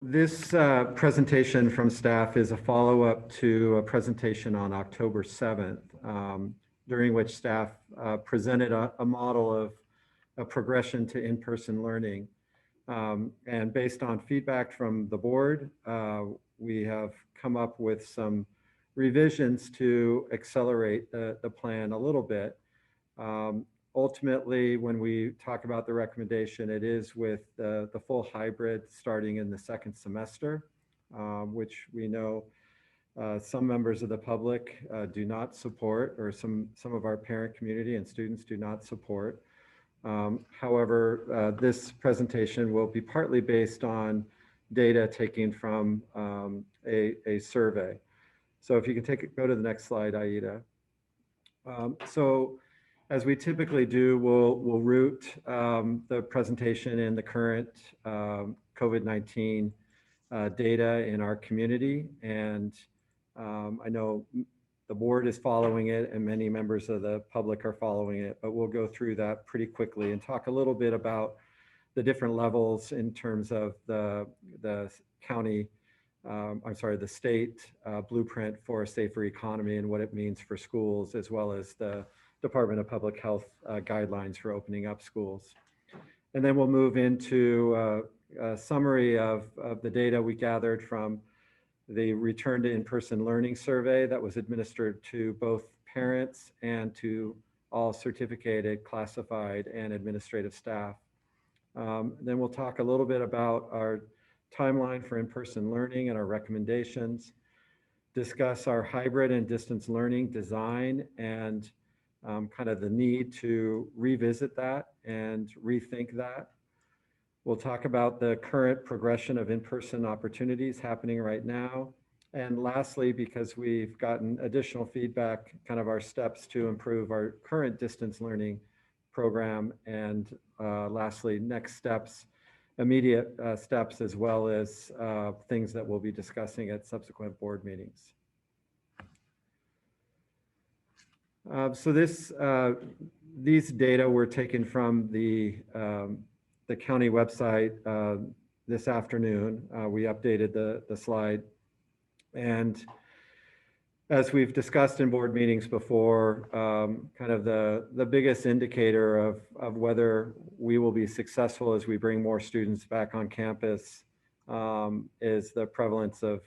This presentation from staff is a follow-up to a presentation on October 7th, during which staff presented a model of a progression to in-person learning. And based on feedback from the board, we have come up with some revisions to accelerate the plan a little bit. Ultimately, when we talk about the recommendation, it is with the full hybrid starting in the second semester, which we know some members of the public do not support, or some of our parent community and students do not support. However, this presentation will be partly based on data taken from a survey. So if you can go to the next slide, Aida. So as we typically do, we'll root the presentation in the current COVID-19 data in our community. And I know the board is following it and many members of the public are following it, but we'll go through that pretty quickly and talk a little bit about the different levels in terms of the county, the state blueprint for a safer economy and what it means for schools, as well as the Department of Public Health guidelines for opening up schools. And then we'll move into a summary of the data we gathered from the Return to In-Person Learning survey that was administered to both parents and to all certificated, classified, and administrative staff. Then we'll talk a little bit about our timeline for in-person learning and our recommendations, discuss our hybrid and distance learning design and kind of the need to revisit that and rethink that. We'll talk about the current progression of in-person opportunities happening right now. And lastly, because we've gotten additional feedback, kind of our steps to improve our current distance learning program. And lastly, next steps, immediate steps, as well as things that we'll be discussing at subsequent board meetings. So these data were taken from the county website this afternoon. We updated the slide. And as we've discussed in board meetings before, kind of the biggest indicator of whether we will be successful as we bring more students back on campus is the prevalence of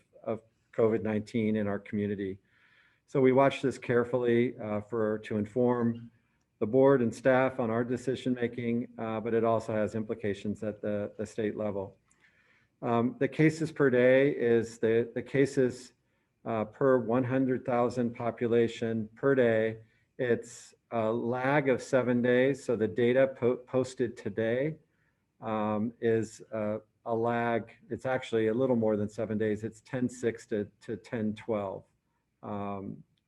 COVID-19 in our community. So we watch this carefully to inform the board and staff on our decision making, but it also has implications at the state level. The cases per day is the cases per 100,000 population per day. It's a lag of 7 days. So the data posted today is a lag. It's actually a little more than 7 days. It's 10/6 to 10/12.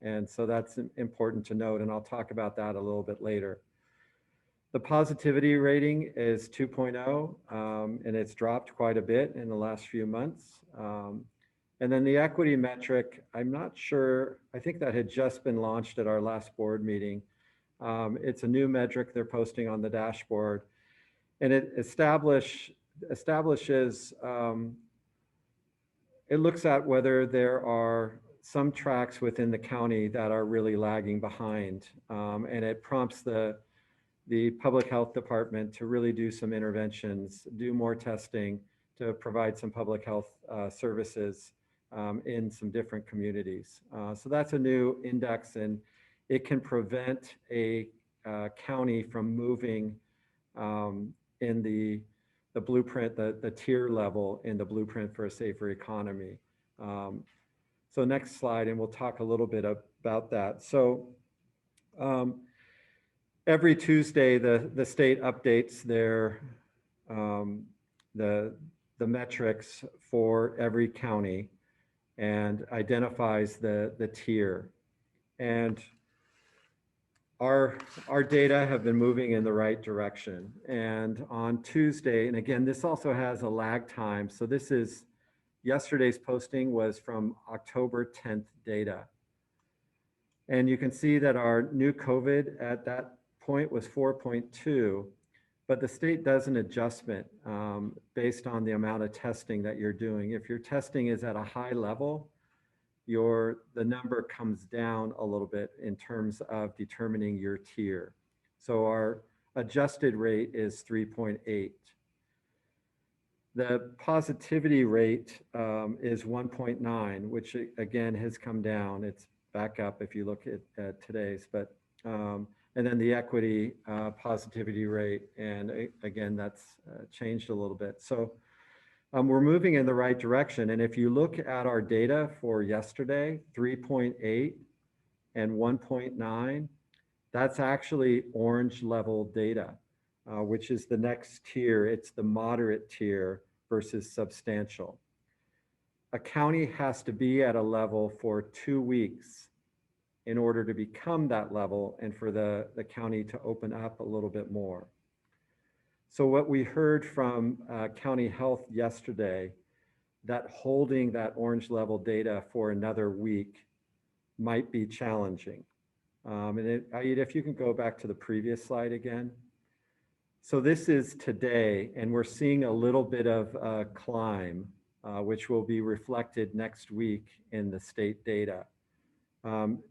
And so that's important to note, and I'll talk about that a little bit later. The positivity rating is 2.0, and it's dropped quite a bit in the last few months. And then the equity metric, I'm not sure, I think that had just been launched at our last board meeting. It's a new metric they're posting on the dashboard, and it establishes, it looks at whether there are some tracks within the county that are really lagging behind. And it prompts the public health department to really do some interventions, do more testing to provide some public health services in some different communities. So that's a new index, and it can prevent a county from moving in the blueprint, the tier level in the blueprint for a safer economy. So next slide, and we'll talk a little bit about that. So every Tuesday, the state updates their the metrics for every county and identifies the tier. And our data have been moving in the right direction. And on Tuesday, and again, this also has a lag time. So this is yesterday's posting was from October 10th data. And you can see that our new COVID at that point was 4.2. but the state does an adjustment based on the amount of testing that you're doing. If your testing is at a high level, the number comes down a little bit in terms of determining your tier. So our adjusted rate is 3.8. The positivity rate is 1.9, which again has come down. It's back up if you look at today's, but and then the equity positivity rate, and again, that's changed a little bit. So we're moving in the right direction. And if you look at our data for yesterday, 3.8 and 1.9, that's actually orange level data, which is the next tier. It's the moderate tier versus substantial. A county has to be at a level for 2 weeks in order to become that level and for the county to open up a little bit more. So what we heard from county health yesterday, that holding that orange level data for another week might be challenging. And Aida, if you can go back to the previous slide again. So this is today, and we're seeing a little bit of a climb, which will be reflected next week in the state data.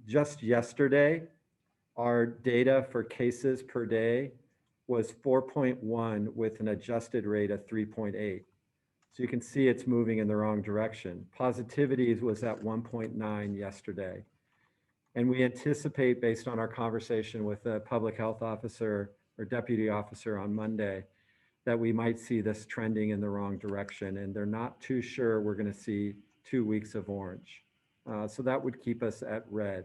Just yesterday, our data for cases per day was 4.1 with an adjusted rate of 3.8. So you can see it's moving in the wrong direction. Positivity was at 1.9 yesterday. And we anticipate, based on our conversation with the public health officer or deputy officer on Monday, that we might see this trending in the wrong direction. And they're not too sure we're going to see 2 weeks of orange. So that would keep us at red.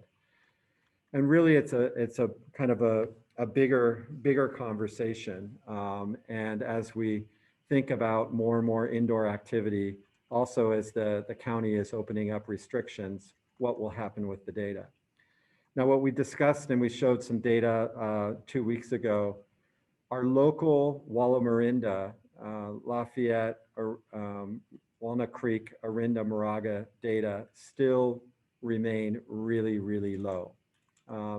And really, it's a kind of a bigger conversation. And as we think about more and more indoor activity, also as the county is opening up restrictions, what will happen with the data? Now, what we discussed, and we showed some data 2 weeks ago, our local Walla Marinda, Lafayette, Walnut Creek, Orinda, Moraga data still remain really, really low.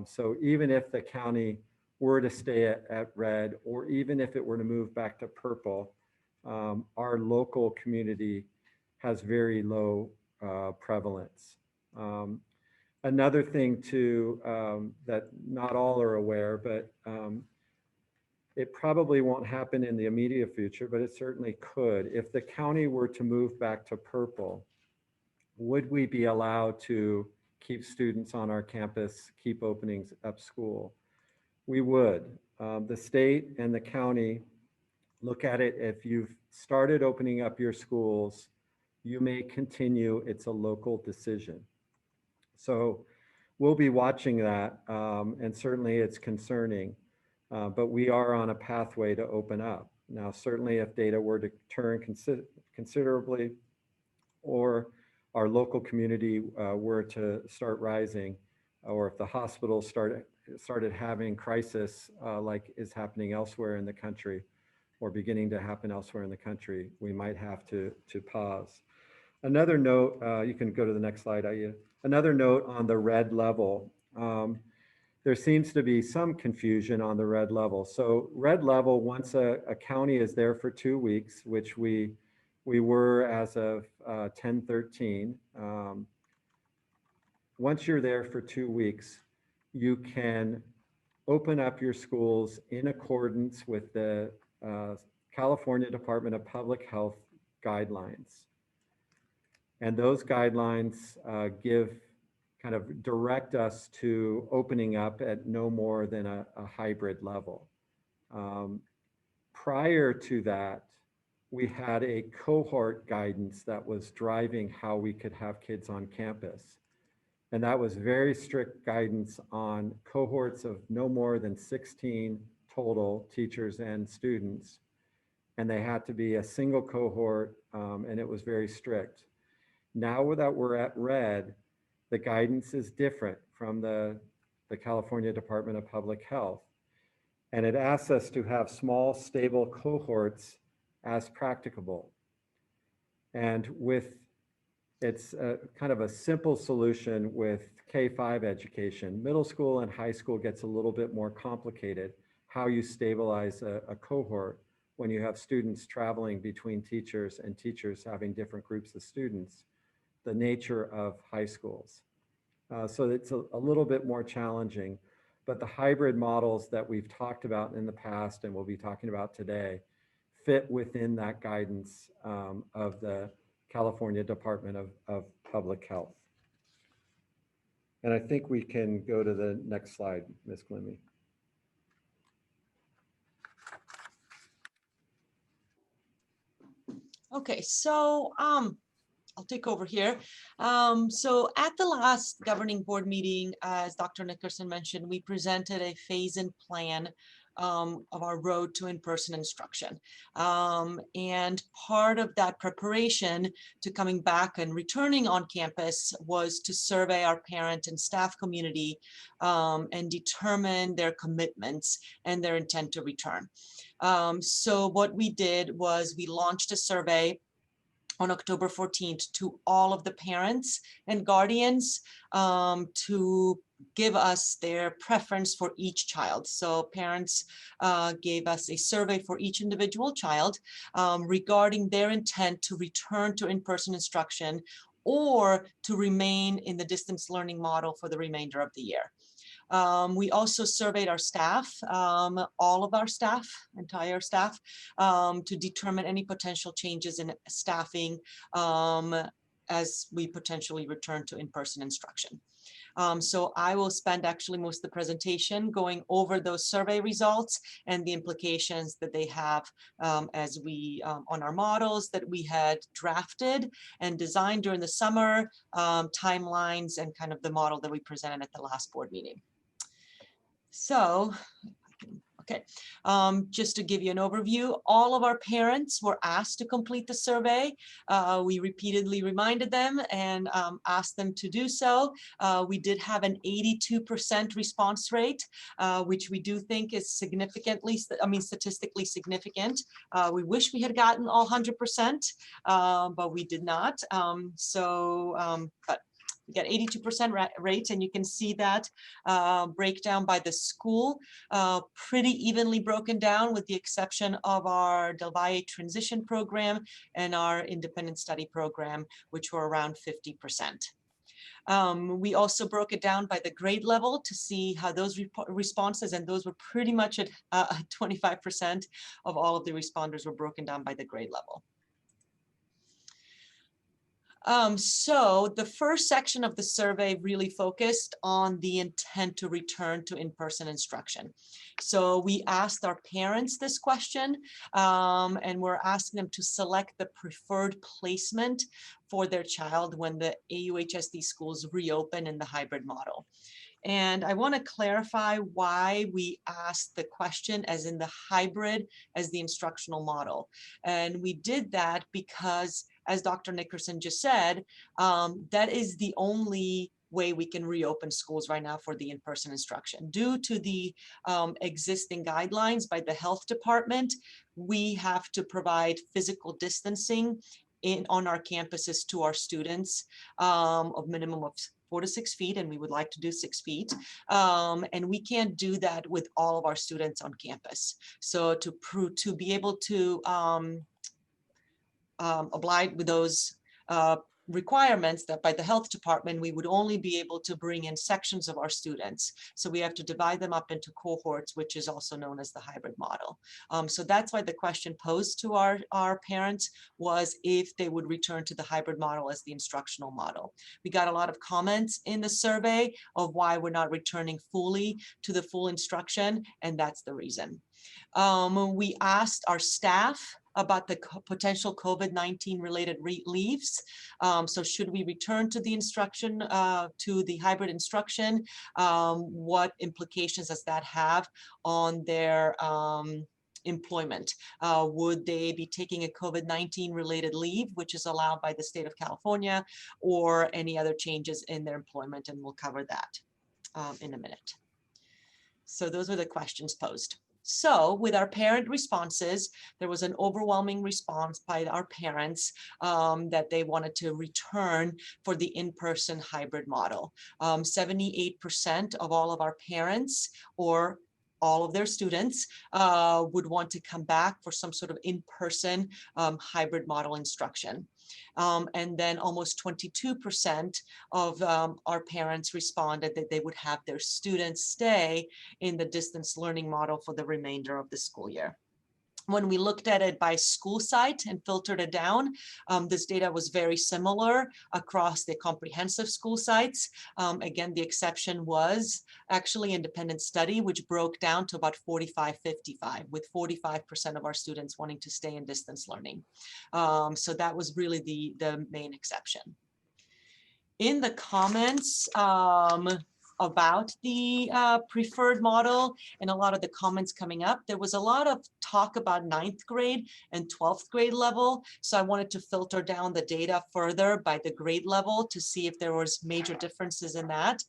So even if the county were to stay at red, or even if it were to move back to purple, our local community has very low prevalence. Another thing too, that not all are aware, but it probably won't happen in the immediate future, but it certainly could. If the county were to move back to purple, would we be allowed to keep students on our campus, keep openings up school? We would. The state and the county look at it. If you've started opening up your schools, you may continue. It's a local decision. So we'll be watching that, and certainly it's concerning, but we are on a pathway to open up. Now, certainly if data were to turn considerably, or our local community were to start rising, or if the hospitals started having crisis like is happening elsewhere in the country, or beginning to happen elsewhere in the country, we might have to pause. Another note, you can go to the next slide, Aya. Another note on the red level. There seems to be some confusion on the red level. So red level, once a county is there for 2 weeks, which we were as of 10/13. Once you're there for 2 weeks, you can open up your schools in accordance with the California Department of Public Health guidelines. And those guidelines kind of direct us to opening up at no more than a hybrid level. Prior to that, we had a cohort guidance that was driving how we could have kids on campus. And that was very strict guidance on cohorts of no more than 16 total teachers and students. And they had to be a single cohort, and it was very strict. Now that we're at red, the guidance is different from the California Department of Public Health. And it asks us to have small, stable cohorts as practicable. And it's kind of a simple solution with K-5 education. Middle school and high school gets a little bit more complicated. how you stabilize a cohort when you have students traveling between teachers and teachers having different groups of students, the nature of high schools. So it's a little bit more challenging, but the hybrid models that we've talked about in the past and we'll be talking about today fit within that guidance of the California Department of Public Health. And I think we can go to the next slide, Ms. Glimmy. Okay, so I'll take over here. So at the last governing board meeting, as Dr. Nickerson mentioned, we presented a phase-in plan of our road to in-person instruction. And part of that preparation to coming back and returning on campus was to survey our parent and staff community and determine their commitments and their intent to return. So what we did was we launched a survey on October 14th to all of the parents and guardians to give us their preference for each child. So parents gave us a survey for each individual child regarding their intent to return to in-person instruction or to remain in the distance learning model for the remainder of the year. We also surveyed our staff, all of our staff, entire staff, to determine any potential changes in staffing as we potentially return to in-person instruction. So I will spend actually most of the presentation going over those survey results and the implications that they have as we on our models that we had drafted and designed during the summer, timelines, and kind of the model that we presented at the last board meeting. So, okay, just to give you an overview, all of our parents were asked to complete the survey. We repeatedly reminded them and asked them to do so. We did have an 82% response rate, which we do think is significantly, statistically significant. We wish we had gotten all 100%, but we did not. But we got 82% rate, and you can see that breakdown by the school, pretty evenly broken down with the exception of our Del Valle transition program and our independent study program, which were around 50%. We also broke it down by the grade level to see how those responses, and those were pretty much at 25% of all of the responders were broken down by the grade level. So the first section of the survey really focused on the intent to return to in-person instruction. So we asked our parents this question, and we're asking them to select the preferred placement for their child when the AUHSD schools reopen in the hybrid model. And I want to clarify why we asked the question as in the hybrid as the instructional model. And we did that because, as Dr. Nickerson just said, that is the only way we can reopen schools right now for the in-person instruction. Due to the existing guidelines by the health department, we have to provide physical distancing on our campuses to our students of minimum of 4 to 6 feet, and we would like to do 6 feet. And we can't do that with all of our students on campus. So to be able to oblige with those requirements that by the health department, we would only be able to bring in sections of our students. So we have to divide them up into cohorts, which is also known as the hybrid model. So that's why the question posed to our parents was if they would return to the hybrid model as the instructional model. We got a lot of comments in the survey of why we're not returning fully to the full instruction, and that's the reason. We asked our staff about the potential COVID-19 related leaves. So should we return to the instruction, to the hybrid instruction? What implications does that have on their employment? Would they be taking a COVID-19 related leave, which is allowed by the state of California, or any other changes in their employment? And we'll cover that in a minute. So those were the questions posed. So with our parent responses, there was an overwhelming response by our parents that they wanted to return for the in-person hybrid model. 78% of all of our parents, or all of their students would want to come back for some sort of in-person hybrid model instruction. And then almost 22% of our parents responded that they would have their students stay in the distance learning model for the remainder of the school year. When we looked at it by school site and filtered it down, this data was very similar across the comprehensive school sites. Again, the exception was actually independent study, which broke down to about 45-55, with 45% of our students wanting to stay in distance learning. So that was really the main exception. In the comments, about the preferred model and a lot of the comments coming up, there was a lot of talk about 9th grade and 12th grade level. So I wanted to filter down the data further by the grade level to see if there was major differences in that.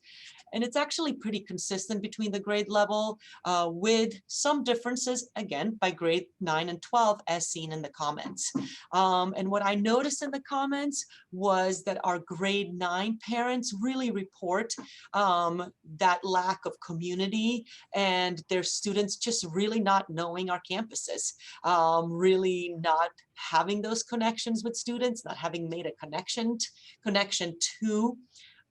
And it's actually pretty consistent between the grade level with some differences, again, by grade 9 and 12 as seen in the comments. And what I noticed in the comments was that our grade 9 parents really report that lack of community and their students just really not knowing our campuses, really not having those connections with students, not having made a connection to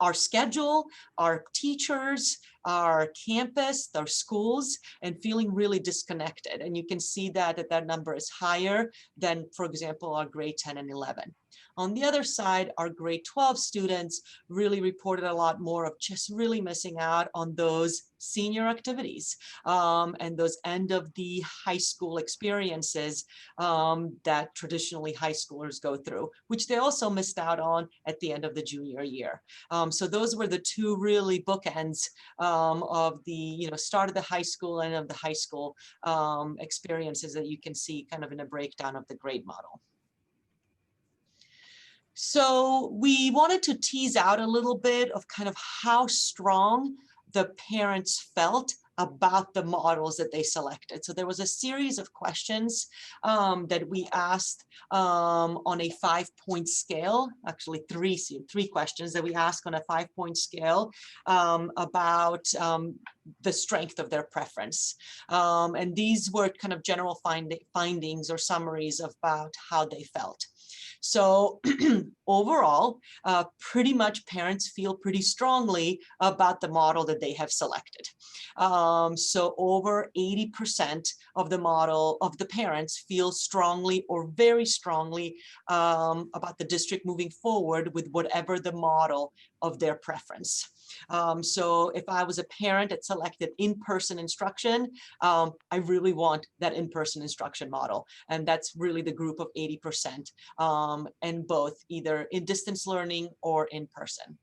our schedule, our teachers, our campus, our schools, and feeling really disconnected. And you can see that that number is higher than, for example, our grade 10 and 11. On the other side, our grade 12 students really reported a lot more of just really missing out on those senior activities and those end of the high school experiences that traditionally high schoolers go through, which they also missed out on at the end of the junior year. So those were the two really bookends of the start of the high school and of the high school experiences that you can see kind of in a breakdown of the grade model. So we wanted to tease out a little bit of kind of how strong the parents felt about the models that they selected. So there was a series of questions that we asked on a 5-point scale, actually three questions that we asked on a 5-point scale about the strength of their preference. And these were kind of general findings or summaries about how they felt. So overall, pretty much parents feel pretty strongly about the model that they have selected. So over 80% of the parents feel strongly or very strongly about the district moving forward with whatever the model of their preference. So if I was a parent that selected in-person instruction, I really want that in-person instruction model. And that's really the group of 80%, and both either in distance learning or in person.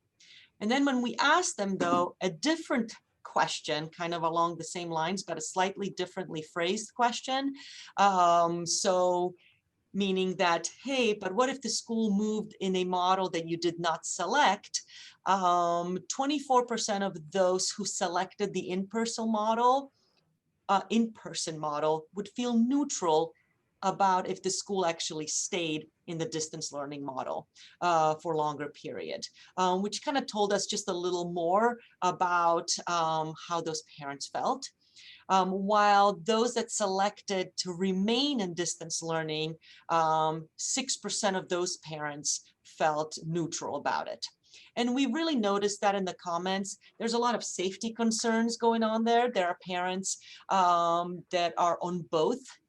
And then when we asked them, though, a different question, kind of along the same lines, but a slightly differently phrased question. So meaning that, hey, but what if the school moved in a model that you did not select? 24% of those who selected the in-person model would feel neutral about if the school actually stayed in the distance learning model for a longer period, which kind of told us just a little more about how those parents felt. While those that selected to remain in distance learning, 6% of those parents felt neutral about it. And we really noticed that in the comments, there's a lot of safety concerns going on there. There are parents that are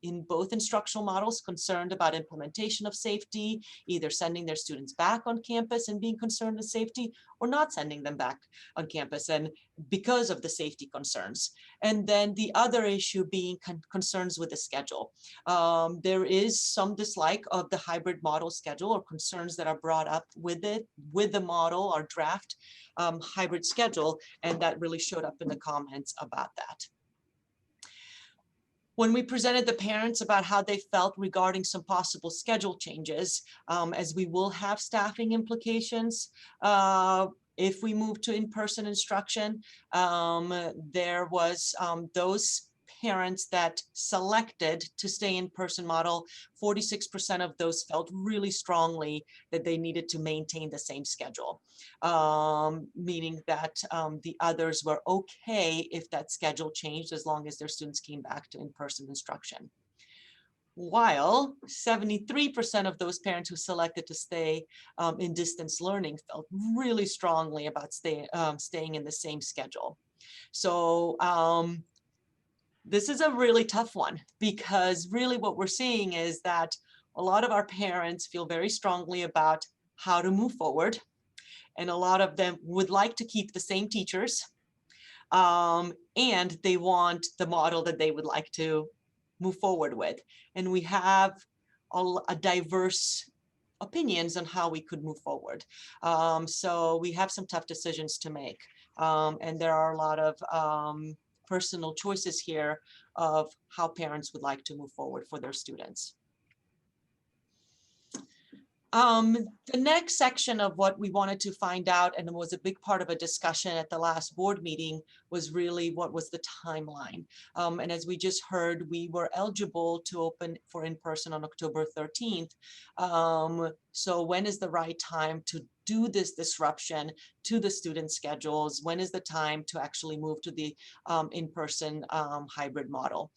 in both instructional models concerned about implementation of safety, either sending their students back on campus and being concerned with safety, or not sending them back on campus and because of the safety concerns. And then the other issue being concerns with the schedule. There is some dislike of the hybrid model schedule or concerns that are brought up with it, with the model or draft hybrid schedule, and that really showed up in the comments about that. When we presented the parents about how they felt regarding some possible schedule changes, as we will have staffing implications, if we move to in-person instruction, there was those parents that selected to stay in-person model, 46% of those felt really strongly that they needed to maintain the same schedule, meaning that the others were okay if that schedule changed as long as their students came back to in-person instruction. While 73% of those parents who selected to stay in distance learning felt really strongly about staying in the same schedule. So this is a really tough one, because really what we're seeing is that a lot of our parents feel very strongly about how to move forward, and a lot of them would like to keep the same teachers, and they want the model that they would like to move forward with. And we have a diverse opinions on how we could move forward. So we have some tough decisions to make. And there are a lot of personal choices here of how parents would like to move forward for their students. The next section of what we wanted to find out, and was a big part of a discussion at the last board meeting, was really what was the timeline. And as we just heard, we were eligible to open for in-person on October 13th. So when is the right time to do this disruption to the student schedules? When is the time to actually move to the in-person hybrid model?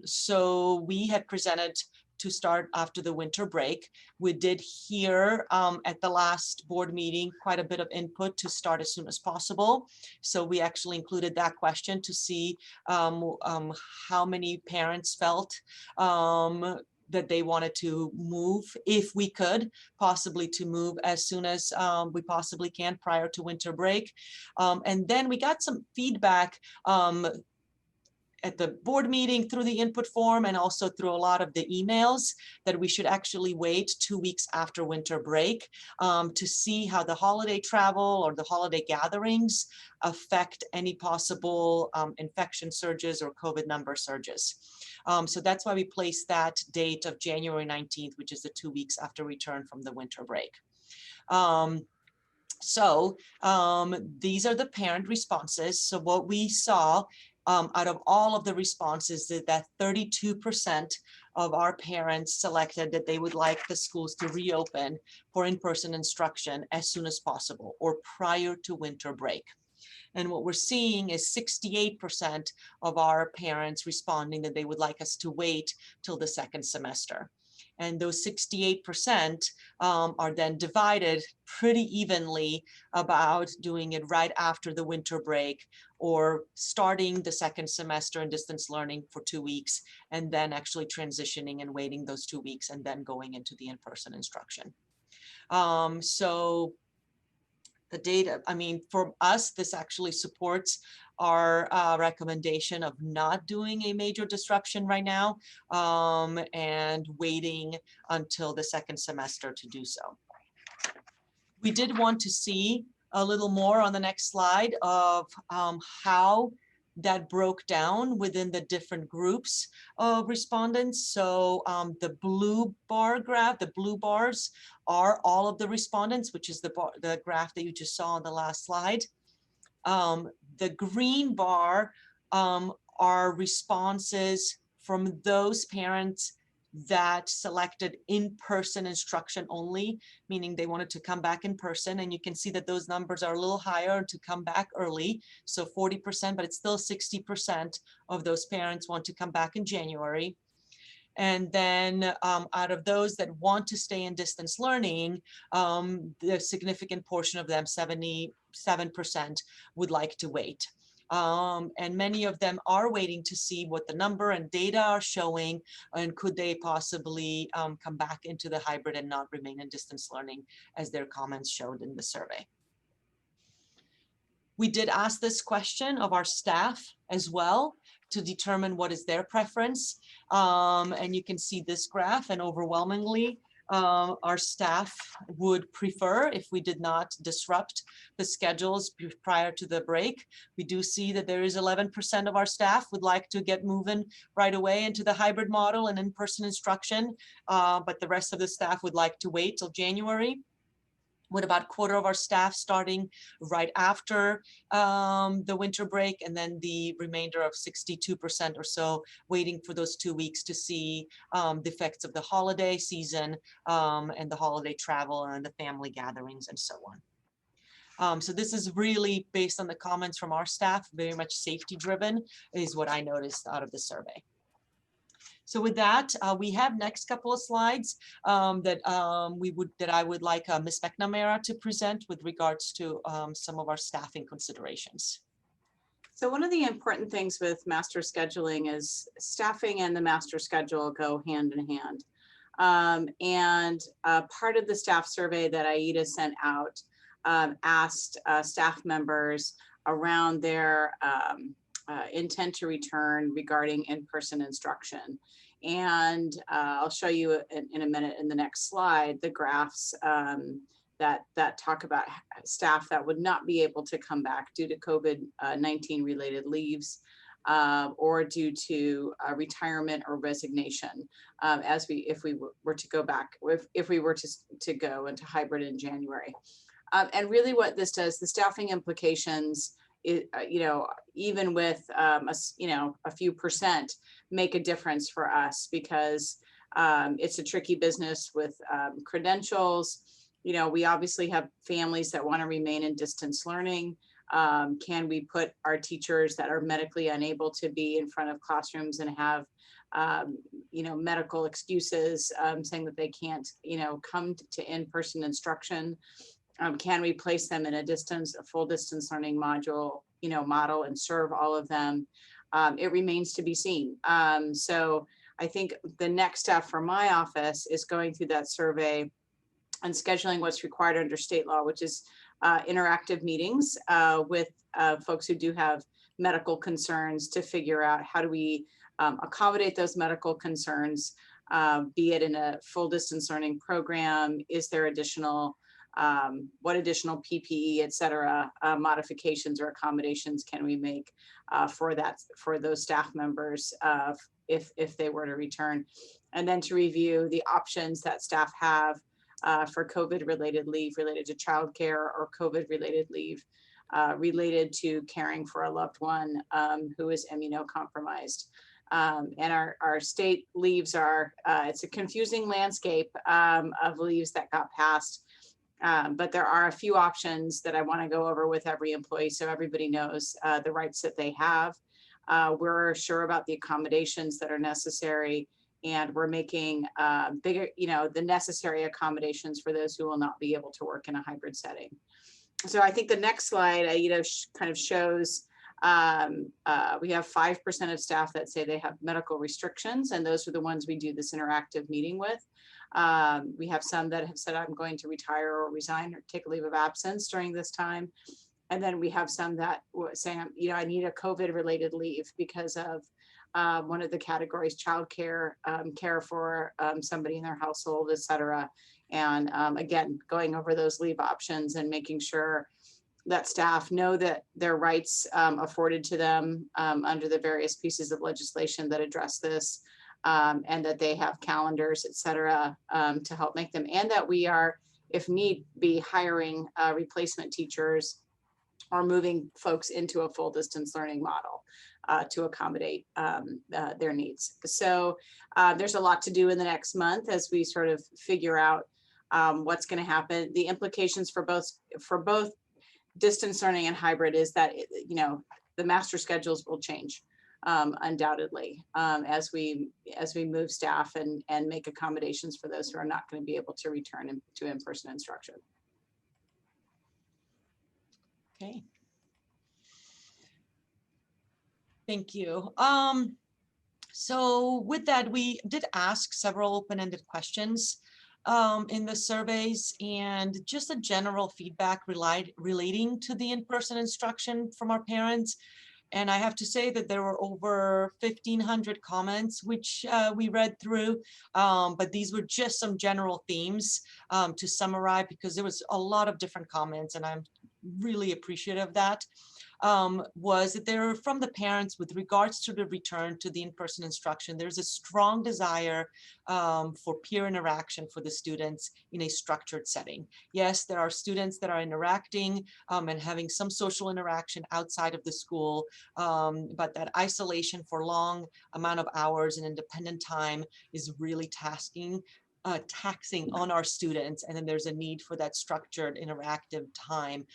So we had presented to start after the winter break. We did hear at the last board meeting quite a bit of input to start as soon as possible. So we actually included that question to see how many parents felt that they wanted to move, if we could, possibly to move as soon as we possibly can prior to winter break. And then we got some feedback at the board meeting through the input form, and also through a lot of the emails, that we should actually wait 2 weeks after winter break to see how the holiday travel or the holiday gatherings affect any possible infection surges or COVID number surges. So that's why we placed that date of January 19th, which is the 2 weeks after return from the winter break. These are the parent responses. So what we saw out of all of the responses, that 32% of our parents selected that they would like the schools to reopen for in-person instruction as soon as possible or prior to winter break. And what we're seeing is 68% of our parents responding that they would like us to wait till the second semester. And those 68% are then divided pretty evenly about doing it right after the winter break, or starting the second semester in distance learning for 2 weeks, and then actually transitioning and waiting those 2 weeks and then going into the in-person instruction. So the data, I mean, for us, this actually supports our recommendation of not doing a major disruption right now and waiting until the second semester to do so. We did want to see a little more on the next slide of how that broke down within the different groups of respondents. So the blue bar graph, the blue bars are all of the respondents, which is the graph that you just saw on the last slide. The green bar are responses from those parents that selected in-person instruction only, meaning they wanted to come back in person. And you can see that those numbers are a little higher to come back early. So 40%, but it's still 60% of those parents want to come back in January. And then out of those that want to stay in distance learning, the significant portion of them, 77%, would like to wait. And many of them are waiting to see what the number and data are showing, and could they possibly come back into the hybrid and not remain in distance learning, as their comments showed in the survey. We did ask this question of our staff as well to determine what is their preference. And you can see this graph, and overwhelmingly, our staff would prefer if we did not disrupt the schedules prior to the break. We do see that there is 11% of our staff would like to get moving right away into the hybrid model and in-person instruction, but the rest of the staff would like to wait till January. with about a quarter of our staff starting right after the winter break, and then the remainder of 62% or so waiting for those 2 weeks to see the effects of the holiday season and the holiday travel and the family gatherings and so on. So this is really based on the comments from our staff, very much safety driven is what I noticed out of the survey. So with that, we have next couple of slides that I would like Ms. McNamara to present with regards to some of our staffing considerations. So one of the important things with master scheduling is staffing and the master schedule go hand in hand. Part of the staff survey that AUHSD sent out asked staff members around their intent to return regarding in-person instruction. And I'll show you in a minute in the next slide, the graphs that talk about staff that would not be able to come back due to COVID-19 related leaves or due to retirement or resignation if we were to go back, if we were to go into hybrid in January. And really what this does, the staffing implications, even with a few percent make a difference for us because it's a tricky business with credentials. We obviously have families that want to remain in distance learning. Can we put our teachers that are medically unable to be in front of classrooms and have medical excuses saying that they can't come to in-person instruction? Can we place them in a full distance learning model and serve all of them? It remains to be seen. So I think the next step for my office is going through that survey and scheduling what's required under state law, which is interactive meetings with folks who do have medical concerns to figure out how do we accommodate those medical concerns, be it in a full distance learning program, is there additional what additional PPE, et cetera, modifications or accommodations can we make for those staff members if they were to return, and then to review the options that staff have for COVID-related leave related to childcare or COVID-related leave related to caring for a loved one who is immunocompromised. And our state leaves are, it's a confusing landscape of leaves that got passed. But there are a few options that I want to go over with every employee so everybody knows the rights that they have. We're sure about the accommodations that are necessary, and we're making bigger, the necessary accommodations for those who will not be able to work in a hybrid setting. So I think the next slide, kind of shows we have 5% of staff that say they have medical restrictions, and those are the ones we do this interactive meeting with. We have some that have said, I'm going to retire or resign or take a leave of absence during this time. And then we have some that say, I need a COVID-related leave because of one of the categories, childcare, care for somebody in their household, et cetera. And again, going over those leave options and making sure that staff know that their rights afforded to them under the various pieces of legislation that address this, and that they have calendars, et cetera, to help make them, and that we are, if need be, hiring replacement teachers or moving folks into a full distance learning model to accommodate their needs. So there's a lot to do in the next month as we sort of figure out what's going to happen. The implications for both distance learning and hybrid is that the master schedules will change undoubtedly as we move staff and make accommodations for those who are not going to be able to return to in-person instruction. Okay. Thank you. So with that, we did ask several open-ended questions in the surveys, and just a general feedback relating to the in-person instruction from our parents. And I have to say that there were over 1,500 comments, which we read through, but these were just some general themes to summarize, because there was a lot of different comments, and I'm really appreciative of that, was that there from the parents with regards to the return to the in-person instruction, there's a strong desire for peer interaction for the students in a structured setting. Yes, there are students that are interacting and having some social interaction outside of the school, but that isolation for long amount of hours and independent time is really taxing on our students, and then there's a need for that structured interactive time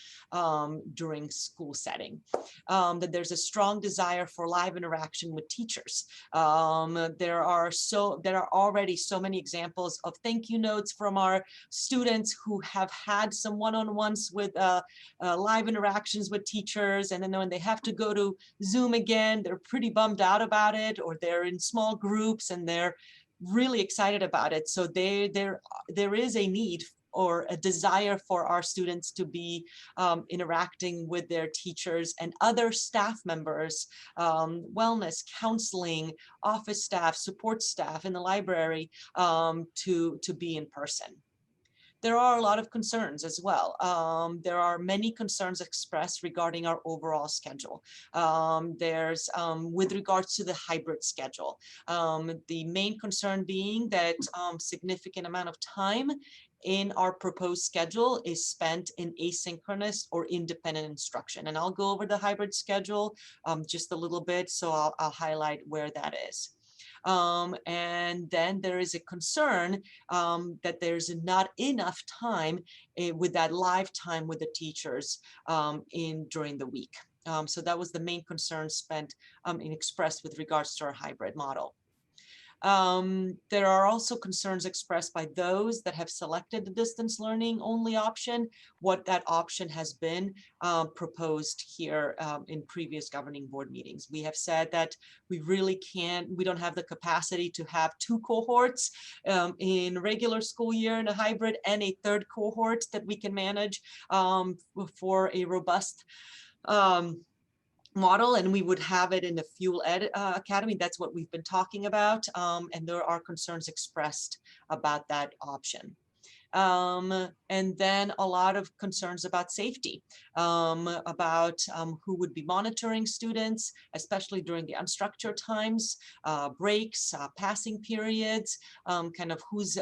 during school setting. That there's a strong desire for live interaction with teachers. There are already so many examples of thank you notes from our students who have had some one-on-ones with live interactions with teachers, and then when they have to go to Zoom again, they're pretty bummed out about it, or they're in small groups and they're really excited about it. So there is a need or a desire for our students to be interacting with their teachers and other staff members, wellness, counseling, office staff, support staff in the library, to be in person. There are a lot of concerns as well. There are many concerns expressed regarding our overall schedule. There's with regards to the hybrid schedule. The main concern being that significant amount of time in our proposed schedule is spent in asynchronous or independent instruction. And I'll go over the hybrid schedule just a little bit, so I'll highlight where that is. And then there is a concern that there's not enough time with that live time with the teachers during the week. So that was the main concern expressed with regards to our hybrid model. There are also concerns expressed by those that have selected the distance learning only option, what that option has been proposed here in previous governing board meetings. We have said that we don't have the capacity to have 2 cohorts in regular school year in a hybrid and a 3rd cohort that we can manage for a robust model, and we would have it in the Fuel Ed Academy. That's what we've been talking about, and there are concerns expressed about that option. And then a lot of concerns about safety, about who would be monitoring students, especially during the unstructured times, breaks, passing periods, kind of who's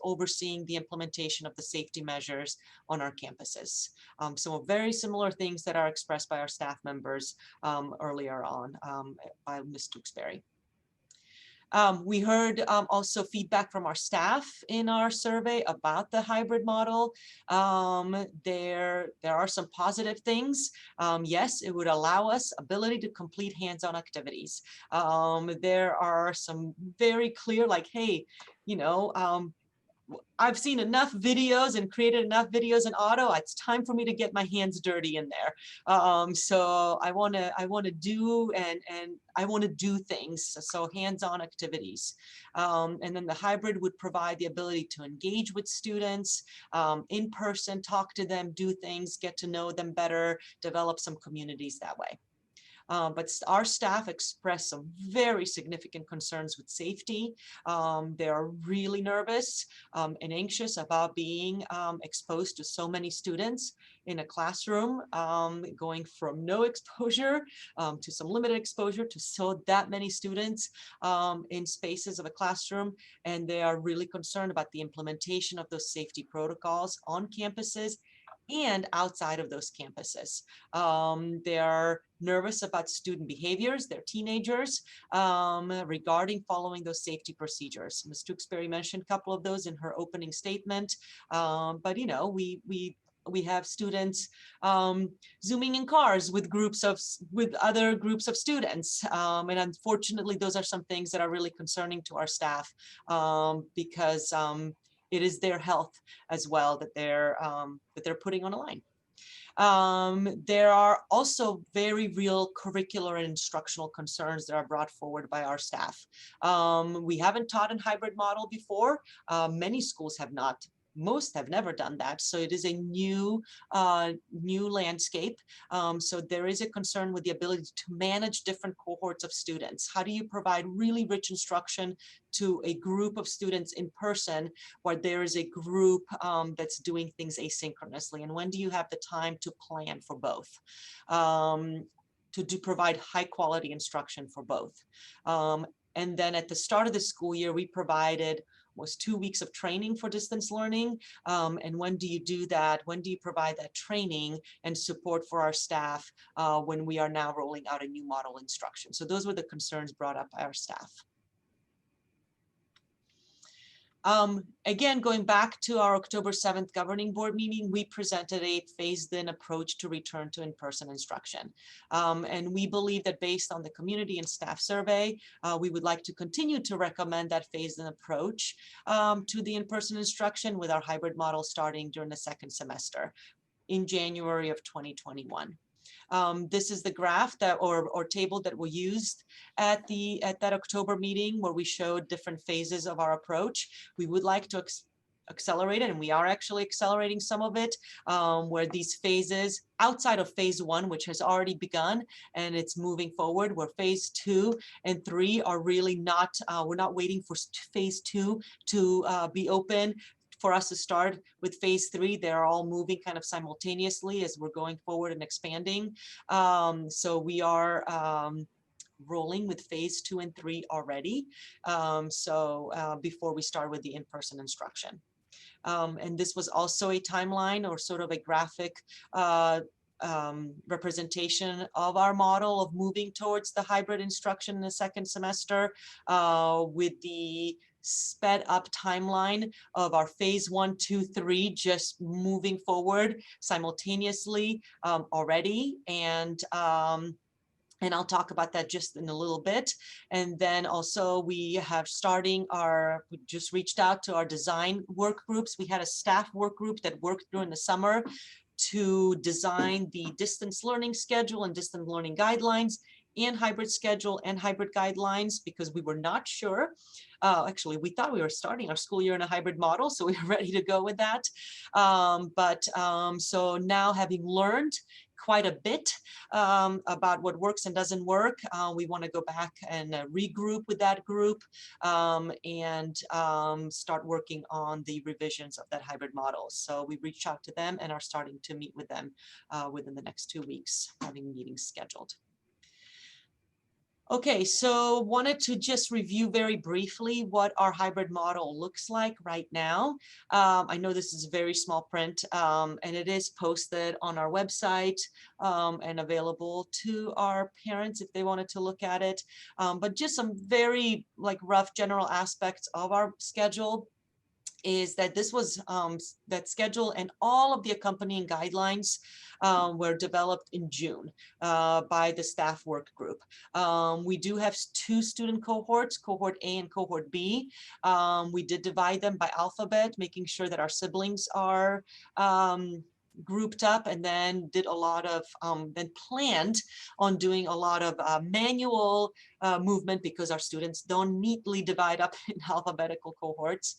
overseeing the implementation of the safety measures on our campuses. So very similar things that are expressed by our staff members earlier on by Ms. Tewksbury. We heard also feedback from our staff in our survey about the hybrid model. There are some positive things. Yes, it would allow us ability to complete hands-on activities. There are some very clear, like, hey, I've seen enough videos and created enough videos in auto. It's time for me to get my hands dirty in there. So I want to do and I want to do things. So hands-on activities. And then the hybrid would provide the ability to engage with students in person, talk to them, do things, get to know them better, develop some communities that way. But our staff expressed some very significant concerns with safety. They are really nervous and anxious about being exposed to so many students in a classroom, going from no exposure to some limited exposure to that many students in spaces of a classroom. And they are really concerned about the implementation of those safety protocols on campuses and outside of those campuses. They are nervous about student behaviors, they're teenagers, regarding following those safety procedures. Ms. Tewksbury mentioned a couple of those in her opening statement, but we have students Zooming in cars with other groups of students. And unfortunately, those are some things that are really concerning to our staff because it is their health as well that they're putting on a line. There are also very real curricular and instructional concerns that are brought forward by our staff. We haven't taught in hybrid model before. Many schools have not most have never done that. So it is a new landscape. So there is a concern with the ability to manage different cohorts of students. How do you provide really rich instruction to a group of students in person where there is a group that's doing things asynchronously? And when do you have the time to plan for both? To provide high quality instruction for both. And then at the start of the school year, we provided was 2 weeks of training for distance learning. And when do you do that? When do you provide that training and support for our staff when we are now rolling out a new model instruction? So those were the concerns brought up by our staff. Again, going back to our October 7th governing board meeting, we presented a phased-in approach to return to in-person instruction. And we believe that based on the community and staff survey, we would like to continue to recommend that phased-in approach to the in-person instruction with our hybrid model starting during the second semester in January of 2021. This is the graph that or table that we used at that October meeting where we showed different phases of our approach. We would like to accelerate it, and we are actually accelerating some of it, where these phases outside of phase 1, which has already begun and it's moving forward, where phase 2 and 3 are really not, we're not waiting for phase 2 to be open for us to start with phase 3. They're all moving kind of simultaneously as we're going forward and expanding. So we are rolling with phase 2 and 3 already. Before we start with the in-person instruction. And this was also a timeline or sort of a graphic representation of our model of moving towards the hybrid instruction in the second semester with the sped up timeline of our phase 1, 2, 3 just moving forward simultaneously already. And I'll talk about that just in a little bit. And then also we have we just reached out to our design work groups. We had a staff work group that worked during the summer to design the distance learning schedule and distance learning guidelines and hybrid schedule and hybrid guidelines, because we were not sure. Actually, we thought we were starting our school year in a hybrid model, so we were ready to go with that. So now, having learned quite a bit about what works and doesn't work, we want to go back and regroup with that group and start working on the revisions of that hybrid model. So we reached out to them and are starting to meet with them within the next 2 weeks, having meetings scheduled. Okay, so wanted to just review very briefly what our hybrid model looks like right now. I know this is very small print and it is posted on our website and available to our parents if they wanted to look at it. But just some very rough general aspects of our schedule is that this was that schedule and all of the accompanying guidelines were developed in June by the staff work group. We do have 2 student cohorts, cohort A and cohort B. We did divide them by alphabet, making sure that our siblings are grouped up, and then did a lot of then planned on doing a lot of manual movement because our students don't neatly divide up in alphabetical cohorts.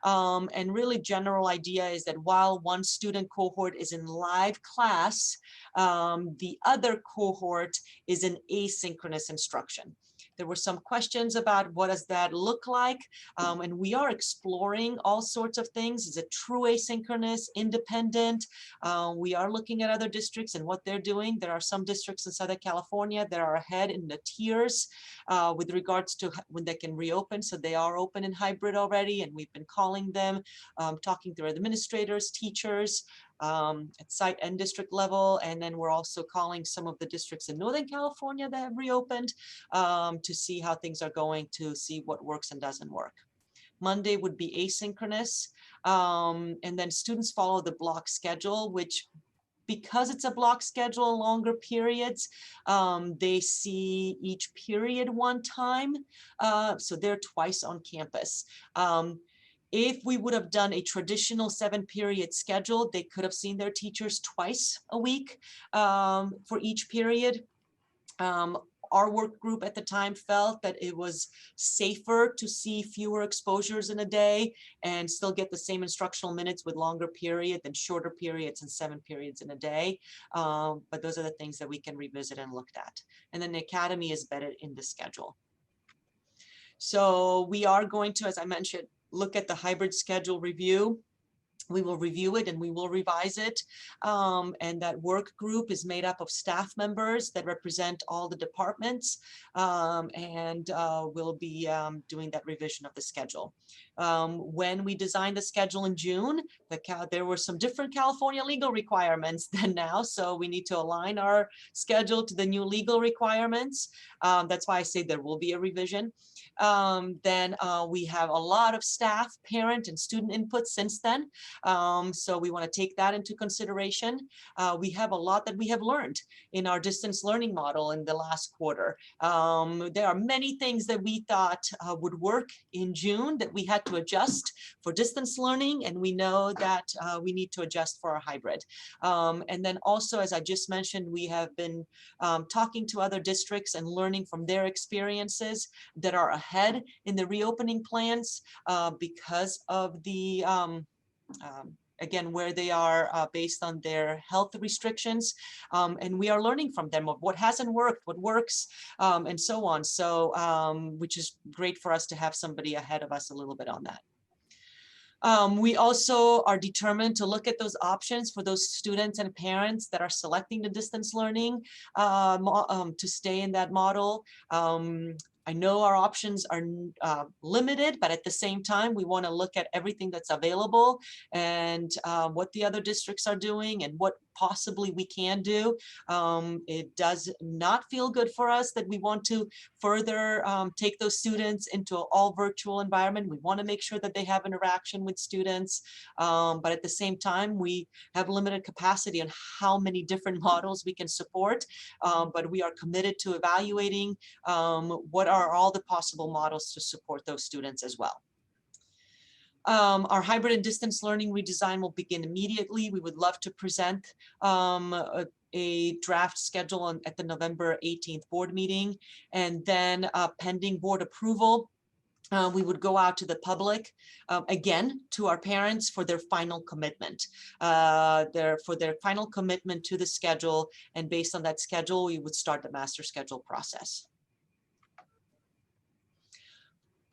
And really general idea is that while one student cohort is in live class, the other cohort is in asynchronous instruction. There were some questions about what does that look like, and we are exploring all sorts of things. Is it true asynchronous, independent? We are looking at other districts and what they're doing. There are some districts in Southern California that are ahead in the tiers with regards to when they can reopen. So they are open in hybrid already, and we've been calling them, talking to administrators, teachers, at site and district level. And then we're also calling some of the districts in Northern California that have reopened to see how things are going, to see what works and doesn't work. Monday would be asynchronous. And then students follow the block schedule, which because it's a block schedule, longer periods, they see each period one time. So they're twice on campus. If we would have done a traditional 7-period schedule, they could have seen their teachers twice a week for each period. our work group at the time felt that it was safer to see fewer exposures in a day and still get the same instructional minutes with longer period than shorter periods and 7 periods in a day. But those are the things that we can revisit and look at. And then the academy is embedded in the schedule. So we are going to, as I mentioned, look at the hybrid schedule review. We will review it and we will revise it. And that work group is made up of staff members that represent all the departments, and we'll be doing that revision of the schedule. When we designed the schedule in June, there were some different California legal requirements than now, so we need to align our schedule to the new legal requirements. That's why I say there will be a revision. Then we have a lot of staff, parent, and student input since then. So we want to take that into consideration. We have a lot that we have learned in our distance learning model in the last quarter. There are many things that we thought would work in June that we had to adjust for distance learning, and we know that we need to adjust for our hybrid. And then also, as I just mentioned, we have been talking to other districts and learning from their experiences that are ahead in the reopening plans because of the again, where they are based on their health restrictions. And we are learning from them of what hasn't worked, what works, and so on. So, which is great for us to have somebody ahead of us a little bit on that. We also are determined to look at those options for those students and parents that are selecting the distance learning to stay in that model. I know our options are limited, but at the same time, we want to look at everything that's available and what the other districts are doing and what possibly we can do. It does not feel good for us that we want to further take those students into an all virtual environment. We want to make sure that they have interaction with students, but at the same time, we have limited capacity on how many different models we can support, but we are committed to evaluating what are all the possible models to support those students as well. Our hybrid and distance learning redesign will begin immediately. We would love to present a draft schedule at the November 18th board meeting, and then pending board approval, we would go out to the public, again, to our parents for their final commitment, for their final commitment to the schedule. And based on that schedule, we would start the master schedule process.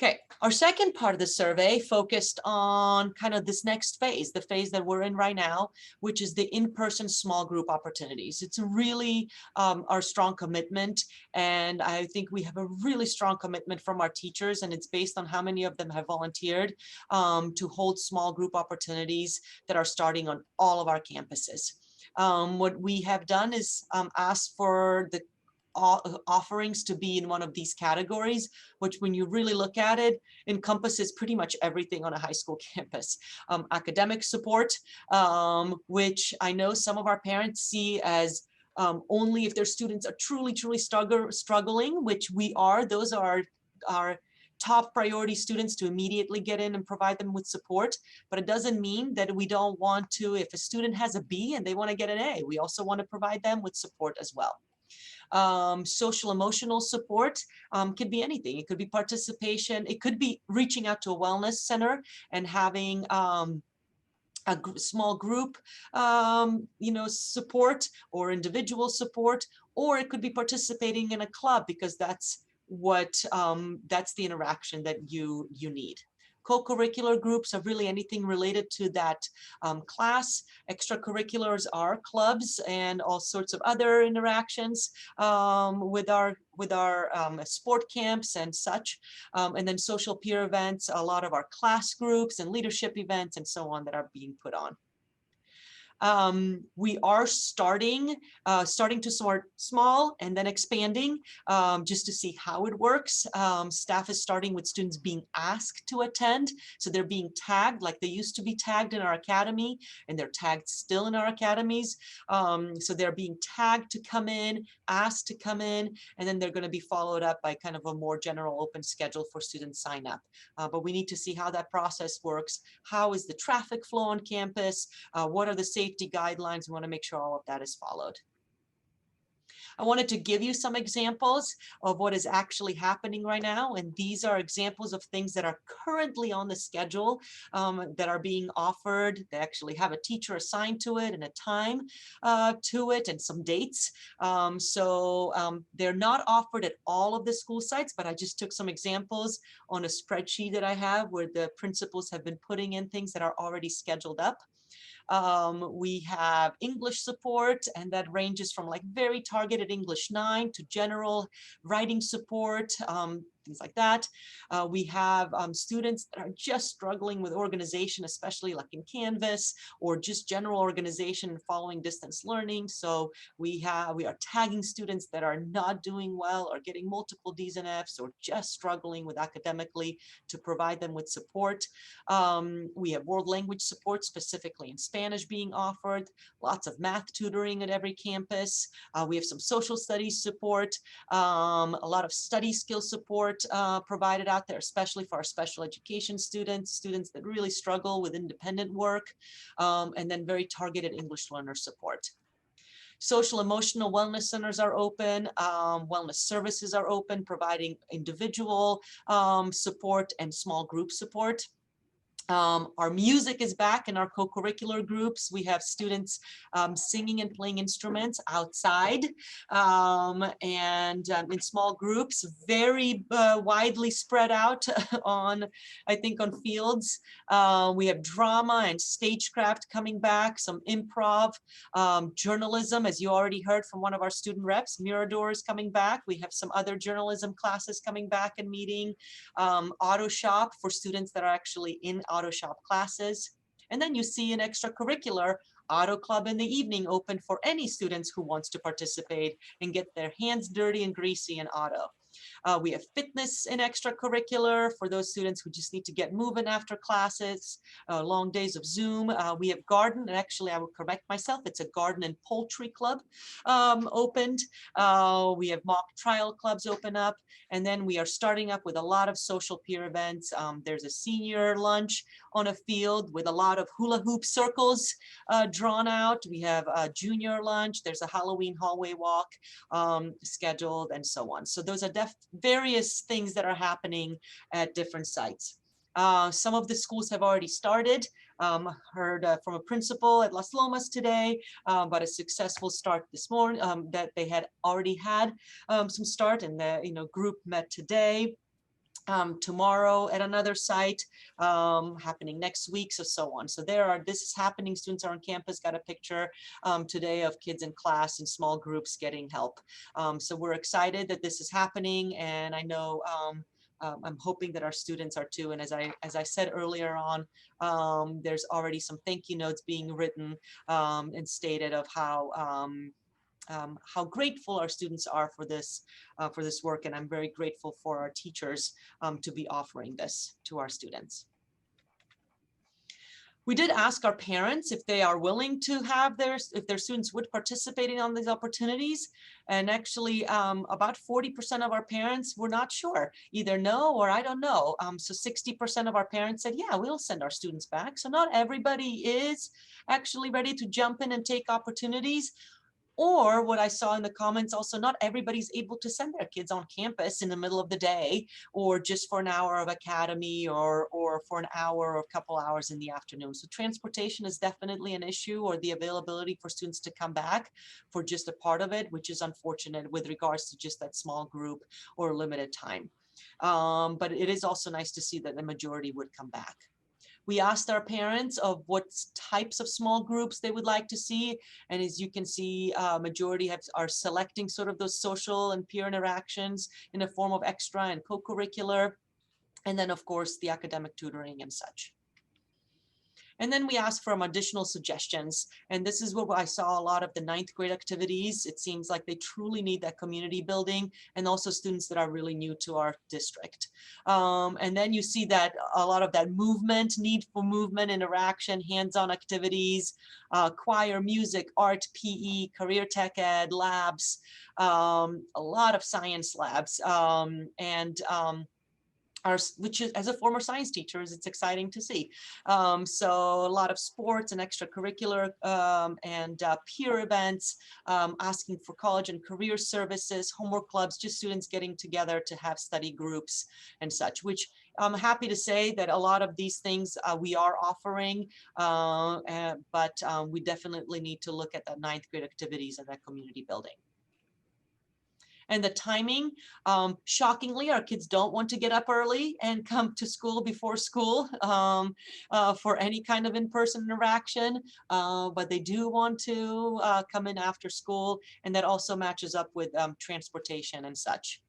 Okay, our second part of the survey focused on kind of this next phase, the phase that we're in right now, which is the in-person small group opportunities. It's really our strong commitment, and I think we have a really strong commitment from our teachers, and it's based on how many of them have volunteered to hold small group opportunities that are starting on all of our campuses. What we have done is ask for the offerings to be in one of these categories, which when you really look at it, encompasses pretty much everything on a high school campus. Academic support, which I know some of our parents see as only if their students are truly struggling, which we are. Those are our top priority students to immediately get in and provide them with support. But it doesn't mean that we don't want to, if a student has a B and they want to get an A, we also want to provide them with support as well. Social emotional support could be anything. It could be participation. It could be reaching out to a wellness center and having a small group, support or individual support, or it could be participating in a club because that's what that's the interaction that you need. Co-curricular groups are really anything related to that class. Extracurriculars are clubs and all sorts of other interactions with our sport camps and such. And then social peer events, a lot of our class groups and leadership events and so on that are being put on. We are starting to sort small and then expanding just to see how it works. Staff is starting with students being asked to attend. So they're being tagged like they used to be tagged in our academy, and they're tagged still in our academies. So they're being tagged to come in, asked to come in, and then they're going to be followed up by kind of a more general open schedule for students sign up. But we need to see how that process works. How is the traffic flow on campus? What are the safety guidelines? We want to make sure all of that is followed. I wanted to give you some examples of what is actually happening right now. And these are examples of things that are currently on the schedule that are being offered. They actually have a teacher assigned to it and a time to it and some dates. They're not offered at all of the school sites, but I just took some examples on a spreadsheet that I have where the principals have been putting in things that are already scheduled up. We have English support, and that ranges from like very targeted English 9 to general writing support, things like that. We have students that are just struggling with organization, especially like in Canvas or just general organization and following distance learning. So we are tagging students that are not doing well or getting multiple D's and F's or just struggling with academically to provide them with support. We have world language support, specifically in Spanish, being offered, lots of math tutoring at every campus. We have some social studies support, a lot of study skill support provided out there, especially for our special education students that really struggle with independent work, and then very targeted English learner support. Social emotional wellness centers are open, wellness services are open, providing individual support and small group support. Our music is back in our co-curricular groups. We have students singing and playing instruments outside and in small groups, very widely spread out on, I think, on fields. We have drama and stagecraft coming back, some improv, journalism, as you already heard from one of our student reps. Mirador is coming back. We have some other journalism classes coming back and meeting. Auto shop for students that are actually in auto shop classes. And then you see an extracurricular auto club in the evening open for any students who wants to participate and get their hands dirty and greasy in auto. We have fitness and extracurricular for those students who just need to get moving after classes, long days of Zoom. We have garden, and actually I will correct myself, it's a garden and poultry club opened. We have mock trial clubs open up, and then we are starting up with a lot of social peer events. There's a senior lunch on a field with a lot of hula hoop circles drawn out. We have a junior lunch. There's a Halloween hallway walk scheduled, and so on. So those are various things that are happening at different sites. Some of the schools have already started. Heard from a principal at Las Lomas today about a successful start this morning, that they had already had some start, and the group met today. Tomorrow at another site, happening next week, so on. So this is happening. Students are on campus. Got a picture today of kids in class in small groups getting help. So we're excited that this is happening, and I know I'm hoping that our students are too. And as I said earlier on, there's already some thank you notes being written and stated of how grateful our students are for this work, and I'm very grateful for our teachers to be offering this to our students. We did ask our parents if they are willing to have if their students would participate on these opportunities, and actually about 40% of our parents were not sure, either no or I don't know. So 60% of our parents said, yeah, we'll send our students back. So not everybody is actually ready to jump in and take opportunities. Or what I saw in the comments also, not everybody's able to send their kids on campus in the middle of the day, or just for an hour of academy, or for an hour or a couple hours in the afternoon. So transportation is definitely an issue, or the availability for students to come back for just a part of it, which is unfortunate with regards to just that small group or limited time. But it is also nice to see that the majority would come back. We asked our parents of what types of small groups they would like to see. And as you can see, majority are selecting sort of those social and peer interactions in the form of extra and co-curricular. And then of course, the academic tutoring and such. And then we asked for additional suggestions. And this is where I saw a lot of the 9th grade activities. It seems like they truly need that community building, and also students that are really new to our district. And then you see that a lot of that need for movement, interaction, hands-on activities, choir, music, art, PE, career tech ed, labs, a lot of science labs, and which is, as a former science teacher, it's exciting to see. So a lot of sports and extracurricular and peer events, asking for college and career services, homework clubs, just students getting together to have study groups and such, which I'm happy to say that a lot of these things we are offering, but we definitely need to look at the 9th grade activities at that community building. And the timing, shockingly, our kids don't want to get up early and come to school before school for any kind of in-person interaction, but they do want to come in after school, and that also matches up with transportation and such.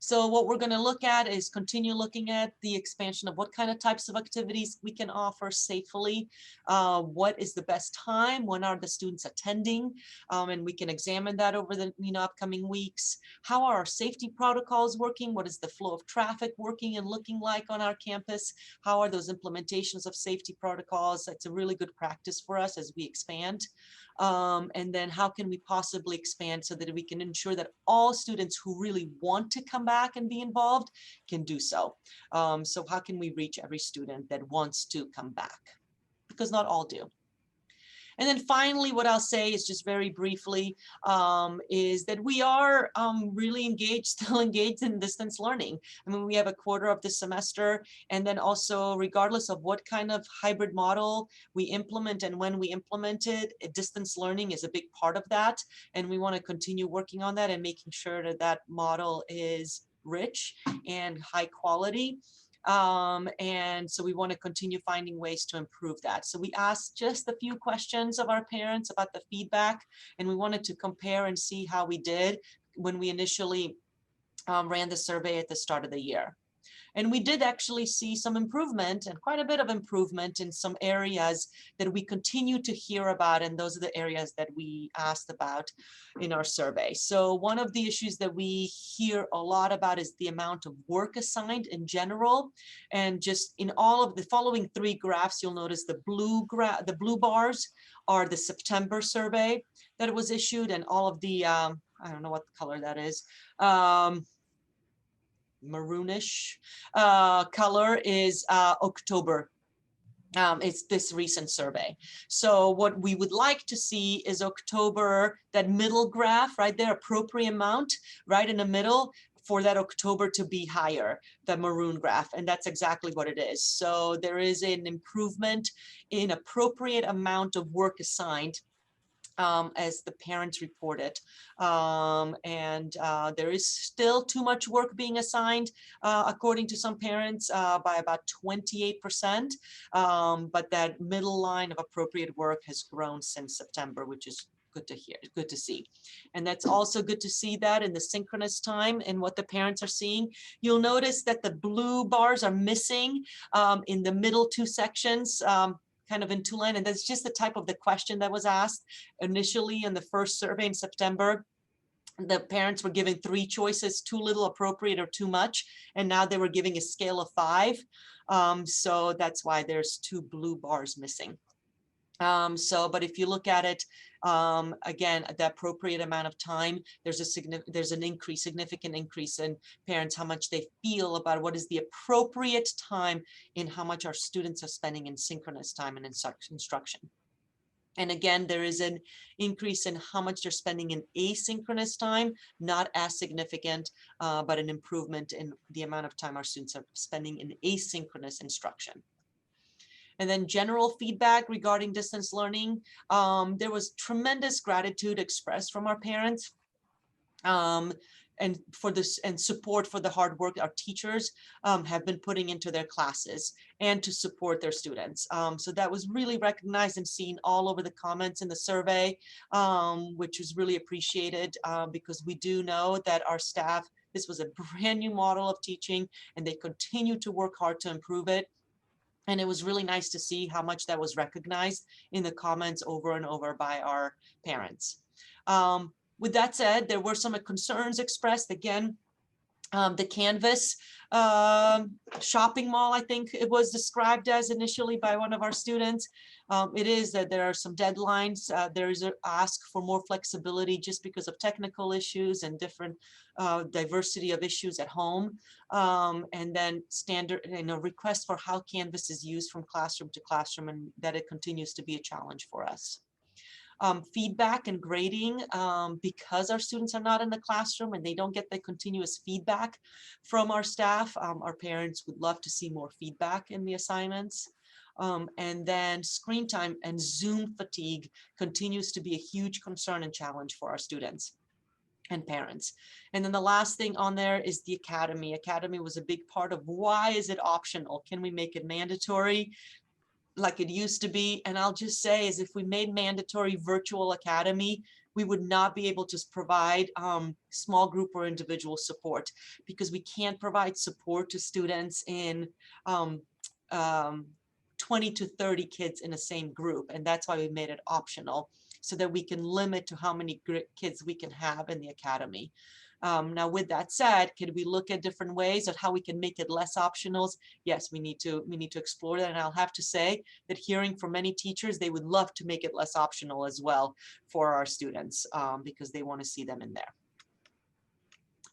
So what we're going to look at is continue looking at the expansion of what kind of types of activities we can offer safely. What is the best time? When are the students attending? And we can examine that over the upcoming weeks. How are our safety protocols working? What is the flow of traffic working and looking like on our campus? How are those implementations of safety protocols? That's a really good practice for us as we expand. And then how can we possibly expand so that we can ensure that all students who really want to come back and be involved can do so. So how can we reach every student that wants to come back? Because not all do. And then finally, what I'll say is just very briefly, is that we are really engaged, still engaged in distance learning. I mean, we have a quarter of the semester, and then also regardless of what kind of hybrid model we implement and when we implement it, distance learning is a big part of that. And we want to continue working on that and making sure that that model is rich and high quality. And so we want to continue finding ways to improve that. So we asked just a few questions of our parents about the feedback, and we wanted to compare and see how we did when we initially ran the survey at the start of the year. And we did actually see some improvement, and quite a bit of improvement in some areas that we continue to hear about. And those are the areas that we asked about in our survey. So one of the issues that we hear a lot about is the amount of work assigned in general. And just in all of the following 3 graphs, you'll notice the blue bars are the September survey that was issued, and all of the, I don't know what color that is, maroonish color is October. It's this recent survey. So what we would like to see is October, that middle graph right there, appropriate amount right in the middle, for that October to be higher, the maroon graph, and that's exactly what it is. So there is an improvement in appropriate amount of work assigned, as the parents reported. There is still too much work being assigned, according to some parents, by about 28%. But that middle line of appropriate work has grown since September, which is good to hear, good to see. And that's also good to see that in the synchronous time and what the parents are seeing. You'll notice that the blue bars are missing in the middle 2 sections, kind of in 2 line, and that's just the type of the question that was asked initially in the first survey in September. The parents were given 3 choices: too little, appropriate, or too much, and now they were giving a scale of 5. So that's why there's 2 blue bars missing. But if you look at it, again, the appropriate amount of time, there's a significant increase in parents, how much they feel about what is the appropriate time in how much our students are spending in synchronous time and instruction. And again, there is an increase in how much they're spending in asynchronous time, not as significant, but an improvement in the amount of time our students are spending in asynchronous instruction. And then general feedback regarding distance learning. There was tremendous gratitude expressed from our parents, and for this, and support for the hard work our teachers have been putting into their classes and to support their students. So that was really recognized and seen all over the comments in the survey, which was really appreciated, because we do know that our staff, this was a brand new model of teaching, and they continue to work hard to improve it. And it was really nice to see how much that was recognized in the comments over and over by our parents. With that said, there were some concerns expressed. Again, The Canvas shopping mall, I think it was described as initially by one of our students. It is that there are some deadlines. There is an ask for more flexibility just because of technical issues and different diversity of issues at home. And then standard, requests for how Canvas is used from classroom to classroom, and that it continues to be a challenge for us. Feedback and grading, because our students are not in the classroom and they don't get the continuous feedback from our staff. Our parents would love to see more feedback in the assignments. And then screen time and Zoom fatigue continues to be a huge concern and challenge for our students and parents. And then the last thing on there is the academy. Academy was a big part of why is it optional? Can we make it mandatory like it used to be? And I'll just say is if we made mandatory virtual academy, we would not be able to provide small group or individual support, because we can't provide support to students in 20 to 30 kids in the same group. And that's why we made it optional, so that we can limit to how many kids we can have in the academy. Now, with that said, could we look at different ways of how we can make it less optional? Yes, we need to explore that. And I'll have to say that hearing from many teachers, they would love to make it less optional as well for our students, because they want to see them in there.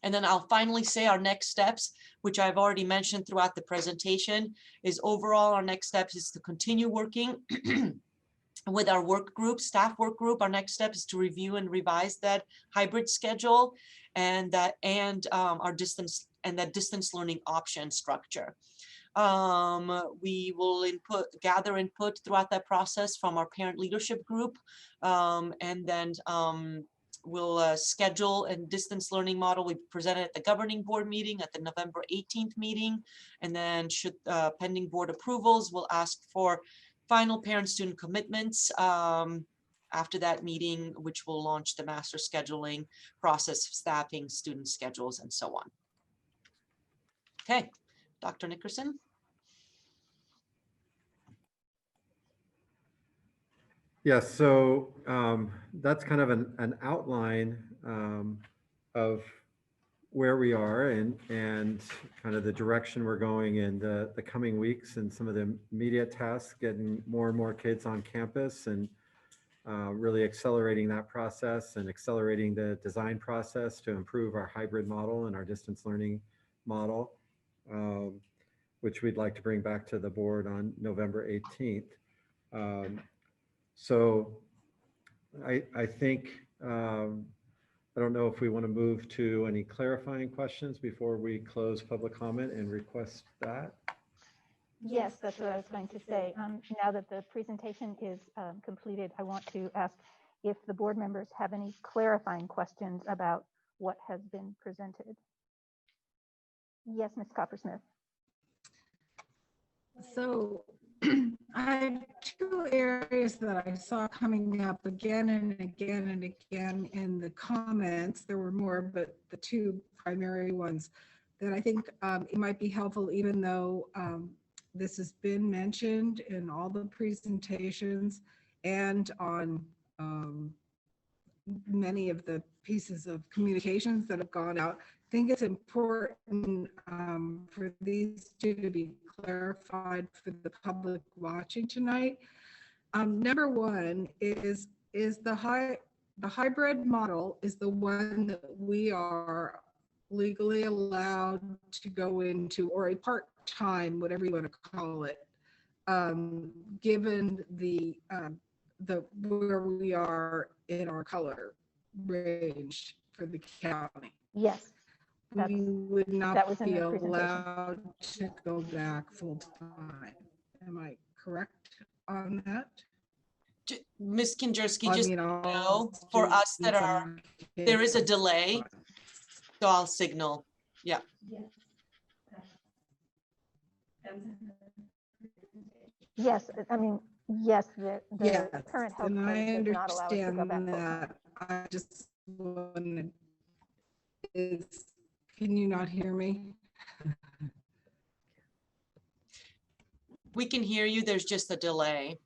And then I'll finally say our next steps, which I've already mentioned throughout the presentation, is overall our next steps is to continue working with our work group, staff work group. Our next step is to review and revise that hybrid schedule and our distance learning option structure. We will gather input throughout that process from our parent leadership group, and then we'll schedule a distance learning model. We presented at the governing board meeting at the November 18th meeting, and then should pending board approvals, we'll ask for final parent-student commitments after that meeting, which will launch the master scheduling process, staffing, student schedules, and so on. Okay, Dr. Nickerson. Yes, so that's kind of an outline of where we are and kind of the direction we're going in the coming weeks, and some of the immediate tasks, getting more and more kids on campus, and really accelerating that process and accelerating the design process to improve our hybrid model and our distance learning model, which we'd like to bring back to the board on November 18th. So I think, I don't know if we want to move to any clarifying questions before we close public comment and request that. Yes, that's what I was going to say. Now that the presentation is completed, I want to ask if the board members have any clarifying questions about what has been presented. Yes, Ms. Coppersmith. So I have two areas that I saw coming up again and again and again in the comments. There were more, but the two primary ones that I think it might be helpful, even though this has been mentioned in all the presentations and on many of the pieces of communications that have gone out. I think it's important for these two to be clarified for the public watching tonight. Number one is the hybrid model is the one that we are legally allowed to go into, or a part-time, whatever you want to call it, given the where we are in our color range for the county. Yes. We would not be the allowed to go back full time. Am I correct on that? Ms. Kinjerski, just know for us that are, there is a delay, so I'll signal. Yeah. Yes, I mean, yes, the Yes, current health and code I does not allow us to go back understand full time. that. I just wanted, can you not hear me? We can hear you. There's just a delay.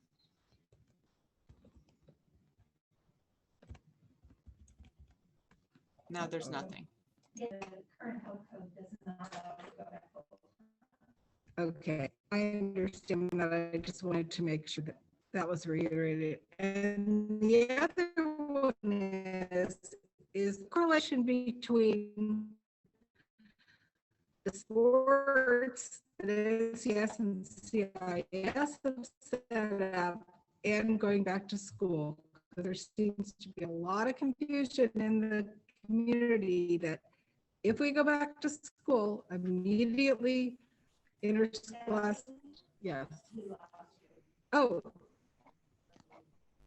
Now there's nothing. Okay, I understand that. I just wanted to make sure that that was reiterated. And the other one is correlation between the sports that NCS and CIS have set up and going back to school. Because there seems to be a lot of confusion in the community that if we go back to school, immediately interscholastic, yes. Oh,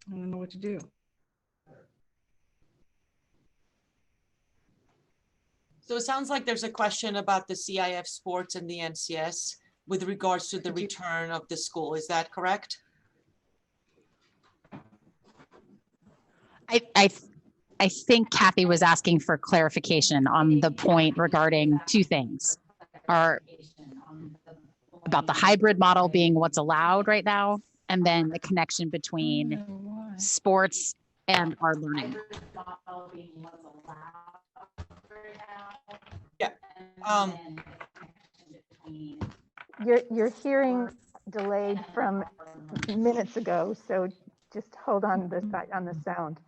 I don't know what to do. So it sounds like there's a question about the CIF sports and the NCS with regards to the return of the school. Is that correct? I think Kathy was asking for clarification on the point regarding two things. About the hybrid model being what's allowed right now, and then the connection between sports and our learning. Yeah. You're hearing delayed from minutes ago, so just hold on the sound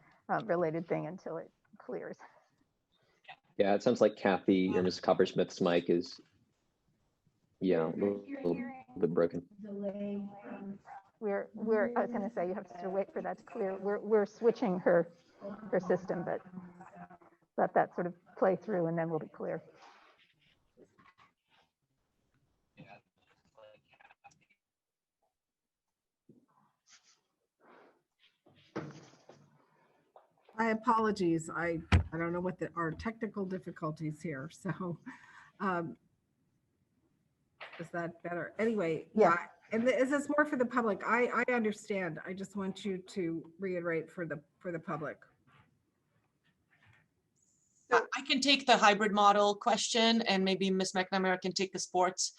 related thing until it clears. Yeah, it sounds like Kathy or Ms. Coppersmith's mic is, yeah, a little bit broken. I was going to say you have to wait for that to clear. We're switching her system, but let that sort of play through and then we'll be clear. My apologies. I don't know what our technical difficulties here. So is that better? Anyway, yeah. And is this more for the public? I understand. I just want you to reiterate for the public. I can take the hybrid model question and maybe Ms. McNamara can take the sports.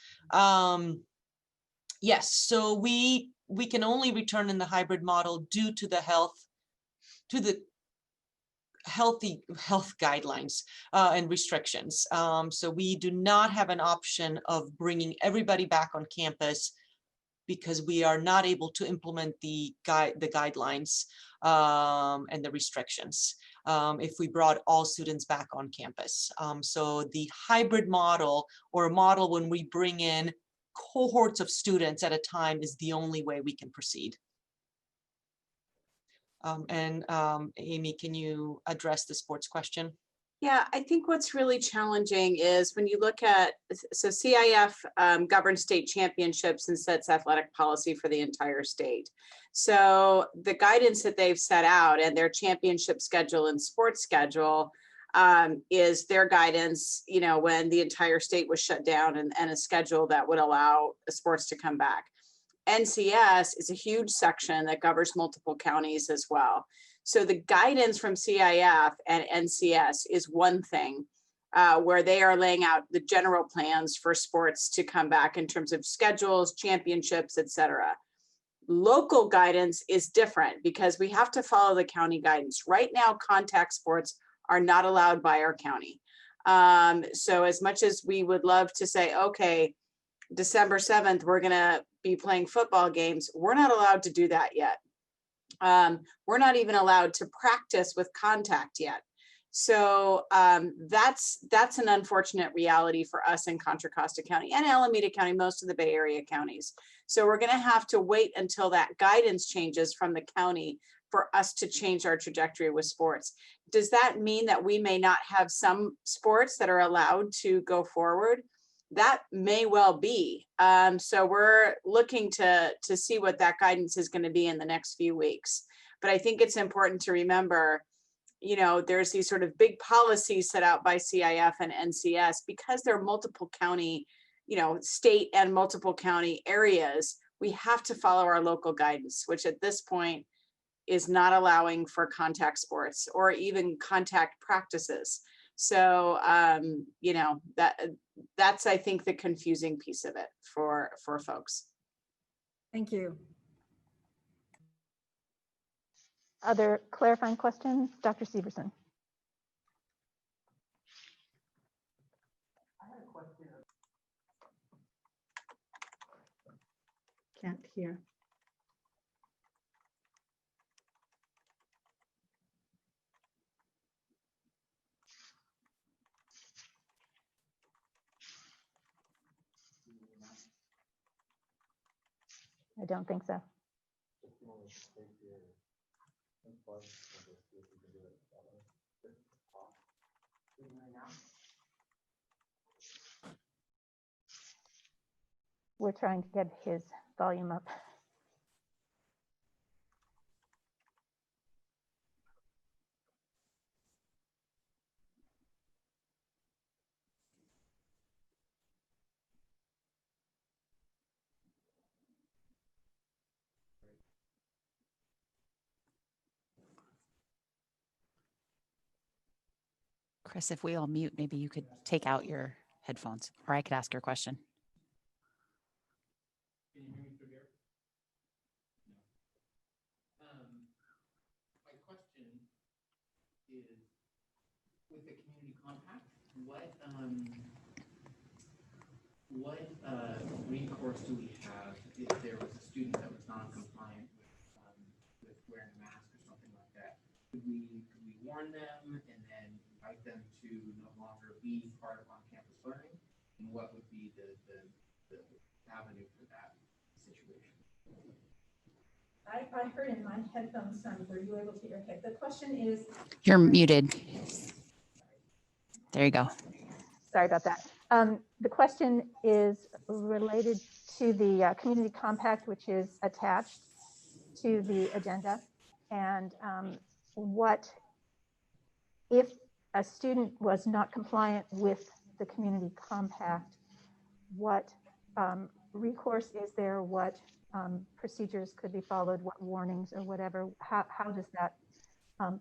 Yes, so we can only return in the hybrid model due to the health guidelines and restrictions. So we do not have an option of bringing everybody back on campus because we are not able to implement the guidelines and the restrictions if we brought all students back on campus. So the hybrid model, or a model when we bring in cohorts of students at a time, is the only way we can proceed. Amy, can you address the sports question? Yeah, I think what's really challenging is when you look at, so CIF governs state championships and sets athletic policy for the entire state. So the guidance that they've set out and their championship schedule and sports schedule is their guidance, you know, when the entire state was shut down, and a schedule that would allow sports to come back. NCS is a huge section that governs multiple counties as well. So the guidance from CIF and NCS is one thing where they are laying out the general plans for sports to come back in terms of schedules, championships, etc. Local guidance is different because we have to follow the county guidance. Right now, contact sports are not allowed by our county. So as much as we would love to say, okay, December 7th, we're gonna be playing football games, we're not allowed to do that yet. We're not even allowed to practice with contact yet. So that's an unfortunate reality for us in Contra Costa County and Alameda County, most of the Bay Area counties. So we're gonna have to wait until that guidance changes from the county for us to change our trajectory with sports. Does that mean that we may not have some sports that are allowed to go forward? That may well be. So we're looking to see what that guidance is going to be in the next few weeks. But I think it's important to remember, you know, there's these sort of big policies set out by CIF and NCS because there are multiple county, you know, state and multiple county areas. We have to follow our local guidance, which at this point is not allowing for contact sports or even contact practices. So, you know, that's, I think, the confusing piece of it for folks. Thank you. Other clarifying questions? Dr. Severson. sent here. I don't think so. We're trying to get his volume up. Chris, if we all mute, maybe you could take out your headphones, or I could ask your question. Can you hear me through here? No. My question is, with the community compact, what recourse do we have if there was a student that was non-compliant with wearing a mask or something like that? Could we warn them and then invite them to no longer be part of on-campus learning? And what would be the avenue for that situation? I heard in my headphones, were you able to hear? Okay, the question is. You're muted. There you go. Sorry about that. The question is related to the community compact, which is attached to the agenda. And what if a student was not compliant with the community compact, what recourse is there? What procedures could be followed? What warnings or whatever? How does that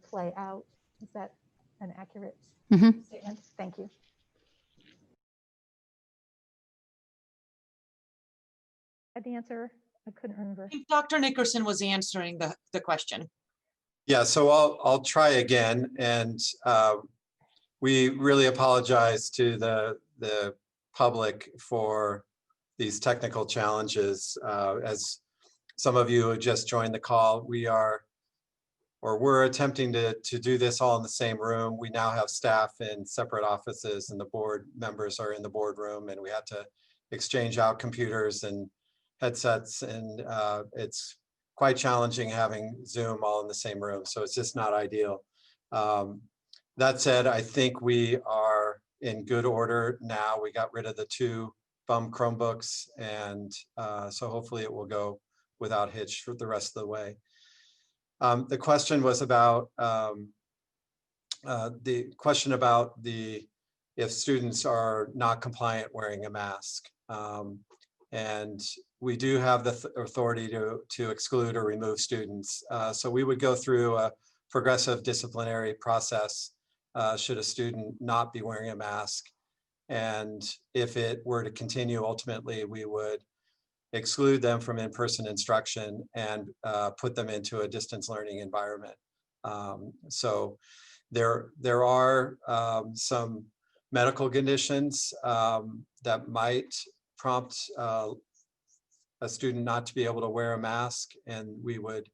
play out? Is that an accurate statement? Thank you. The answer, I couldn't remember. I think Dr. Nickerson was answering the question. Yeah, so I'll try again, and we really apologize to the public for these technical challenges. As some of you who just joined the call, we're attempting to do this all in the same room. We now have staff in separate offices, and the board members are in the boardroom, and we had to exchange out computers and headsets, and it's quite challenging having Zoom all in the same room, so it's just not ideal. That said, I think we are in good order now. We got rid of the 2 bum Chromebooks, and so hopefully it will go without hitch for the rest of the way. The question was about if students are not compliant wearing a mask. And we do have the authority to exclude or remove students. So we would go through a progressive disciplinary process should a student not be wearing a mask. And if it were to continue, ultimately, we would exclude them from in-person instruction and put them into a distance learning environment. So there are some medical conditions that might prompt a student not to be able to wear a mask, and we would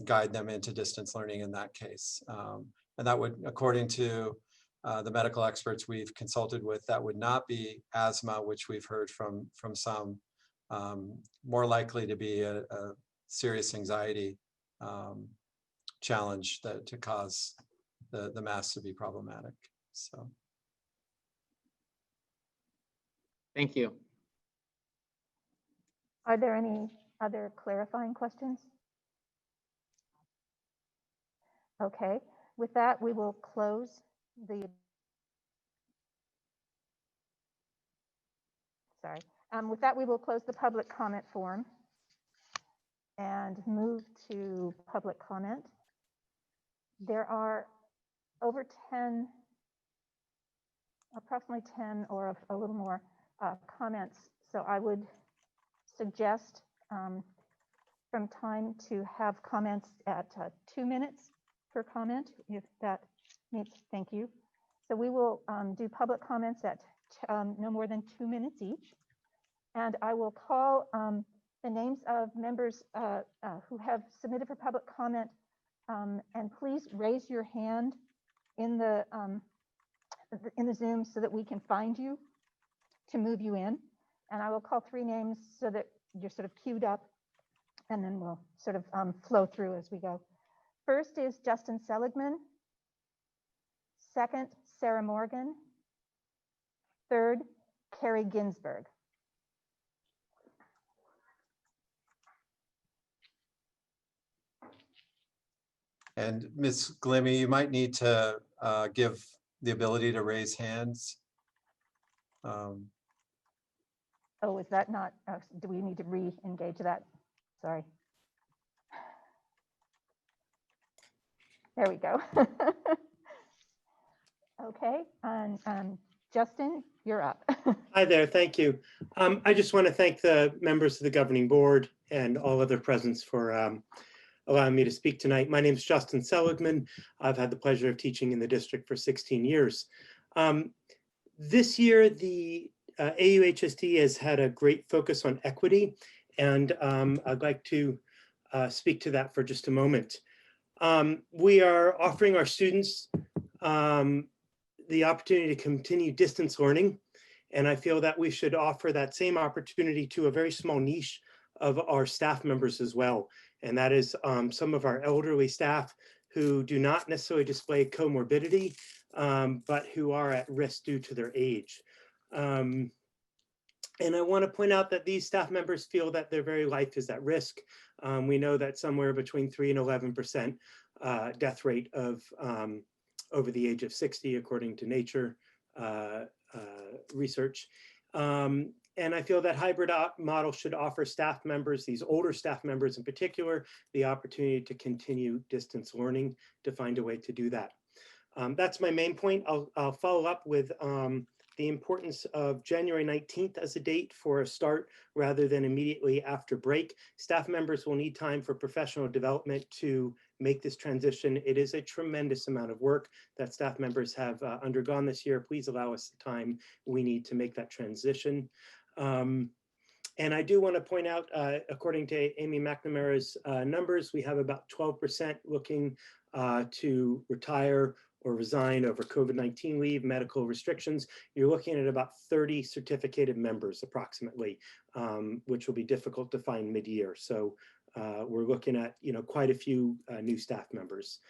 guide them into distance learning in that case. And that would, according to the medical experts we've consulted with, that would not be asthma, which we've heard from some, more likely to be a serious anxiety challenge to cause the mask to be problematic. So. Thank you. Are there any other clarifying questions? Okay, with that, we will close the, with that, we will close the public comment forum and move to public comment. There are over 10, approximately 10 or a little more comments. So I would suggest from time to have comments at 2 minutes per comment, if that meets, thank you. So we will do public comments at no more than 2 minutes each. And I will call the names of members who have submitted for public comment, and please raise your hand in the Zoom so that we can find you to move you in. And I will call 3 names so that you're sort of queued up, and then we'll sort of flow through as we go. First is Justin Seligman. Second, Sarah Morgan. Third, Carrie Ginsberg. And Ms. Glimmy, you might need to give the ability to raise hands. Oh, is that not, do we need to re-engage that? Sorry. There we go. Okay, and Justin, you're up. Hi there, thank you. I just want to thank the members of the governing board and all other presents for allowing me to speak tonight. My name is Justin Seligman. I've had the pleasure of teaching in the district for 16 years. This year, the AUHSD has had a great focus on equity, and I'd like to speak to that for just a moment. We are offering our students the opportunity to continue distance learning, and I feel that we should offer that same opportunity to a very small niche of our staff members as well. And that is some of our elderly staff who do not necessarily display comorbidity, but who are at risk due to their age. And I want to point out that these staff members feel that their very life is at risk. We know that somewhere between 3 and 11% death rate of over the age of 60, according to Nature research. And I feel that hybrid model should offer staff members, these older staff members in particular, the opportunity to continue distance learning, to find a way to do that. That's my main point. I'll follow up with the importance of January 19th as a date for a start rather than immediately after break. Staff members will need time for professional development to make this transition. It is a tremendous amount of work that staff members have undergone this year. Please allow us the time we need to make that transition. And I do want to point out, according to Amy McNamara's numbers, we have about 12% looking to retire or resign over COVID-19 leave, medical restrictions. You're looking at about 30 certificated members approximately, which will be difficult to find mid-year. So we're looking at quite a few new staff members,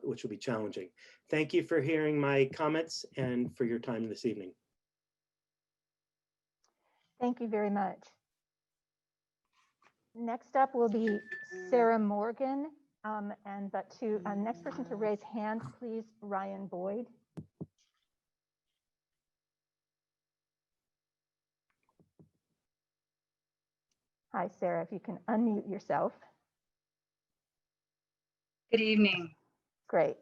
which will be challenging. Thank you for hearing my comments and for your time this evening. Thank you very much. Next up will be Sarah Morgan. But to next person to raise hand, please, Ryan Boyd. Hi, Sarah, if you can unmute yourself. Good evening. Great.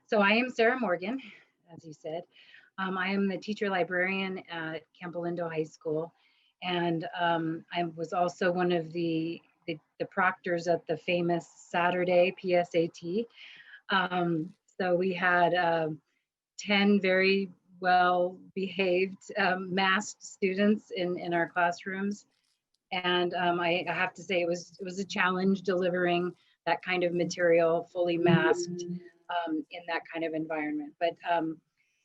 So I am Sarah Morgan, as you said. I am the teacher librarian at Campo Lindo High School. And I was also one of the proctors at the famous Saturday PSAT. So we had 10 very well-behaved masked students in our classrooms. And I have to say it was a challenge delivering that kind of material fully masked in that kind of environment. But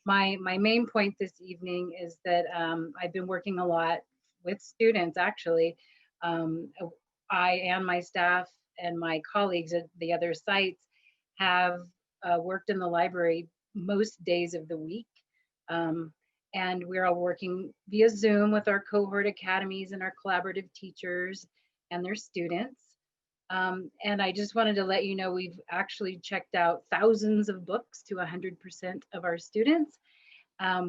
my main point this evening is that I've been working a lot with students actually. I and my staff and my colleagues at the other sites have worked in the library most days of the week. And we're all working via Zoom with our cohort academies and our collaborative teachers and their students. And I just wanted to let you know we've actually checked out thousands of books to 100% of our students.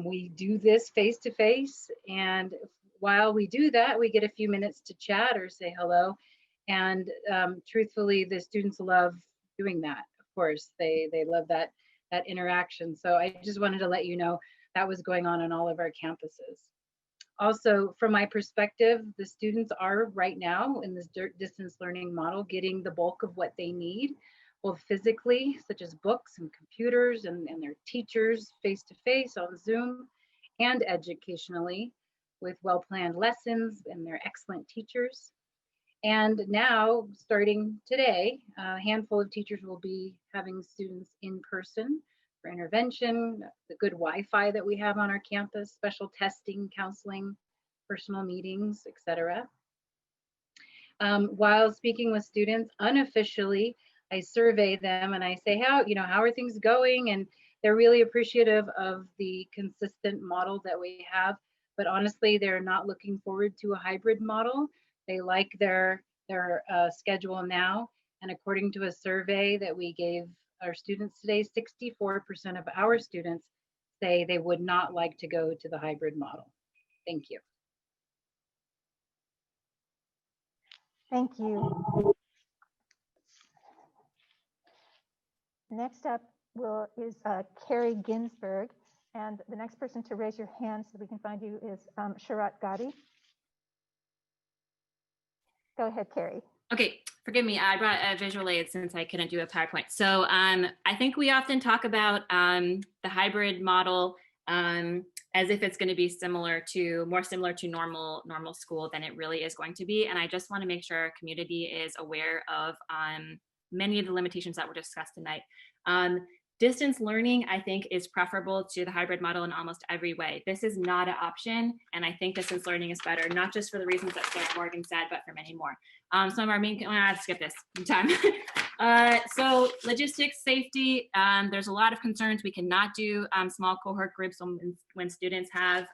We do this face to face, and while we do that, we get a few minutes to chat or say hello. And truthfully, the students love doing that. Of course, they love that interaction. So I just wanted to let you know that was going on all of our campuses. Also, from my perspective, the students are right now in this distance learning model getting the bulk of what they need, both physically, such as books and computers and their teachers face to face on Zoom, and educationally with well-planned lessons, and they're excellent teachers. And now, starting today, a handful of teachers will be having students in person for intervention, the good Wi-Fi that we have on our campus, special testing, counseling, personal meetings, etc. While speaking with students unofficially, I survey them and I say, how are things going? And they're really appreciative of the consistent model that we have. But honestly, they're not looking forward to a hybrid model. They like their schedule now. And according to a survey that we gave our students today, 64% of our students say they would not like to go to the hybrid model. Thank you. Thank you. Next up is Carrie Ginsberg. And the next person to raise your hand so we can find you is Sharat Gadi. Go ahead, Carrie. Okay, forgive me. I brought a visual aid since I couldn't do a PowerPoint. So I think we often talk about the hybrid model as if it's going to be more similar to normal school than it really is going to be. And I just want to make sure our community is aware of many of the limitations that were discussed tonight. Distance learning, I think, is preferable to the hybrid model in almost every way. This is not an option, and I think distance learning is better, not just for the reasons that Sarah Morgan said, but for many more. Some of our main, I have to skip this time. So logistics, safety, there's a lot of concerns. We cannot do small cohort groups when students have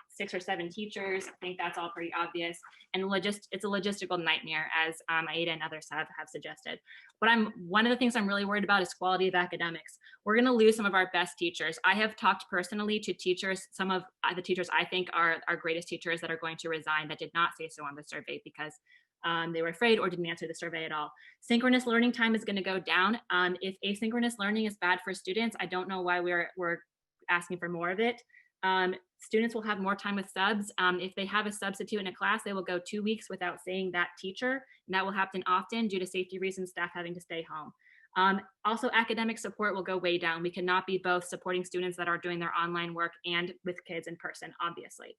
6 or 7 teachers. I think that's all pretty obvious. And it's a logistical nightmare, as Aida and others have suggested. But one of the things I'm really worried about is quality of academics. We're going to lose some of our best teachers. I have talked personally to teachers, some of the teachers I think are our greatest teachers that are going to resign that did not say so on the survey because they were afraid or didn't answer the survey at all. Synchronous learning time is going to go down. If asynchronous learning is bad for students, I don't know why we're asking for more of it. Students will have more time with subs. If they have a substitute in a class, they will go 2 weeks without seeing that teacher. And that will happen often due to safety reasons, staff having to stay home. Also, academic support will go way down. We cannot be both supporting students that are doing their online work and with kids in person, obviously.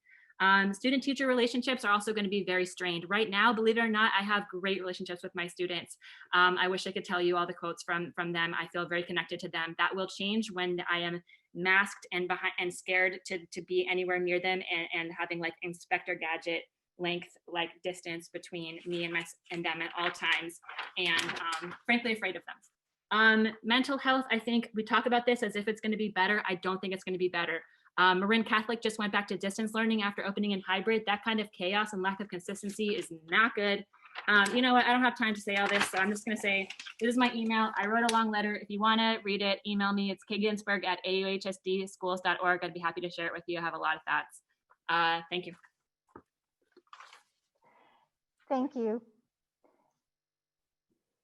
Student-teacher relationships are also going to be very strained. Right now, believe it or not, I have great relationships with my students. I wish I could tell you all the quotes from them. I feel very connected to them. That will change when I am masked and scared to be anywhere near them and having like Inspector Gadget length like distance between me and them at all times, and frankly afraid of them. Mental health, I think we talk about this as if it's going to be better. I don't think it's going to be better. Marin Catholic just went back to distance learning after opening in hybrid. That kind of chaos and lack of consistency is not good. You know what? I don't have time to say all this, so I'm just going to say this is my email. I wrote a long letter. If you want to read it, email me. It's kginsberg@auhsdschools.org. I'd be happy to share it with you. I have a lot of thoughts. Thank you. Thank you.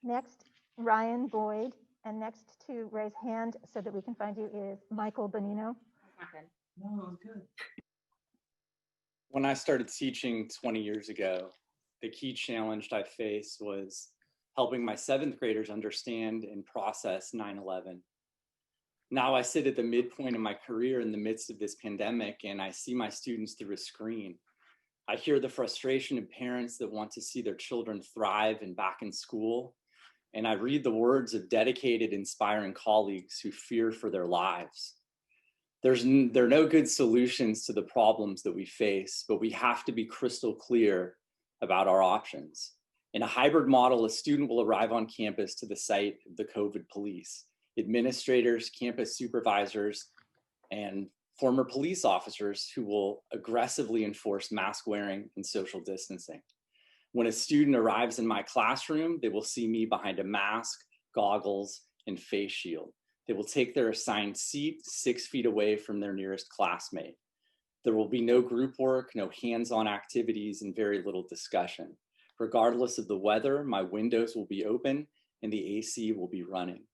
Next, Ryan Boyd, and next to raise hand so that we can find you is Michael Bonino. No, good. When I started teaching 20 years ago, the key challenge I faced was helping my 7th graders understand and process 9/11. Now I sit at the midpoint of my career in the midst of this pandemic, and I see my students through a screen. I hear the frustration of parents that want to see their children thrive and back in school. And I read the words of dedicated, inspiring colleagues who fear for their lives. There are no good solutions to the problems that we face, but we have to be crystal clear about our options. In a hybrid model, a student will arrive on campus to the site of the COVID police, administrators, campus supervisors, and former police officers who will aggressively enforce mask wearing and social distancing. When a student arrives in my classroom, they will see me behind a mask, goggles, and face shield. They will take their assigned seat 6 feet away from their nearest classmate. There will be no group work, no hands-on activities, and very little discussion. Regardless of the weather, my windows will be open and the AC will be running.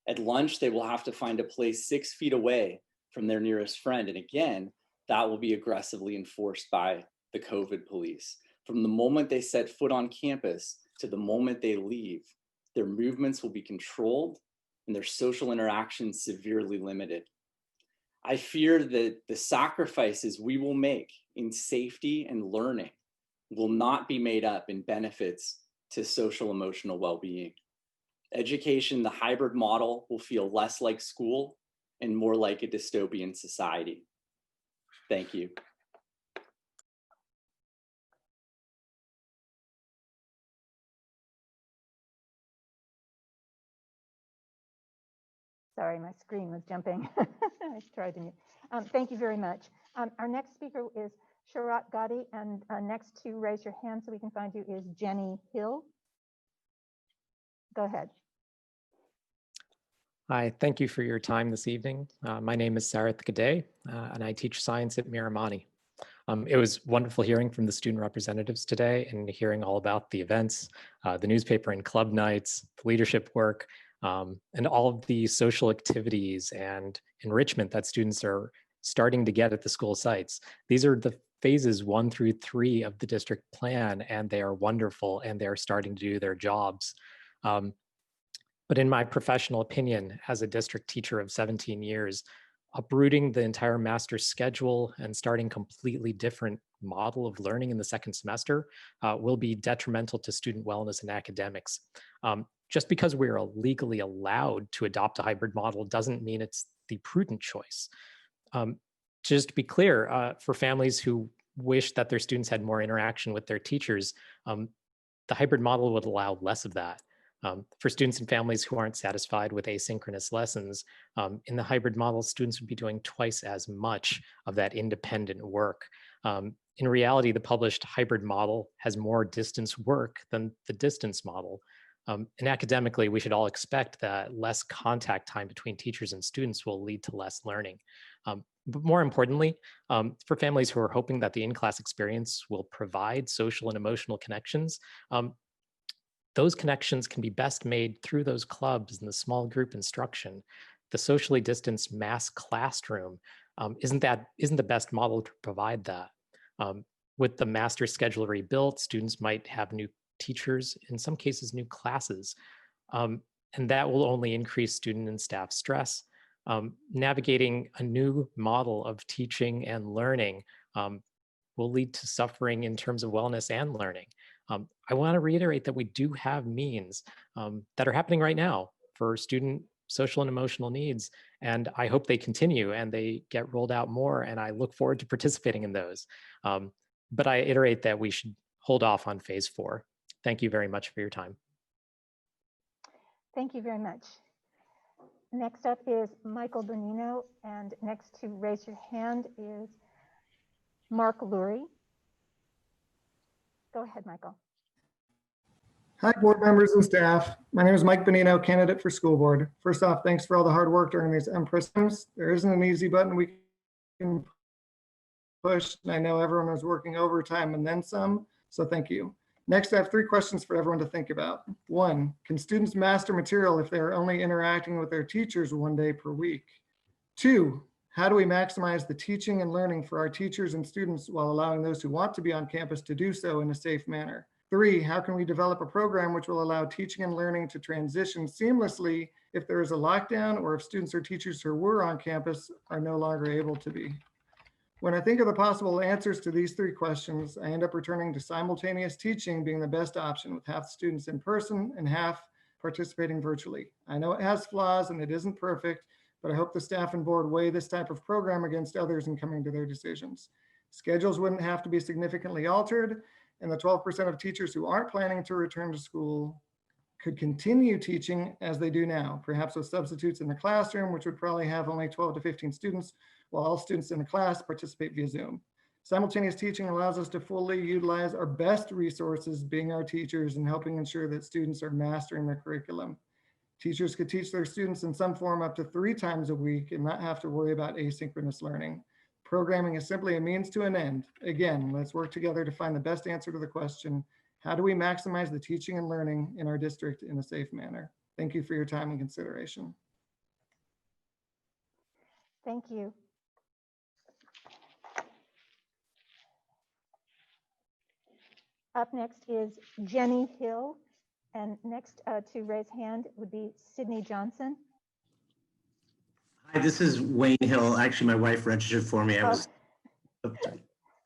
At lunch, they will have to find a place 6 feet away from their nearest friend. And again, that will be aggressively enforced by the COVID police. From the moment they set foot on campus to the moment they leave, their movements will be controlled and their social interactions severely limited. I fear that the sacrifices we will make in safety and learning will not be made up in benefits to social emotional well-being. Education, the hybrid model, will feel less like school and more like a dystopian society. Thank you. Sorry, my screen was jumping. I tried to mute. Thank you very much. Our next speaker is Sharat Gadi, and next to raise your hand so we can find you is Jenny Hill. Go ahead. Hi, thank you for your time this evening. My name is Sarath Gade, and I teach science at Miramani. It was wonderful hearing from the student representatives today and hearing all about the events, the newspaper and club nights, the leadership work, and all of the social activities and enrichment that students are starting to get at the school sites. These are the phases 1 through 3 of the district plan, and they are wonderful, and they're starting to do their jobs. But in my professional opinion, as a district teacher of 17 years, uprooting the entire master's schedule and starting completely different model of learning in the second semester will be detrimental to student wellness and academics. Just because we are legally allowed to adopt a hybrid model doesn't mean it's the prudent choice. Just to be clear, for families who wish that their students had more interaction with their teachers, the hybrid model would allow less of that. For students and families who aren't satisfied with asynchronous lessons, in the hybrid model, students would be doing twice as much of that independent work. In reality, the published hybrid model has more distance work than the distance model. And academically, we should all expect that less contact time between teachers and students will lead to less learning. But more importantly, for families who are hoping that the in-class experience will provide social and emotional connections, those connections can be best made through those clubs and the small group instruction. The socially distanced mass classroom isn't the best model to provide that. With the master schedule rebuilt, students might have new teachers, in some cases new classes, and that will only increase student and staff stress. Navigating a new model of teaching and learning will lead to suffering in terms of wellness and learning. I want to reiterate that we do have means that are happening right now for student social and emotional needs, and I hope they continue and they get rolled out more, and I look forward to participating in those. But I iterate that we should hold off on phase 4. Thank you very much for your time. Thank you very much. Next up is Michael Bonino, and next to raise your hand is Mark Lurie. Go ahead, Michael. Hi, board members and staff. My name is Mike Bonino, candidate for school board. First off, thanks for all the hard work during these unprecedented times. There isn't an easy button we can push, and I know everyone was working overtime and then some, so thank you. Next, I have 3 questions for everyone to think about. 1, can students master material if they're only interacting with their teachers 1 day per week? 2, how do we maximize the teaching and learning for our teachers and students while allowing those who want to be on campus to do so in a safe manner? 3, how can we develop a program which will allow teaching and learning to transition seamlessly if there is a lockdown or if students or teachers who were on campus are no longer able to be? When I think of the possible answers to these 3 questions, I end up returning to simultaneous teaching being the best option, with half students in person and half participating virtually. I know it has flaws and it isn't perfect, but I hope the staff and board weigh this type of program against others in coming to their decisions. Schedules wouldn't have to be significantly altered, and the 12% of teachers who aren't planning to return to school could continue teaching as they do now, perhaps with substitutes in the classroom, which would probably have only 12 to 15 students, while all students in the class participate via Zoom. Simultaneous teaching allows us to fully utilize our best resources, being our teachers, and helping ensure that students are mastering their curriculum. Teachers could teach their students in some form up to 3 times a week and not have to worry about asynchronous learning. Programming is simply a means to an end. Again, let's work together to find the best answer to the question, how do we maximize the teaching and learning in our district in a safe manner? Thank you for your time and consideration. Thank you. Up next is Jenny Hill, and next to raise hand would be Sydney Johnson. Hi, this is Wayne Hill. Actually, my wife registered for me. I was. Oh, sorry.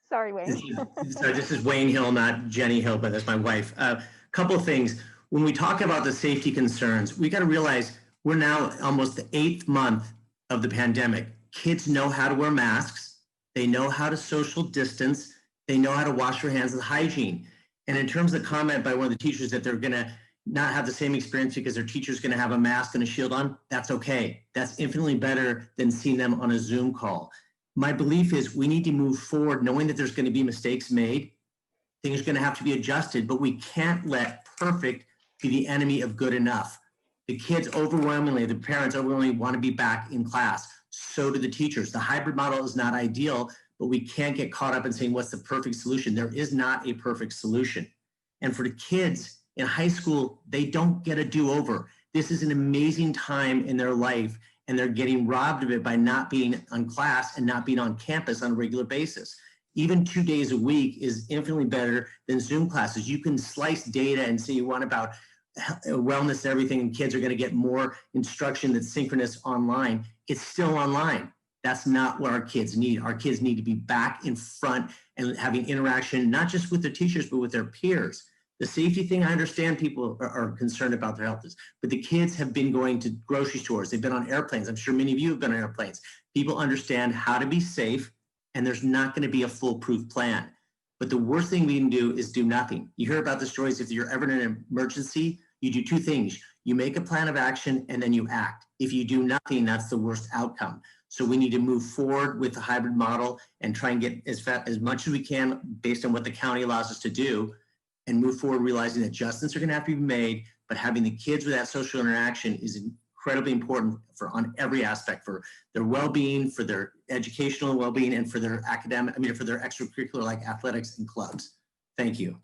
Sorry, Wayne. Sorry, this is Wayne Hill, not Jenny Hill, but that's my wife. Couple of things. When we talk about the safety concerns, we got to realize we're now almost the 8th month of the pandemic. Kids know how to wear masks. They know how to social distance. They know how to wash their hands with hygiene. And in terms of the comment by one of the teachers that they're going to not have the same experience because their teacher's going to have a mask and a shield on, that's okay. That's infinitely better than seeing them on a Zoom call. My belief is we need to move forward knowing that there's going to be mistakes made. Things are going to have to be adjusted, but we can't let perfect be the enemy of good enough. The kids overwhelmingly, the parents overwhelmingly want to be back in class. So do the teachers. The hybrid model is not ideal, but we can't get caught up in saying what's the perfect solution. There is not a perfect solution. And for the kids in high school, they don't get a do-over. This is an amazing time in their life, and they're getting robbed of it by not being on class and not being on campus on a regular basis. Even 2 days a week is infinitely better than Zoom classes. You can slice data and say you want about wellness and everything, and kids are going to get more instruction that's synchronous online. It's still online. That's not what our kids need. Our kids need to be back in front and having interaction, not just with their teachers, but with their peers. The safety thing, I understand people are concerned about their health, but the kids have been going to grocery stores. They've been on airplanes. I'm sure many of you have been on airplanes. People understand how to be safe, and there's not going to be a foolproof plan. But the worst thing we can do is do nothing. You hear about the stories. If you're ever in an emergency, you do two things. You make a plan of action and then you act. If you do nothing, that's the worst outcome. So we need to move forward with the hybrid model and try and get as much as we can based on what the county allows us to do, and move forward realizing that adjustments are going to have to be made, but having the kids with that social interaction is incredibly important for on every aspect, for their well-being, for their educational well-being, and for their academic, for their extracurricular like athletics and clubs. Thank you.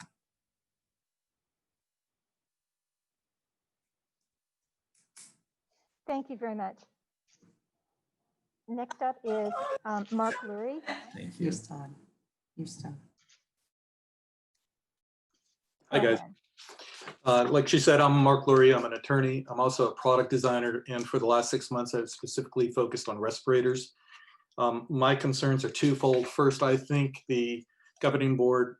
Thank you very much. Next up is Mark Lurie. Thank you. Hi, guys. Like she said, I'm Mark Lurie. I'm an attorney. I'm also a product designer. And for the last 6 months, I've specifically focused on respirators. My concerns are twofold. First, I think the governing board,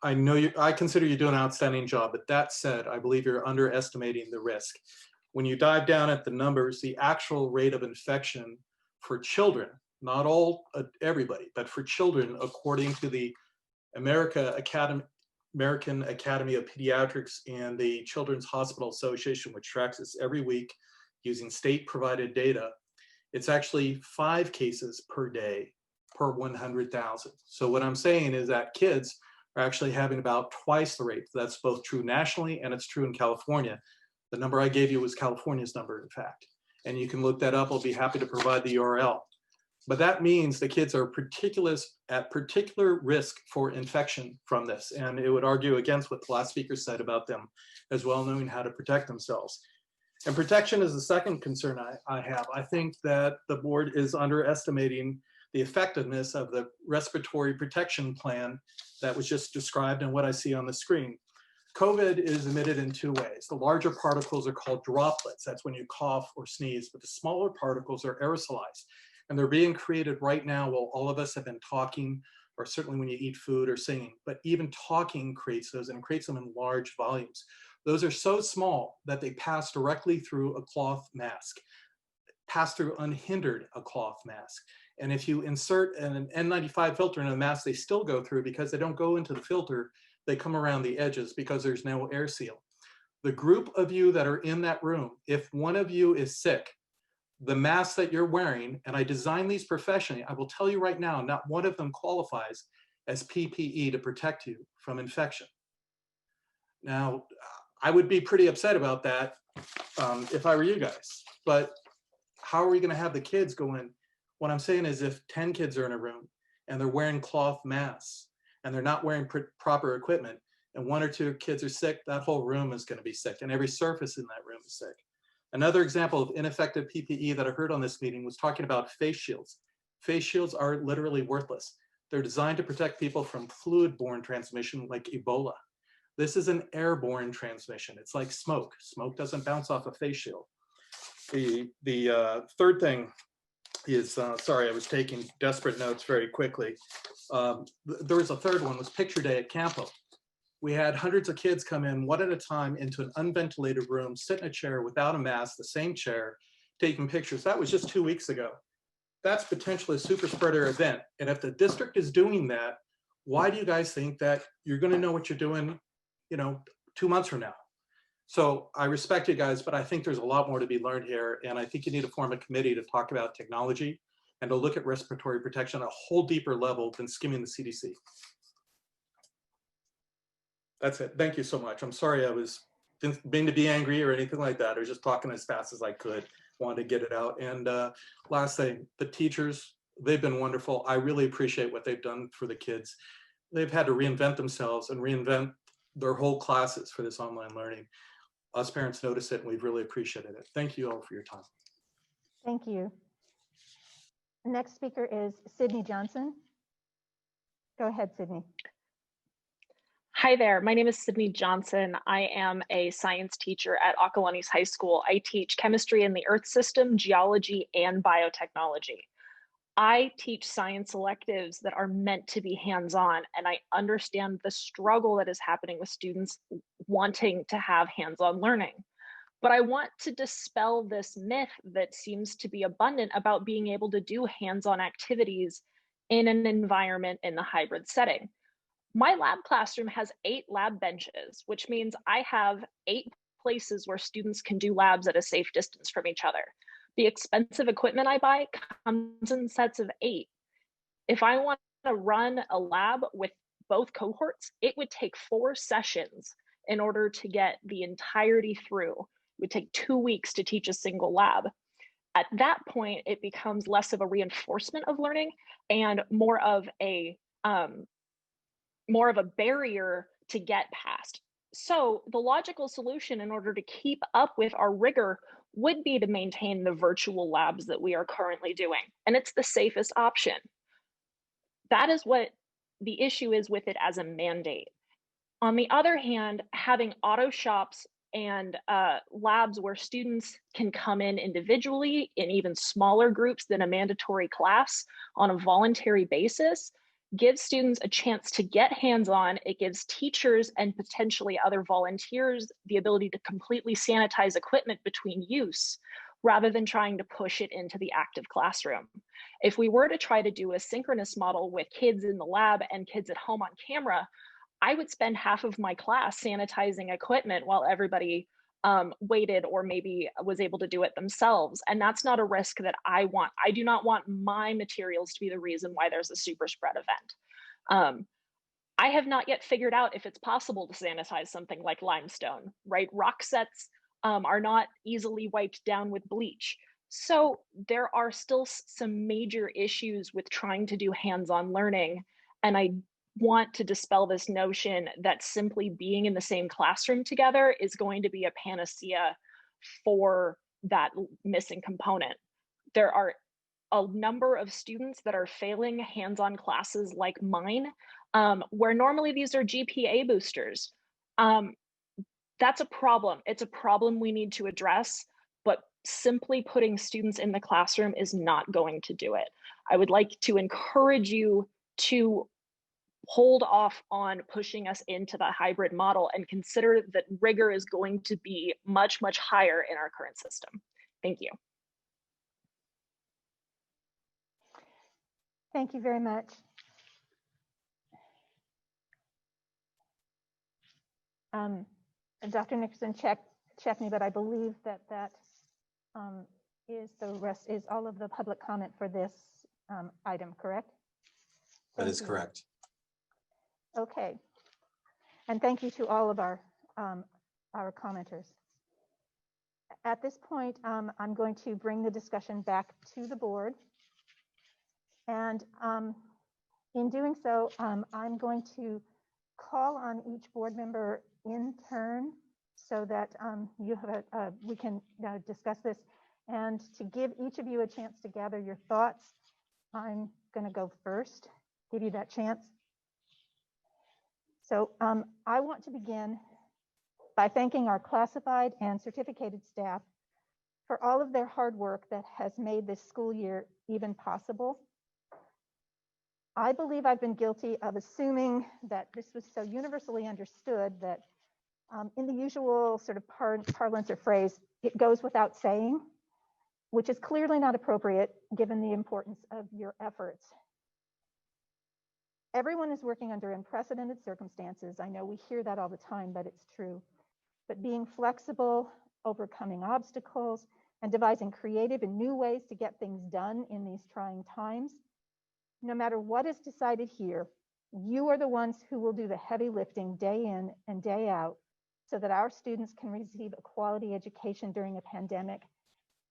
I consider you doing an outstanding job. But that said, I believe you're underestimating the risk. When you dive down at the numbers, the actual rate of infection for children, not everybody, but for children, according to the American Academy of Pediatrics and the Children's Hospital Association, which tracks this every week using state-provided data, it's actually 5 cases per day per 100,000. So what I'm saying is that kids are actually having about twice the rate. That's both true nationally and it's true in California. The number I gave you was California's number, in fact. And you can look that up. I'll be happy to provide the URL. But that means the kids are at particular risk for infection from this. And it would argue against what the last speaker said about them as well, knowing how to protect themselves. And protection is the second concern I have. I think that the board is underestimating the effectiveness of the respiratory protection plan that was just described and what I see on the screen. COVID is emitted in 2 ways. The larger particles are called droplets. That's when you cough or sneeze, but the smaller particles are aerosolized. And they're being created right now while all of us have been talking, or certainly when you eat food or singing. But even talking creates those, and creates them in large volumes. Those are so small that they pass directly through a cloth mask, pass through unhindered a cloth mask. And if you insert an N95 filter in a mask, they still go through because they don't go into the filter. They come around the edges because there's no air seal. The group of you that are in that room, if one of you is sick, the mask that you're wearing, and I designed these professionally, I will tell you right now, not one of them qualifies as PPE to protect you from infection. Now, I would be pretty upset about that if I were you guys, but how are we gonna have the kids go in? What I'm saying is if 10 kids are in a room and they're wearing cloth masks and they're not wearing proper equipment and 1 or 2 kids are sick, that whole room is gonna be sick and every surface in that room is sick. Another example of ineffective PPE that I heard on this meeting was talking about face shields. Face shields are literally worthless. They're designed to protect people from fluid-borne transmission like Ebola. This is an airborne transmission. It's like smoke. Smoke doesn't bounce off a face shield. The third thing is, sorry, I was taking desperate notes very quickly. There was a third one, was picture day at Campo. We had hundreds of kids come in one at a time into an unventilated room, sit in a chair without a mask, the same chair, taking pictures. That was just 2 weeks ago. That's potentially a super spreader event. And if the district is doing that, why do you guys think that you're going to know what you're doing, 2 months from now? So I respect you guys, but I think there's a lot more to be learned here. And I think you need to form a committee to talk about technology and to look at respiratory protection at a whole deeper level than skimming the CDC. That's it. Thank you so much. I'm sorry didn't mean to be angry or anything like that. I was just talking as fast as I could, wanted to get it out. And last thing, the teachers, they've been wonderful. I really appreciate what they've done for the kids. They've had to reinvent themselves and reinvent their whole classes for this online learning. Us parents notice it and we've really appreciated it. Thank you all for your time. Thank you. The next speaker is Sydney Johnson. Go ahead, Sydney. Hi there, my name is Sydney Johnson. I am a science teacher at Acalanes High School. I teach chemistry in the Earth system, geology, and biotechnology. I teach science electives that are meant to be hands-on, and I understand the struggle that is happening with students wanting to have hands-on learning. But I want to dispel this myth that seems to be abundant about being able to do hands-on activities in an environment in the hybrid setting. My lab classroom has 8 lab benches, which means I have 8 places where students can do labs at a safe distance from each other. The expensive equipment I buy comes in sets of 8. If I want to run a lab with both cohorts, it would take 4 sessions in order to get the entirety through. It would take 2 weeks to teach a single lab. At that point, it becomes less of a reinforcement of learning and more of a barrier to get past. So the logical solution in order to keep up with our rigor would be to maintain the virtual labs that we are currently doing. And it's the safest option. That is what the issue is with it as a mandate. On the other hand, having auto shops and labs where students can come in individually in even smaller groups than a mandatory class on a voluntary basis gives students a chance to get hands-on. It gives teachers and potentially other volunteers the ability to completely sanitize equipment between use, rather than trying to push it into the active classroom. If we were to try to do a synchronous model with kids in the lab and kids at home on camera, I would spend half of my class sanitizing equipment while everybody waited or maybe was able to do it themselves. And that's not a risk that I want. I do not want my materials to be the reason why there's a super spread event. I have not yet figured out if it's possible to sanitize something like limestone, right? Rock sets are not easily wiped down with bleach. So there are still some major issues with trying to do hands-on learning. And I want to dispel this notion that simply being in the same classroom together is going to be a panacea for that missing component. There are a number of students that are failing hands-on classes like mine, where normally these are GPA boosters. That's a problem. It's a problem we need to address, but simply putting students in the classroom is not going to do it. I would like to encourage you to hold off on pushing us into the hybrid model and consider that rigor is going to be much, much higher in our current system. Thank you. Thank you very much. Dr. Nickerson, check me, but I believe that is all of the public comment for this item, correct? That is correct. Okay, and thank you to all of our commenters. At this point, I'm going to bring the discussion back to the board. And in doing so, I'm going to call on each board member in turn so that we can discuss this. And to give each of you a chance to gather your thoughts, I'm going to go first, give you that chance. So I want to begin by thanking our classified and certificated staff for all of their hard work that has made this school year even possible. I believe I've been guilty of assuming that this was so universally understood that in the usual sort of parlance or phrase, it goes without saying, which is clearly not appropriate given the importance of your efforts. Everyone is working under unprecedented circumstances. I know we hear that all the time, but it's true. But being flexible, overcoming obstacles, and devising creative and new ways to get things done in these trying times, no matter what is decided here, you are the ones who will do the heavy lifting day in and day out so that our students can receive a quality education during a pandemic.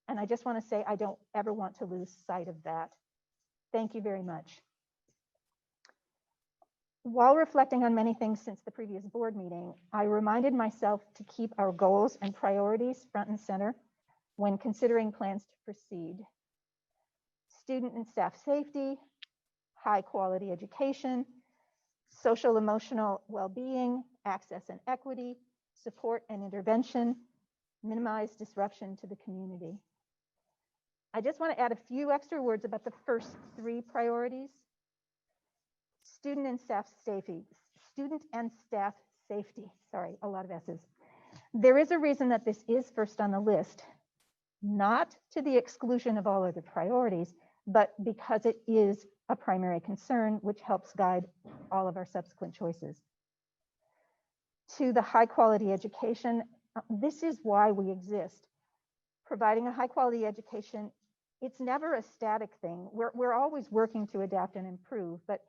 And I just want to say, I don't ever want to lose sight of that. Thank you very much. While reflecting on many things since the previous board meeting, I reminded myself to keep our goals and priorities front and center when considering plans to proceed. Student and staff safety, high quality education, social emotional well-being, access and equity, support and intervention, minimize disruption to the community. I just want to add a few extra words about the first three priorities. Student and staff safety, sorry, a lot of S's. There is a reason that this is first on the list, not to the exclusion of all other priorities, but because it is a primary concern, which helps guide all of our subsequent choices. To the high quality education, this is why we exist. Providing a high quality education, it's never a static thing. We're always working to adapt and improve, but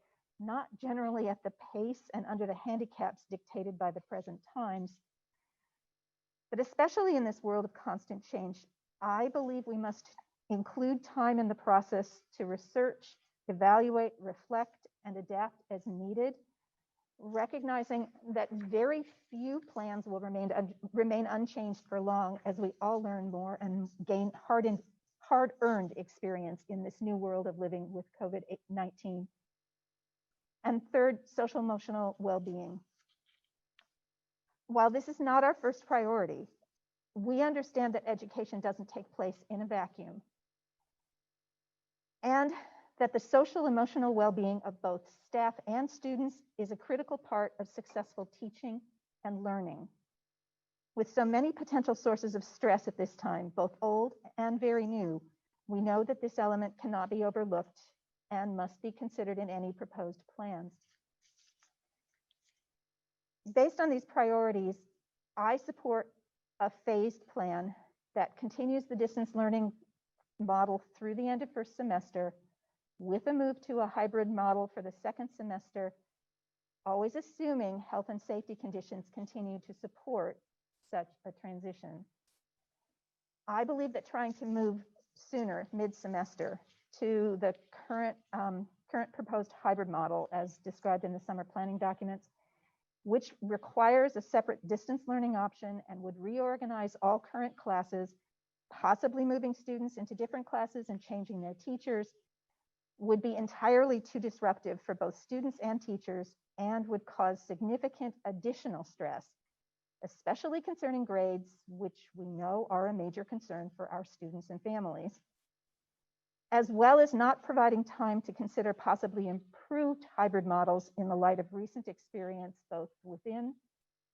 not generally at the pace and under the handicaps dictated by the present times. But especially in this world of constant change, I believe we must include time in the process to research, evaluate, reflect, and adapt as needed, recognizing that very few plans will remain unchanged for long as we all learn more and gain hard-earned experience in this new world of living with COVID-19. And third, social emotional well-being. While this is not our first priority, we understand that education doesn't take place in a vacuum, and that the social emotional well-being of both staff and students is a critical part of successful teaching and learning. With so many potential sources of stress at this time, both old and very new, we know that this element cannot be overlooked and must be considered in any proposed plans. Based on these priorities, I support a phased plan that continues the distance learning model through the end of first semester with a move to a hybrid model for the second semester, always assuming health and safety conditions continue to support such a transition. I believe that trying to move sooner, mid-semester, to the current proposed hybrid model as described in the summer planning documents, which requires a separate distance learning option and would reorganize all current classes, possibly moving students into different classes and changing their teachers, would be entirely too disruptive for both students and teachers and would cause significant additional stress, especially concerning grades, which we know are a major concern for our students and families, as well as not providing time to consider possibly improved hybrid models in the light of recent experience both within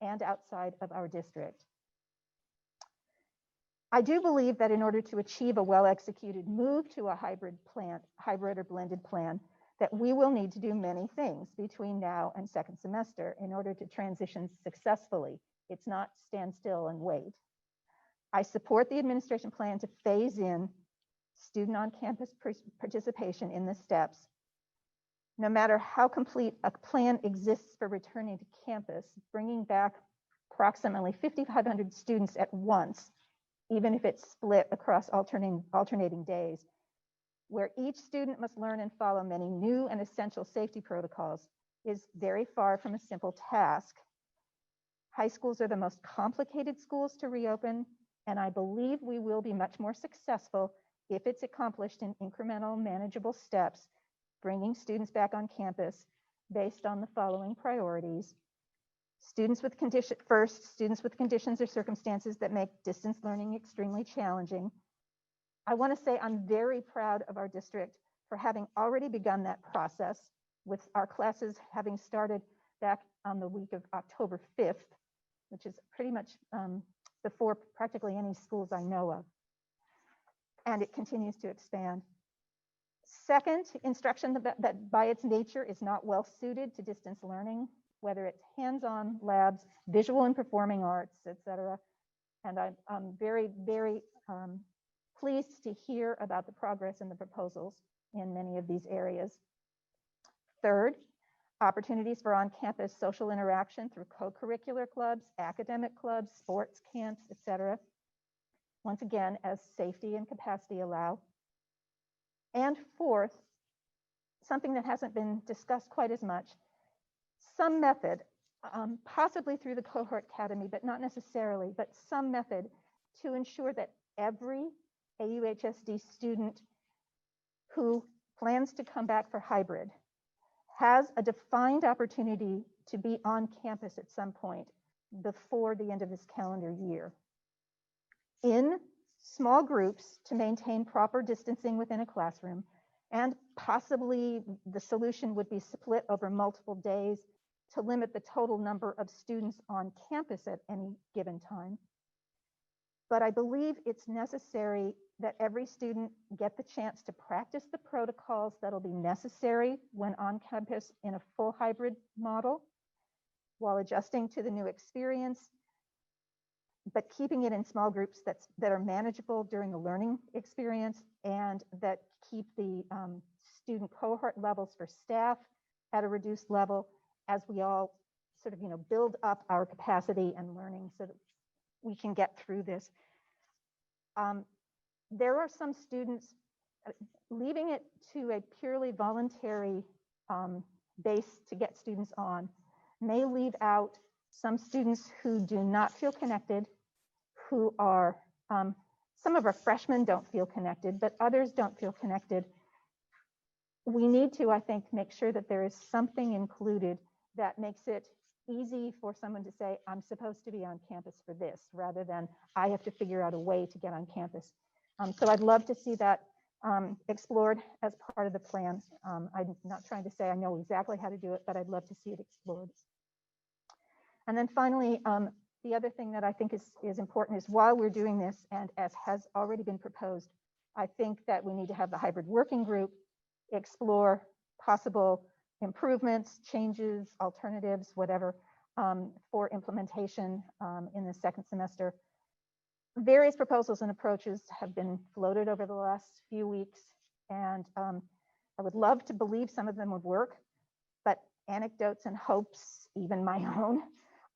and outside of our district. I do believe that in order to achieve a well-executed move to a hybrid or blended plan, that we will need to do many things between now and second semester in order to transition successfully. It's not stand still and wait. I support the administration plan to phase in student on-campus participation in the steps. No matter how complete a plan exists for returning to campus, bringing back approximately 5,500 students at once, even if it's split across alternating days, where each student must learn and follow many new and essential safety protocols, is very far from a simple task. High schools are the most complicated schools to reopen, and I believe we will be much more successful if it's accomplished in incremental, manageable steps, bringing students back on campus based on the following priorities. Students with conditions or circumstances that make distance learning extremely challenging, I want to say I'm very proud of our district for having already begun that process, with our classes having started back on the week of October 5th, which is pretty much before practically any schools I know of. And it continues to expand. Second, instruction that by its nature is not well suited to distance learning, whether it's hands-on labs, visual and performing arts, etc. And I'm very, very pleased to hear about the progress and the proposals in many of these areas. Third, opportunities for on-campus social interaction through co-curricular clubs, academic clubs, sports camps, etc. Once again, as safety and capacity allow. And fourth, something that hasn't been discussed quite as much, some method, possibly through the Cohort Academy, but not necessarily, but some method to ensure that every AUHSD student who plans to come back for hybrid has a defined opportunity to be on campus at some point before the end of this calendar year, in small groups to maintain proper distancing within a classroom, and possibly the solution would be split over multiple days to limit the total number of students on campus at any given time. But I believe it's necessary that every student get the chance to practice the protocols that'll be necessary when on campus in a full hybrid model, while adjusting to the new experience, but keeping it in small groups that are manageable during the learning experience, and that keep the student cohort levels for staff at a reduced level as we all sort of build up our capacity and learning so that we can get through this. There are some students leaving it to a purely voluntary base to get students on may leave out some students who do not feel connected, who are, some of our freshmen don't feel connected, but others don't feel connected. We need to, I think, make sure that there is something included that makes it easy for someone to say, I'm supposed to be on campus for this, rather than I have to figure out a way to get on campus. So I'd love to see that explored as part of the plan. I'm not trying to say I know exactly how to do it, but I'd love to see it explored. And then finally, the other thing that I think is important is, while we're doing this, and as has already been proposed, I think that we need to have the hybrid working group explore possible improvements, changes, alternatives, whatever, for implementation in the second semester. Various proposals and approaches have been floated over the last few weeks, and I would love to believe some of them would work, but anecdotes and hopes, even my own,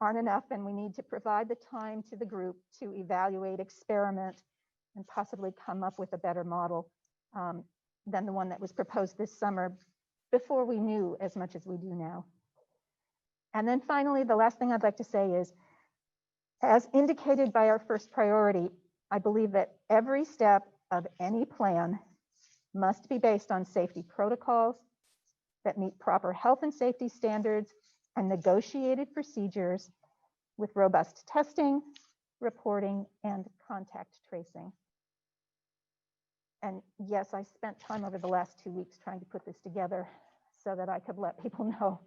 aren't enough, and we need to provide the time to the group to evaluate, experiment, and possibly come up with a better model than the one that was proposed this summer, before we knew as much as we do now. And then finally, the last thing I'd like to say is, as indicated by our first priority, I believe that every step of any plan must be based on safety protocols that meet proper health and safety standards and negotiated procedures with robust testing, reporting, and contact tracing. And yes, I spent time over the last 2 weeks trying to put this together so that I could let people know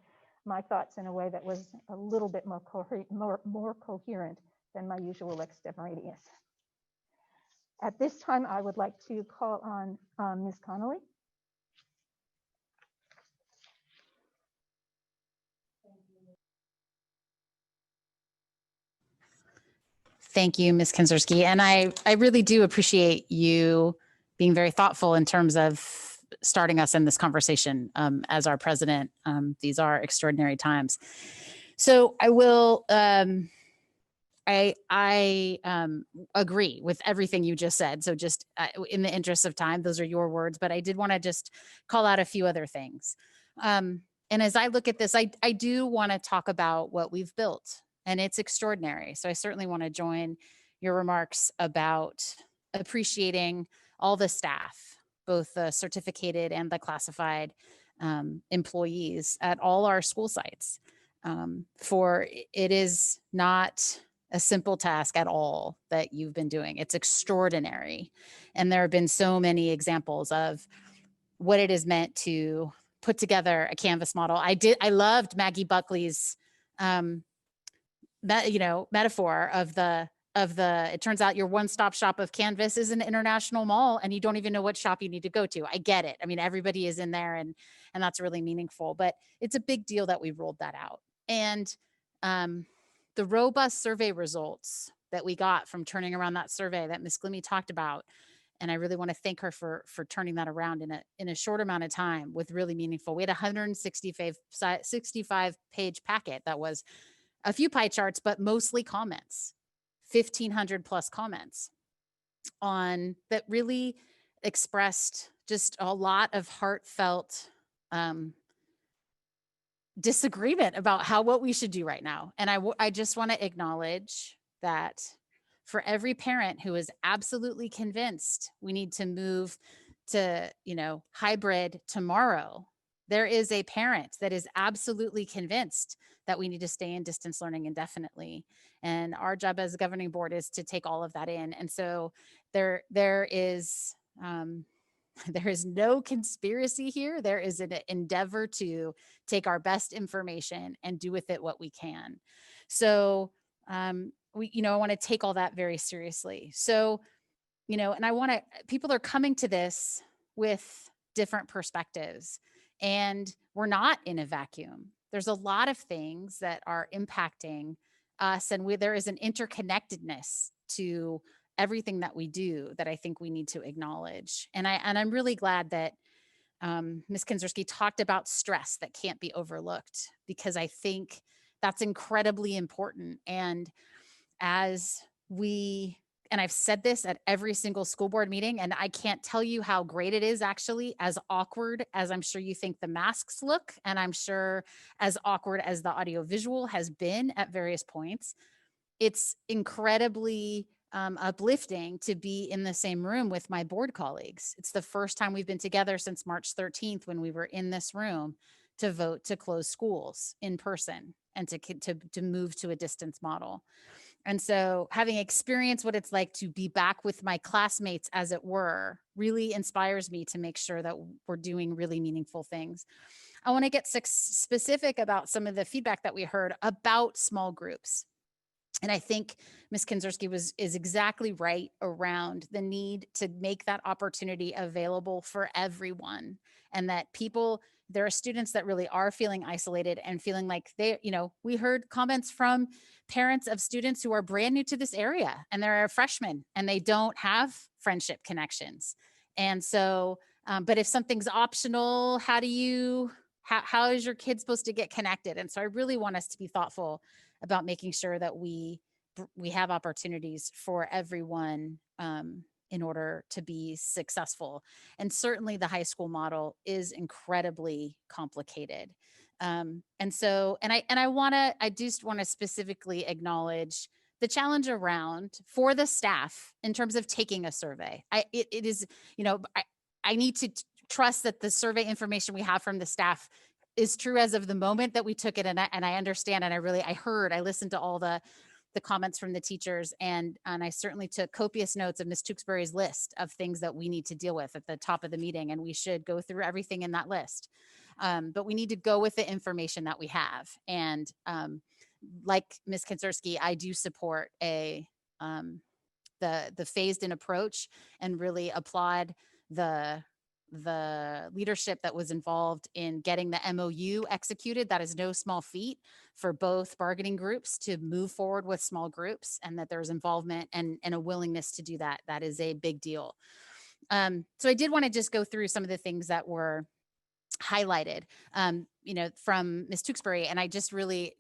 my thoughts in a way that was a little bit more coherent than my usual extemporaneous. At this time, I would like to call on Ms. Connolly. Thank you, Ms. Kinzerski. And I really do appreciate you being very thoughtful in terms of starting us in this conversation as our president. These are extraordinary times. So I will, I agree with everything you just said. So just in the interest of time, those are your words, but I did want to just call out a few other things. And as I look at this, I do want to talk about what we've built, and it's extraordinary. So I certainly want to join your remarks about appreciating all the staff, both the certificated and the classified employees at all our school sites. For it is not a simple task at all that you've been doing. It's extraordinary. And there have been so many examples of what it has meant to put together a Canvas model. I loved Maggie Buckley's, metaphor of the, it turns out your one-stop shop of Canvas is an international mall and you don't even know what shop you need to go to. I get it. I mean, everybody is in there and that's really meaningful, but it's a big deal that we rolled that out. And the robust survey results that we got from turning around that survey that Ms. Glimmy talked about, and I really want to thank her for turning that around in a short amount of time with really meaningful. We had a 165 page packet that was a few pie charts, but mostly comments, 1,500 plus comments on that really expressed just a lot of heartfelt disagreement about what we should do right now. And I just want to acknowledge that for every parent who is absolutely convinced we need to move to, hybrid tomorrow, there is a parent that is absolutely convinced that we need to stay in distance learning indefinitely. And our job as a governing board is to take all of that in. And so there is no conspiracy here. There is an endeavor to take our best information and do with it what we can. So I want to take all that very seriously. So, and people are coming to this with different perspectives, and we're not in a vacuum. There's a lot of things that are impacting us, and there is an interconnectedness to everything that we do that I think we need to acknowledge. And I'm really glad that Ms. Kinzerski talked about stress that can't be overlooked, because I think that's incredibly important. And and I've said this at every single school board meeting, and I can't tell you how great it is, actually, as awkward as I'm sure you think the masks look, and I'm sure as awkward as the audiovisual has been at various points. It's incredibly uplifting to be in the same room with my board colleagues. It's the first time we've been together since March 13th, when we were in this room to vote to close schools in person and to move to a distance model. And so having experienced what it's like to be back with my classmates, as it were, really inspires me to make sure that we're doing really meaningful things. I want to get specific about some of the feedback that we heard about small groups. And I think Ms. Kinzerski is exactly right around the need to make that opportunity available for everyone, and that there are students that really are feeling isolated and feeling like we heard comments from parents of students who are brand new to this area, and they're a freshman and they don't have friendship connections. And so, but if something's optional, how is your kid supposed to get connected? And so I really want us to be thoughtful about making sure that we have opportunities for everyone in order to be successful. And certainly the high school model is incredibly complicated. And I just want to specifically acknowledge the challenge around for the staff in terms of taking a survey. I need to trust that the survey information we have from the staff is true as of the moment that we took it. And I understand, and I listened to all the comments from the teachers, and I certainly took copious notes of Ms. Tewksbury's list of things that we need to deal with at the top of the meeting, and we should go through everything in that list. But we need to go with the information that we have. And like Ms. Kinzerski, I do support the phased in approach, and really applaud the leadership that was involved in getting the MOU executed. That is no small feat for both bargaining groups to move forward with small groups, and that there's involvement and a willingness to do that. That is a big deal. So I did want to just go through some of the things that were highlighted, from Ms. Tewksbury. And I just really,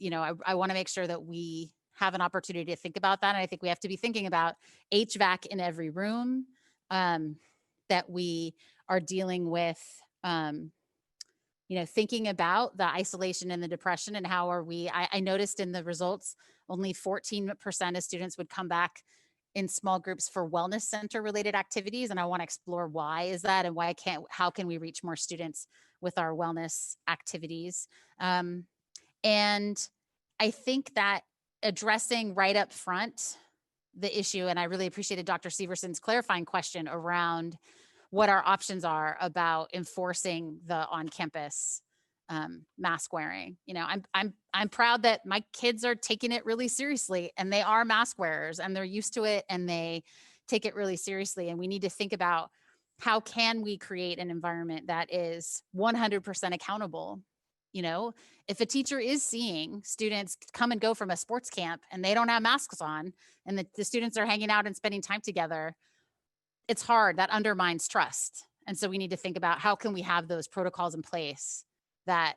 I want to make sure that we have an opportunity to think about that. And I think we have to be thinking about HVAC in every room, that we are dealing with, thinking about the isolation and the depression, and how are we, I noticed in the results, only 14% of students would come back in small groups for wellness center related activities. And I want to explore why is that, and how can we reach more students with our wellness activities? And I think that addressing right up front the issue. And I really appreciated Dr. Severson's clarifying question around what our options are about enforcing the on-campus mask wearing. You know, I'm proud that my kids are taking it really seriously, and they are mask wearers, and they're used to it, and they take it really seriously. And we need to think about how can we create an environment that is 100% accountable. You know, if a teacher is seeing students come and go from a sports camp and they don't have masks on, and the students are hanging out and spending time together, it's hard. That undermines trust. And so we need to think about how can we have those protocols in place that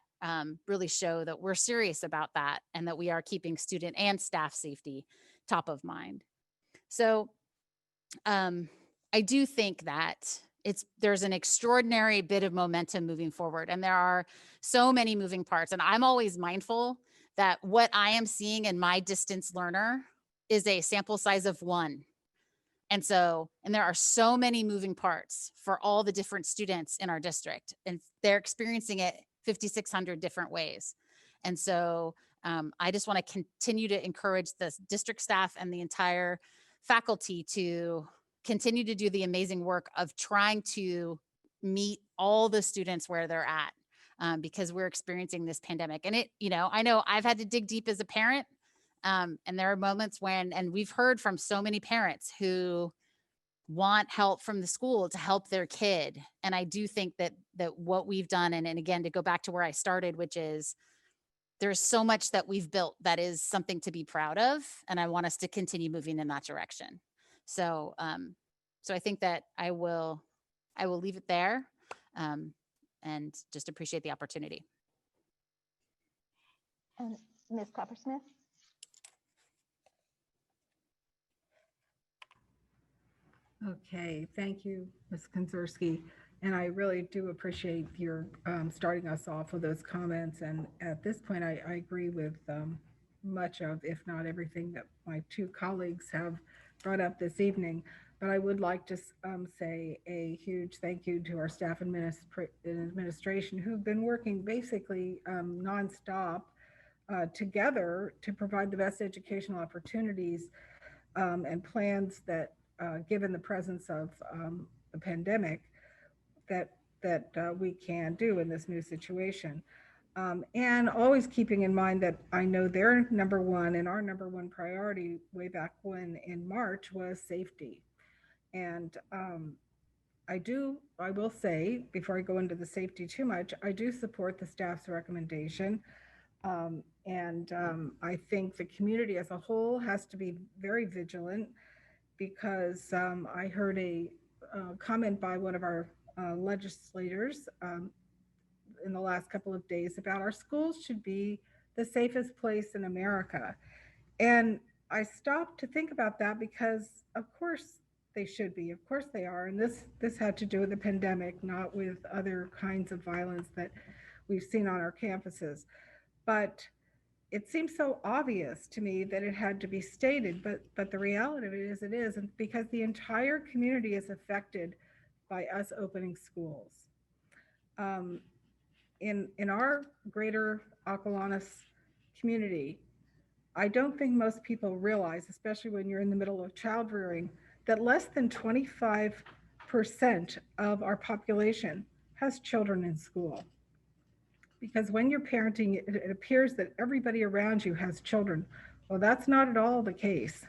really show that we're serious about that and that we are keeping student and staff safety top of mind. So I do think that there's an extraordinary bit of momentum moving forward, and there are so many moving parts. And I'm always mindful that what I am seeing in my distance learner is a sample size of 1. And there are so many moving parts for all the different students in our district, and they're experiencing it 5,600 different ways. And so I just want to continue to encourage the district staff and the entire faculty to continue to do the amazing work of trying to meet all the students where they're at, because we're experiencing this pandemic. And I know I've had to dig deep as a parent. And there are moments when, and we've heard from so many parents who want help from the school to help their kid. And I do think that what we've done, and again, to go back to where I started, which is there's so much that we've built that is something to be proud of. And I want us to continue moving in that direction. So, so I think that I will leave it there, and just appreciate the opportunity. And Ms. Coppersmith? Okay, thank you, Ms. Konzerski. And I really do appreciate your starting us off with those comments. And at this point, I agree with much of, if not everything, that my 2 colleagues have brought up this evening. But I would like to say a huge thank you to our staff and administration who've been working basically nonstop together to provide the best educational opportunities and plans that, given the presence of the pandemic, that we can do in this new situation. And always keeping in mind that I know their number one and our number one priority way back when in March was safety. And I will say, before I go into the safety too much, I do support the staff's recommendation. I think the community as a whole has to be very vigilant, because I heard a comment by one of our legislators in the last couple of days about our schools should be the safest place in America. And I stopped to think about that, because of course they should be, of course they are. And this had to do with the pandemic, not with other kinds of violence that we've seen on our campuses. But it seems so obvious to me that it had to be stated, but the reality of it is, and because the entire community is affected by us opening schools. In our greater Acalanes community, I don't think most people realize, especially when you're in the middle of child rearing, that less than 25% of our population has children in school. Because when you're parenting, it appears that everybody around you has children. Well, that's not at all the case.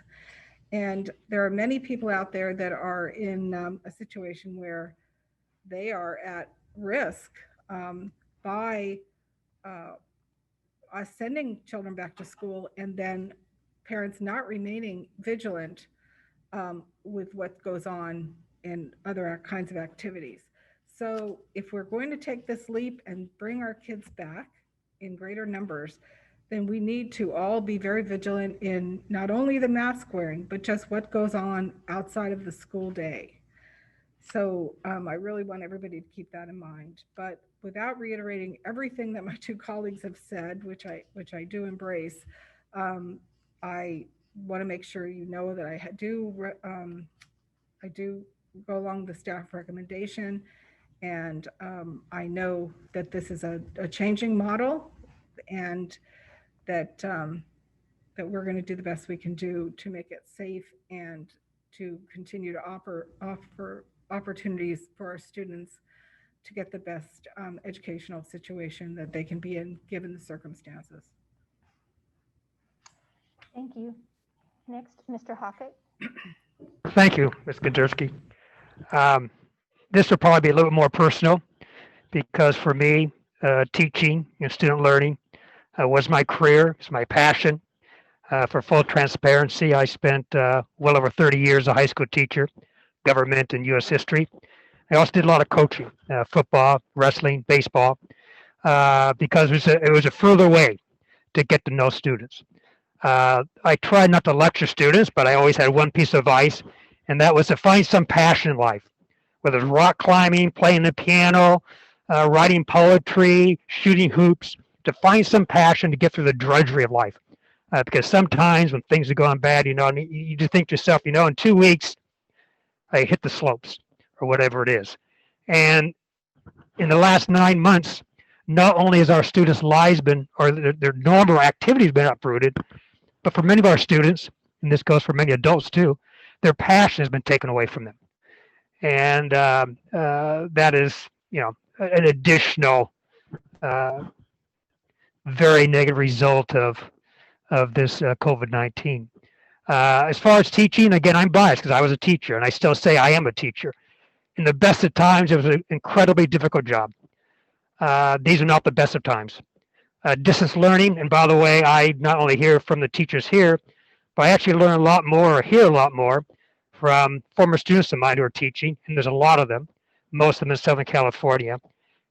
And there are many people out there that are in a situation where they are at risk by us sending children back to school, and then parents not remaining vigilant with what goes on in other kinds of activities. So if we're going to take this leap and bring our kids back in greater numbers, then we need to all be very vigilant in not only the mask wearing, but just what goes on outside of the school day. So I really want everybody to keep that in mind. But without reiterating everything that my 2 colleagues have said, which I do embrace, I want to make sure you know that I do go along the staff recommendation. And I know that this is a changing model, and that that we're going to do the best we can do to make it safe and to continue to offer opportunities for our students to get the best educational situation that they can be in given the circumstances. Thank you. Next, Mr. Hockett. Thank you, Ms. Kondrowski. This will probably be a little bit more personal because for me, teaching and student learning was my career, it's my passion. For full transparency, I spent well over 30 years as a high school teacher, government and U.S. history. I also did a lot of coaching, football, wrestling, baseball, because it was a further way to get to know students. I tried not to lecture students, but I always had one piece of advice, and that was to find some passion in life, whether it's rock climbing, playing the piano, writing poetry, shooting hoops, to find some passion to get through the drudgery of life. Because sometimes when things are going bad, you just think to yourself, in 2 weeks, I hit the slopes or whatever it is. And in the last 9 months, not only has our students' lives been, or their normal activities been uprooted, but for many of our students, and this goes for many adults too, their passion has been taken away from them. And that is, an additional very negative result of this COVID-19. As far as teaching, again, I'm biased because I was a teacher and I still say I am a teacher. In the best of times, it was an incredibly difficult job. These are not the best of times. Distance learning, and by the way, I not only hear from the teachers here, but I actually learn a lot more or hear a lot more from former students of mine who are teaching, and there's a lot of them, most of them in Southern California.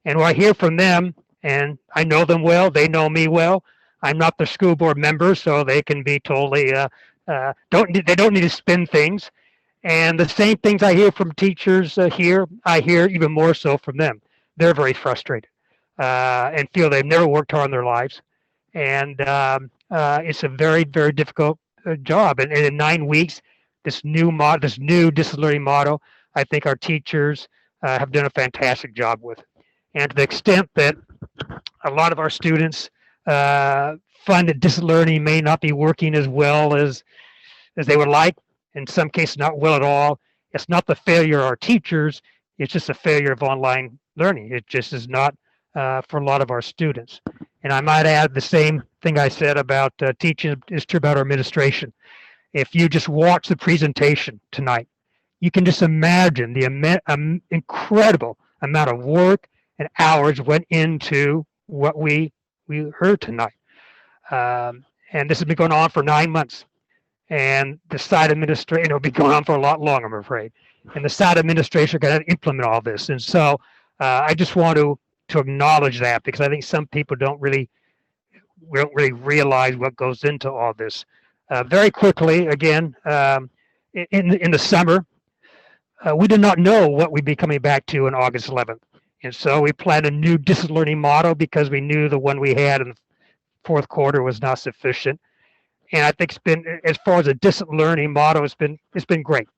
And what I hear from them, and I know them well, they know me well. I'm not the school board member, so they can be totally, they don't need to spin things. And the same things I hear from teachers here, I hear even more so from them. They're very frustrated and feel they've never worked hard in their lives. And it's a very, very difficult job. And in 9 weeks, this new distance learning model, I think our teachers have done a fantastic job with. And to the extent that a lot of our students find that distance learning may not be working as well as they would like, in some cases not well at all, it's not the failure of our teachers, it's just a failure of online learning. It just is not for a lot of our students. And I might add the same thing I said about teaching is true about our administration. If you just watch the presentation tonight, you can just imagine the incredible amount of work and hours went into what we heard tonight. And this has been going on for 9 months. And the side administration will be going on for a lot longer, I'm afraid. And the side administration are going to implement all this. And so I just want to acknowledge that, because I think some people don't really realize what goes into all this. Very quickly, again, in the summer, we did not know what we'd be coming back to on August 11th. And so we planned a new distance learning model because we knew the one we had in the fourth quarter was not sufficient. And I think it's been, as far as a distance learning model, it's been great.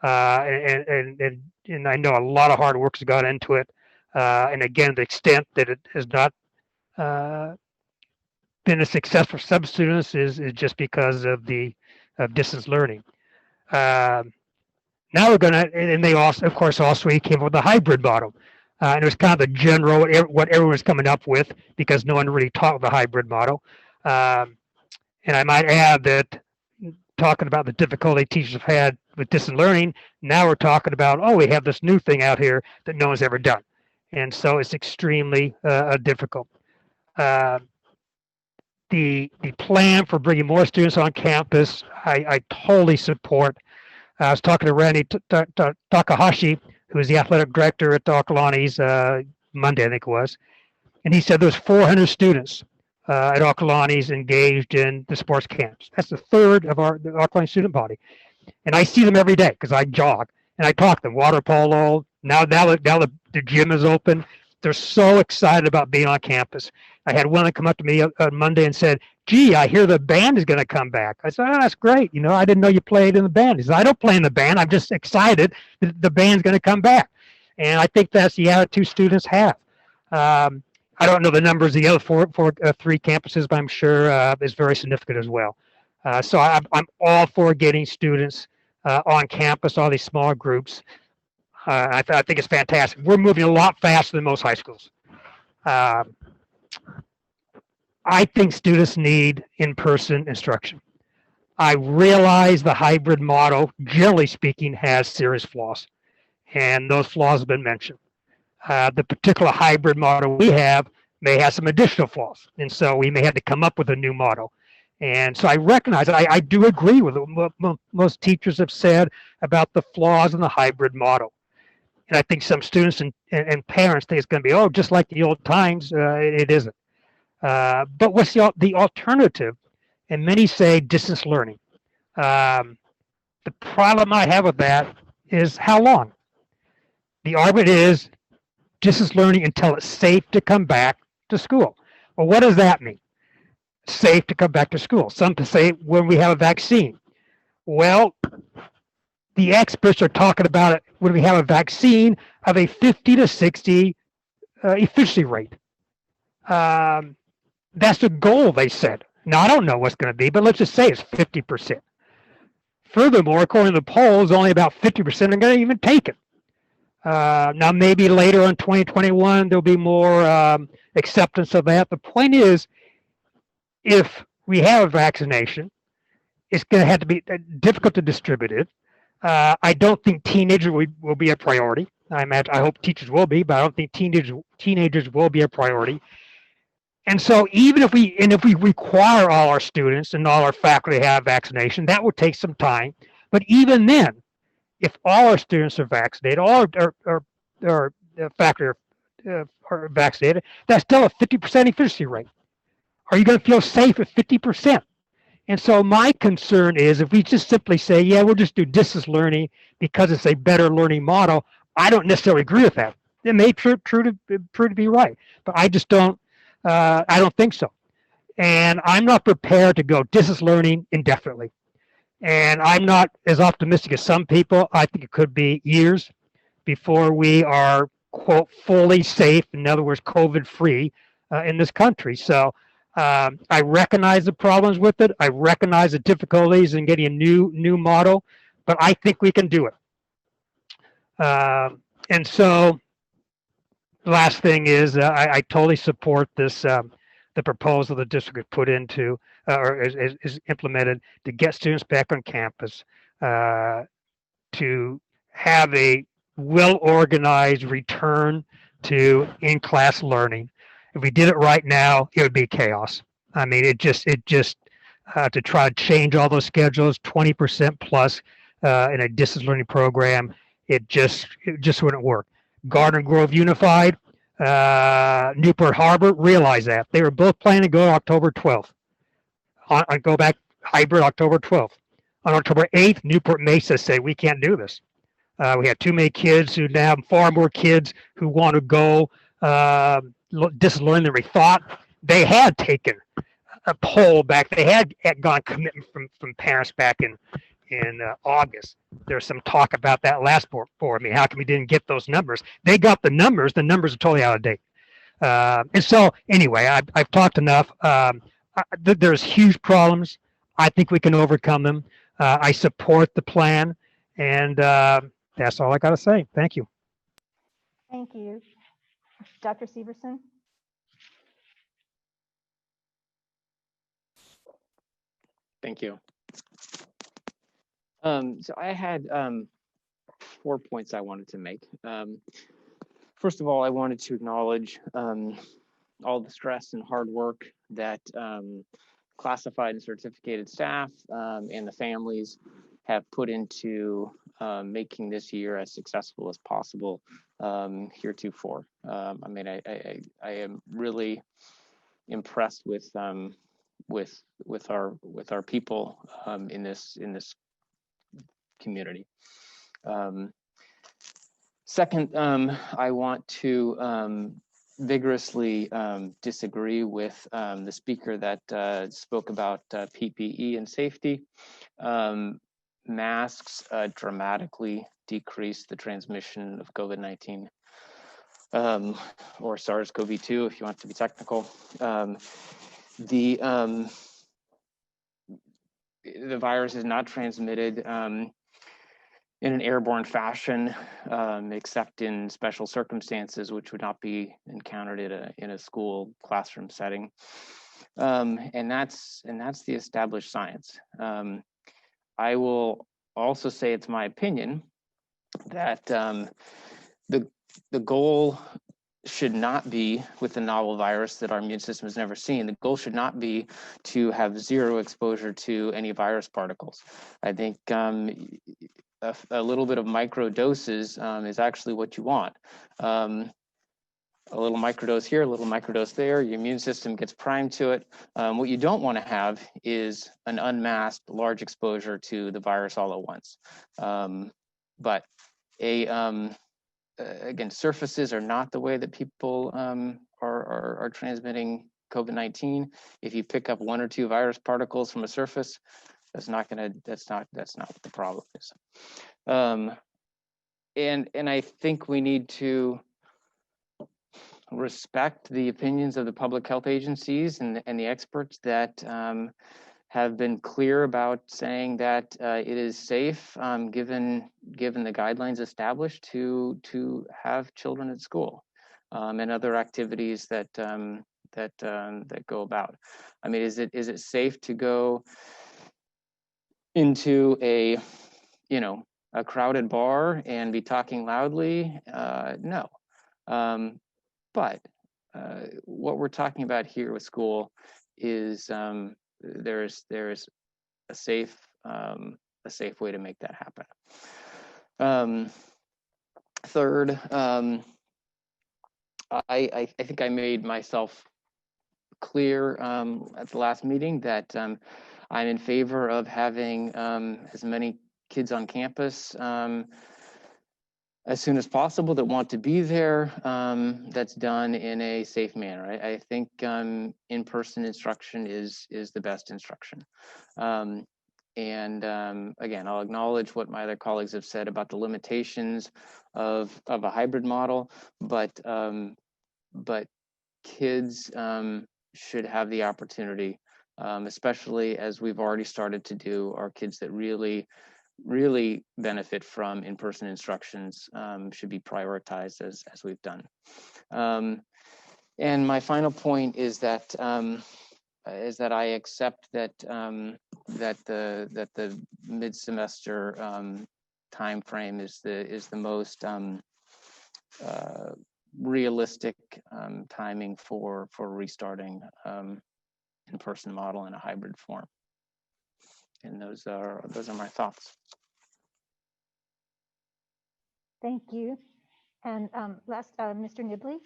And I know a lot of hard work has gone into it. And again, the extent that it has not been a success for some students is just because of distance learning. Now we're going to, and they also, of course, also came up with the hybrid model. And it was kind of the general, what everyone was coming up with, because no one really taught the hybrid model. And I might add that, talking about the difficulty teachers have had with distance learning, now we're talking about, we have this new thing out here that no one's ever done. And so it's extremely difficult. The plan for bringing more students on campus, I totally support. I was talking to Randy Takahashi, who is the athletic director at the Okalani's Monday, I think it was. And he said there was 400 students at Okalani's engaged in the sports camps. That's a third of the Okalani student body. And I see them every day because I jog and I talk to them, water polo. Now the gym is open. They're so excited about being on campus. I had one that come up to me on Monday and said, gee, I hear the band is going to come back. I said, that's great. I didn't know you played in the band. He said, I don't play in the band. I'm just excited that the band's going to come back. And I think that's the attitude students have. I don't know the numbers of the other three campuses, but I'm sure it's very significant as well. So I'm all for getting students on campus, all these smaller groups. I think it's fantastic. We're moving a lot faster than most high schools. I think students need in-person instruction. I realize the hybrid model, generally speaking, has serious flaws, and those flaws have been mentioned. The particular hybrid model we have may have some additional flaws, and so we may have to come up with a new model. And so I recognize, I do agree with what most teachers have said about the flaws in the hybrid model. And I think some students and parents think it's going to be, oh, just like the old times. It isn't. But what's the alternative? And many say distance learning. The problem I have with that is how long? The argument is distance learning until it's safe to come back to school. Well, what does that mean? Safe to come back to school. Some say when we have a vaccine. Well, the experts are talking about it when we have a vaccine of a 50 to 60 efficiency rate. That's the goal, they said. Now, I don't know what's going to be, but let's just say it's 50%. Furthermore, according to the polls, only about 50% are going to even take it. Now, maybe later in 2021, there'll be more acceptance of that. The point is, if we have a vaccination, it's going to have to be difficult to distribute it. I don't think teenagers will be a priority. I hope teachers will be, but I don't think teenagers will be a priority. And so even if we require all our students and all our faculty to have vaccination, that will take some time. But even then, if all our students are vaccinated, all our faculty are vaccinated, that's still a 50% efficiency rate. Are you going to feel safe at 50%? And so my concern is if we just simply say, yeah, we'll just do distance learning because it's a better learning model, I don't necessarily agree with that. It may prove to be right, but I just don't. I don't think so. And I'm not prepared to go distance learning indefinitely. And I'm not as optimistic as some people. I think it could be years before we are, quote, fully safe, in other words, COVID-free in this country. So I recognize the problems with it. I recognize the difficulties in getting a new model, but I think we can do it. And so the last thing is I totally support this, the proposal the district put into or is implemented to get students back on campus, to have a well-organized return to in-class learning. If we did it right now, it would be chaos. I mean, it just to try to change all those schedules, 20% plus in a distance learning program, it just wouldn't work. Gardner Grove Unified, Newport Harbor realized that. They were both planning to go October 12th. Go back hybrid October 12th. On October 8th, Newport Mesa said, we can't do this. We have too many kids who now have far more kids who want to go distance learning than we thought. They had taken a poll back. They had gone commitment from parents back in August. There's some talk about that last board. I mean, how come we didn't get those numbers? They got the numbers. The numbers are totally out of date. And so anyway, I've talked enough. There's huge problems. I think we can overcome them. I support the plan, and that's all I got to say. Thank you. Thank you. Dr. Severson? Thank you. So I had 4 points I wanted to make. First of all, I wanted to acknowledge all the stress and hard work that classified and certificated staff and the families have put into making this year as successful as possible heretofore. I mean, I am really impressed with our people in this community. Second, I want to vigorously disagree with the speaker that spoke about PPE and safety. Masks dramatically decrease the transmission of COVID-19 or SARS-CoV-2, if you want to be technical. the virus is not transmitted in an airborne fashion, except in special circumstances, which would not be encountered in a school classroom setting. And that's the established science. I will also say it's my opinion that the goal should not be, with a novel virus that our immune system has never seen, the goal should not be to have zero exposure to any virus particles. I think a little bit of micro doses is actually what you want. A little microdose here, a little microdose there, your immune system gets primed to it. What you don't want to have is an unmasked large exposure to the virus all at once. But again, surfaces are not the way that people are transmitting COVID-19. If you pick up 1 or 2 virus particles from a surface, that's not what the problem is. And I think we need to respect the opinions of the public health agencies and the experts that have been clear about saying that it is safe, given the guidelines established, to have children at school and other activities that go about. I mean, is it safe to go into a crowded bar and be talking loudly? No. But what we're talking about here with school is there's a safe way to make that happen. Third, I think I made myself clear at the last meeting that I'm in favor of having as many kids on campus as soon as possible that want to be there. That's done in a safe manner. I think in-person instruction is the best instruction. And again, I'll acknowledge what my other colleagues have said about the limitations of a hybrid model, but kids should have the opportunity, especially as we've already started to do, our kids that really benefit from in-person instructions should be prioritized as we've done. And my final point is that I accept that the mid-semester time frame is the most realistic timing for restarting in-person model in a hybrid form. And those are my thoughts. Thank you. And last, Mr. Nibley.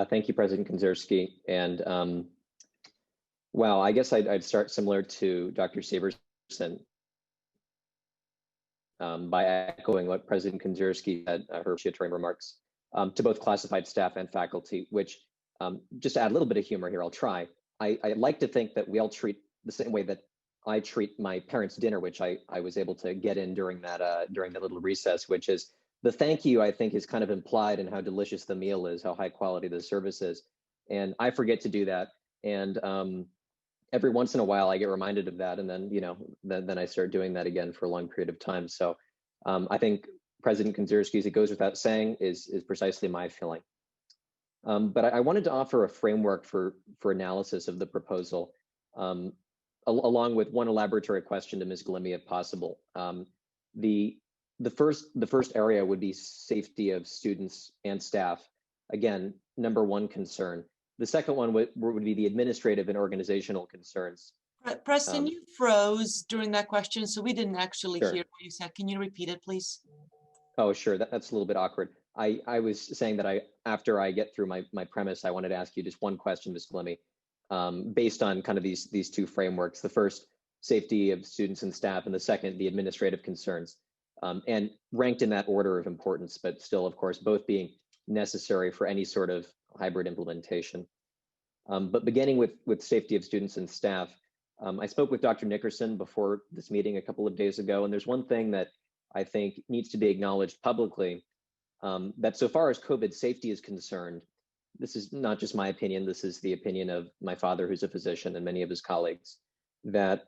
Thank you, President Kanzerski. And well, I guess I'd start similar to Dr. Saberson by echoing what President Kanzerski said, her initiatory remarks to both classified staff and faculty, which just to add a little bit of humor here, I'll try. I like to think that we all treat the same way that I treat my parents' dinner, which I was able to get in during that little recess, which is the thank you, I think, is kind of implied in how delicious the meal is, how high quality the service is. And I forget to do that. And every once in a while I get reminded of that. And then, then I start doing that again for a long period of time. So I think President Kanzerski's, it goes without saying, is precisely my feeling. But I wanted to offer a framework for analysis of the proposal, along with one elaboratory question to Ms. Glimy, if possible. The first area would be safety of students and staff. Again, number one concern. The second one would be the administrative and organizational concerns. Preston, you froze during that question, so we didn't actually Sure. hear what you said. Can you repeat it, please? Oh, sure. That's a little bit awkward. I was saying that after I get through my premise, I wanted to ask you just one question, Ms. Glimy, based on kind of these two frameworks. The first, safety of students and staff, and the second, the administrative concerns, and ranked in that order of importance, but still, of course, both being necessary for any sort of hybrid implementation. But beginning with safety of students and staff, I spoke with Dr. Nickerson before this meeting a couple of days ago, and there's one thing that I think needs to be acknowledged publicly, that so far as COVID safety is concerned, this is not just my opinion, this is the opinion of my father, who's a physician, and many of his colleagues. that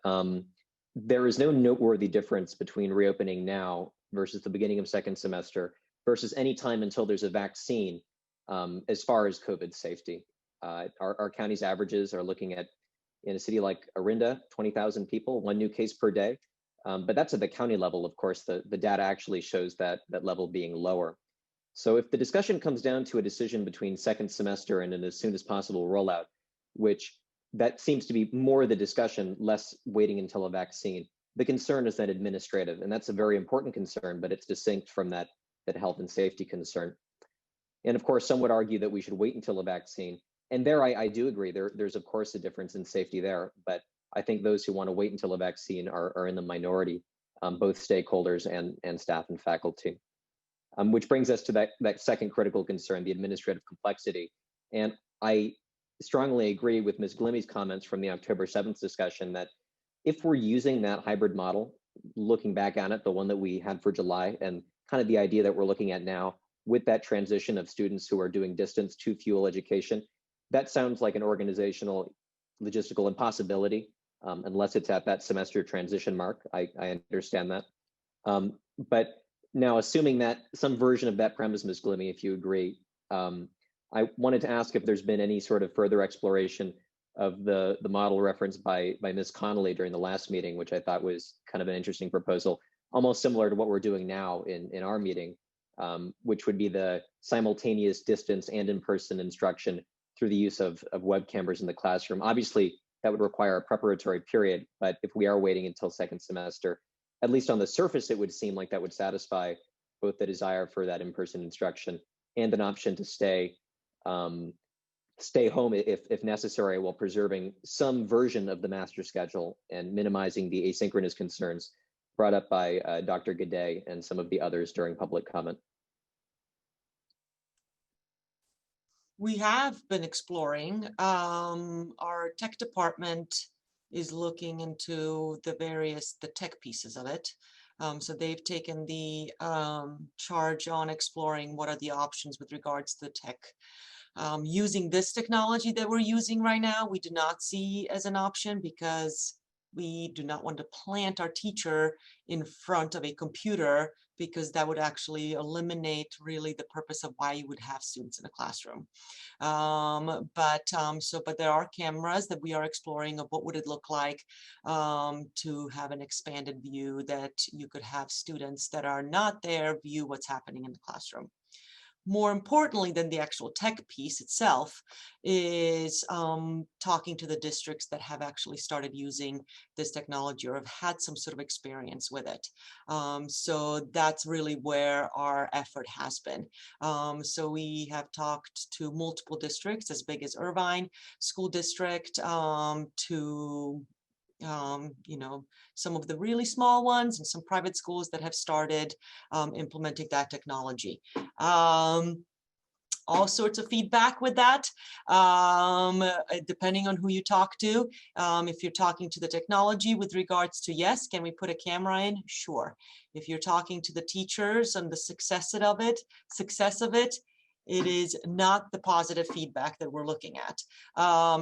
there is no noteworthy difference between reopening now versus the beginning of second semester versus any time until there's a vaccine as far as COVID safety. Our county's averages are looking at, in a city like Orinda, 20,000 people, 1 new case per day. But that's at the county level, of course. The data actually shows that level being lower. So if the discussion comes down to a decision between second semester and an as soon as possible rollout, which that seems to be more the discussion, less waiting until a vaccine, the concern is then administrative. And that's a very important concern, but it's distinct from that health and safety concern. And of course, some would argue that we should wait until a vaccine. And there, I do agree. There's of course a difference in safety there, but I think those who want to wait until a vaccine are in the minority, both stakeholders and staff and faculty. Which brings us to that second critical concern, the administrative complexity. And I strongly agree with Ms. Glimmy's comments from the October 7th discussion that if we're using that hybrid model, looking back on it, the one that we had for July, and kind of the idea that we're looking at now with that transition of students who are doing distance to fuel education, that sounds like an organizational, logistical impossibility, unless it's at that semester transition mark. I understand that. But now, assuming that some version of that premise, Ms. Glimmy, if you agree, I wanted to ask if there's been any sort of further exploration of the model referenced by Ms. Connolly during the last meeting, which I thought was kind of an interesting proposal, almost similar to what we're doing now in our meeting, which would be the simultaneous distance and in-person instruction through the use of web cameras in the classroom. Obviously, that would require a preparatory period, but if we are waiting until second semester, at least on the surface, it would seem like that would satisfy both the desire for that in-person instruction and an option to stay home if necessary, while preserving some version of the master schedule and minimizing the asynchronous concerns brought up by Dr. Gaudet and some of the others during public comment. We have been exploring. Our tech department is looking into the tech pieces of it. So they've taken the charge on exploring what are the options with regards to the tech. Using this technology that we're using right now, we do not see as an option because we do not want to plant our teacher in front of a computer, because that would actually eliminate really the purpose of why you would have students in a classroom. But there are cameras that we are exploring of what would it look like to have an expanded view that you could have students that are not there view what's happening in the classroom. More importantly than the actual tech piece itself is talking to the districts that have actually started using this technology or have had some sort of experience with it. So that's really where our effort has been. So we have talked to multiple districts as big as Irvine School District, to some of the really small ones and some private schools that have started implementing that technology. All sorts of feedback with that, depending on who you talk to. If you're talking to the technology with regards to, yes, can we put a camera in? Sure. If you're talking to the teachers and the success of it, it is not the positive feedback that we're looking at.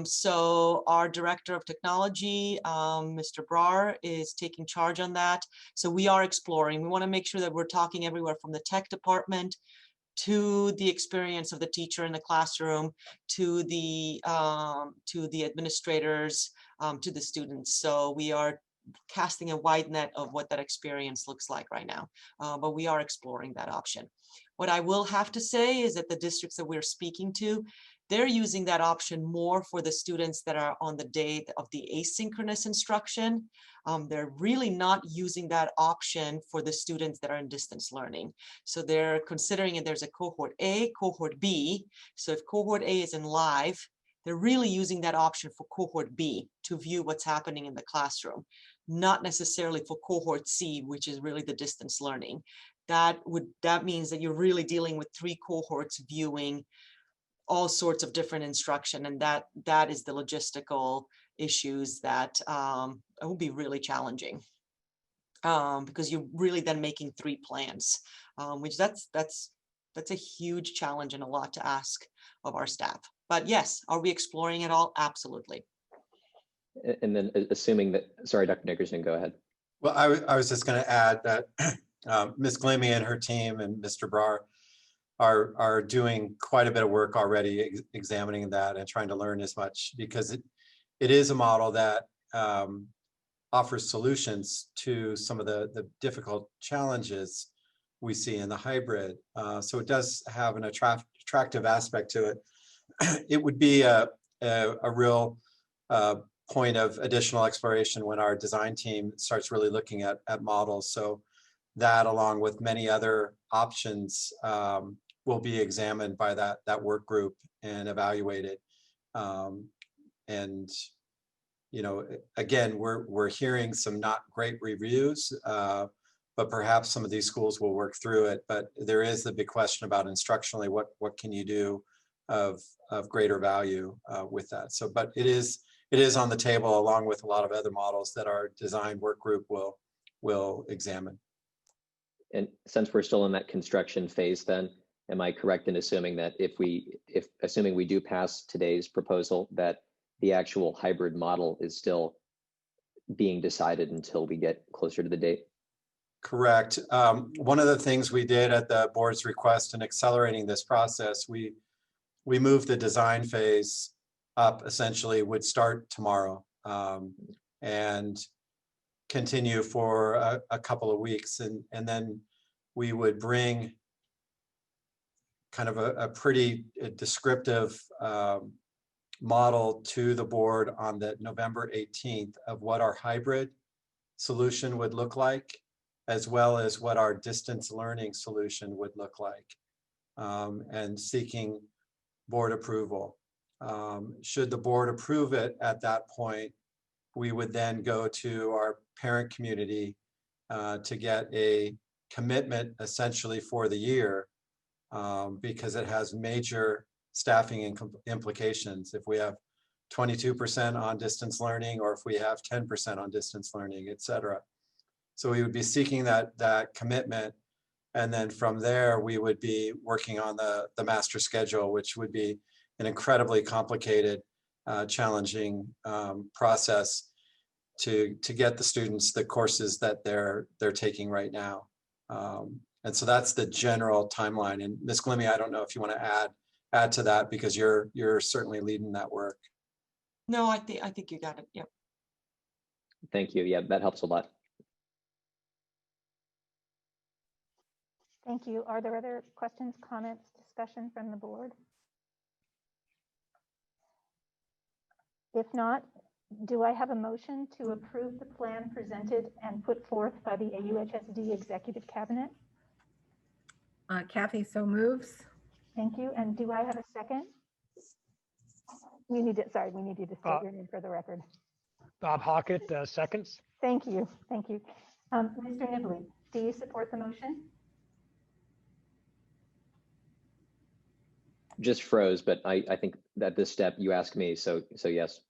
So our director of technology, Mr. Brar, is taking charge on that. So we are exploring. We want to make sure that we're talking everywhere from the tech department to the experience of the teacher in the classroom, to the administrators, to the students. So we are casting a wide net of what that experience looks like right now, but we are exploring that option. What I will have to say is that the districts that we're speaking to, they're using that option more for the students that are on the day of the asynchronous instruction. They're really not using that option for the students that are in distance learning. So they're considering it, there's a cohort A, cohort B. So if cohort A is in live, they're really using that option for cohort B to view what's happening in the classroom, not necessarily for cohort C, which is really the distance learning. That means that you're really dealing with 3 cohorts viewing all sorts of different instruction, and that is the logistical issues that will be really challenging, because you're really then making 3 plans, which that's a huge challenge and a lot to ask of our staff. But yes, are we exploring it all? Absolutely. And then assuming that, sorry, Dr. Nickerson, go ahead. Well, I was just going to add that Ms. Glimmy and her team and Mr. Brar are doing quite a bit of work already examining that and trying to learn as much, because it is a model that offers solutions to some of the difficult challenges we see in the hybrid. So it does have an attractive aspect to it. It would be a real point of additional exploration when our design team starts really looking at models. So that, along with many other options, will be examined by that work group and evaluated. And you know, again, we're hearing some not great reviews, but perhaps some of these schools will work through it. But there is the big question about instructionally, what can you do of greater value with that? So, but it is on the table, along with a lot of other models that our design work group will examine. And since we're still in that construction phase, then am I correct in assuming that assuming we do pass today's proposal, that the actual hybrid model is still being decided until we get closer to the date? Correct. One of the things we did at the board's request in accelerating this process, we moved the design phase up, essentially would start tomorrow and continue for a couple of weeks. And then we would bring kind of a pretty descriptive model to the board on the November 18th of what our hybrid solution would look like, as well as what our distance learning solution would look like, and seeking board approval. Should the board approve it at that point, we would then go to our parent community to get a commitment essentially for the year, because it has major staffing implications. If we have 22% on distance learning, or if we have 10% on distance learning, et cetera. So we would be seeking that commitment. And then from there, we would be working on the master schedule, which would be an incredibly complicated, challenging process to get the students the courses that they're taking right now. And so that's the general timeline. And Ms. Glimmy, I don't know if you want to add to that, because you're certainly leading that work. No, I think you got it. Yep. Thank you. Yeah, that helps a lot. Thank you. Are there other questions, comments, discussion from the board? If not, do I have a motion to approve the plan presented and put forth by the AUHSD Executive Cabinet? Kathy so moves. Thank you. And do I have a second? We need you to state your name for the record. Bob Hockett, seconds. Thank you. Thank you. Mr. Nibley, do you support the motion? Just froze, but I think that this step you asked me, so yes.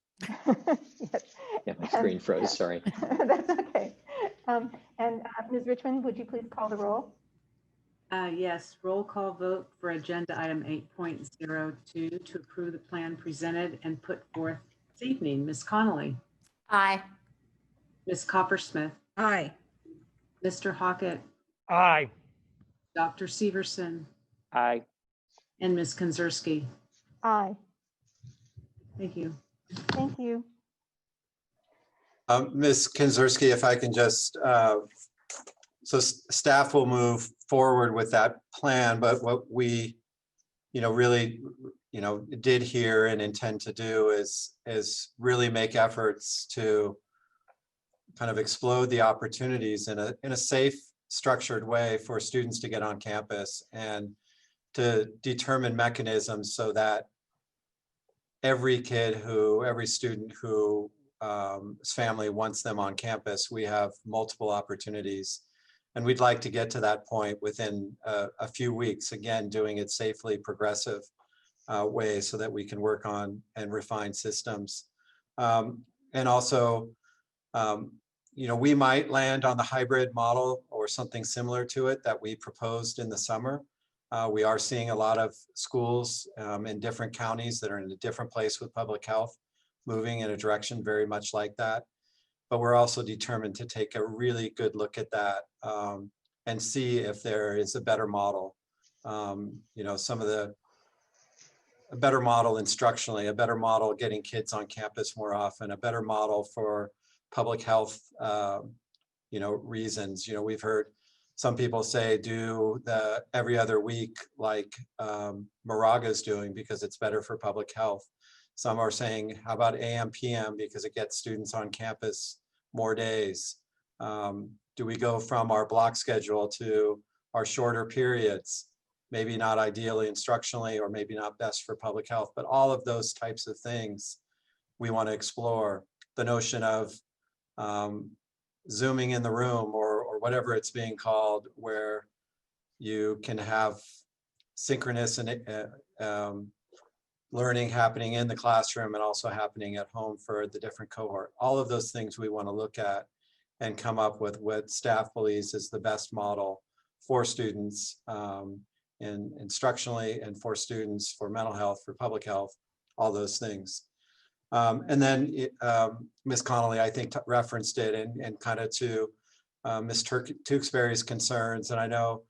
Yes. Yeah, my screen froze, sorry. That's okay. And Ms. Richmond, would you please call the roll? Yes, roll call vote for agenda item 8.02 to approve the plan presented and put forth this evening. Ms. Connolly. Aye. Ms. Coppersmith. Aye. Mr. Hockett. Aye. Dr. Severson. Aye. And Ms. Konzerski. Aye. Thank you. Thank you. Ms. Konzerski, if I can just, so staff will move forward with that plan, but what we, really, did here and intend to do is really make efforts to kind of explode the opportunities in a safe, structured way for students to get on campus, and to determine mechanisms so that every student who his family wants them on campus, we have multiple opportunities. And we'd like to get to that point within a few weeks, again, doing it safely, progressive way, so that we can work on and refine systems. And also, we might land on the hybrid model or something similar to it that we proposed in the summer. We are seeing a lot of schools in different counties that are in a different place with public health, moving in a direction very much like that. But we're also determined to take a really good look at that and see if there is a better model. You know, a better model instructionally, a better model getting kids on campus more often, a better model for public health, you know, reasons. You know, we've heard some people say do the every other week like Moraga's doing because it's better for public health. Some are saying, how about AM, PM because it gets students on campus more days. Do we go from our block schedule to our shorter periods? Maybe not ideally instructionally or maybe not best for public health, but all of those types of things we want to explore. The notion of Zooming in the room or whatever it's being called, where you can have synchronous and learning happening in the classroom and also happening at home for the different cohort. All of those things we want to look at and come up with what staff believes is the best model for students and instructionally and for students, for mental health, for public health, all those things. And then Ms. Connolly, I think, referenced it and kind of to Ms. Tewksbury's concerns. And I know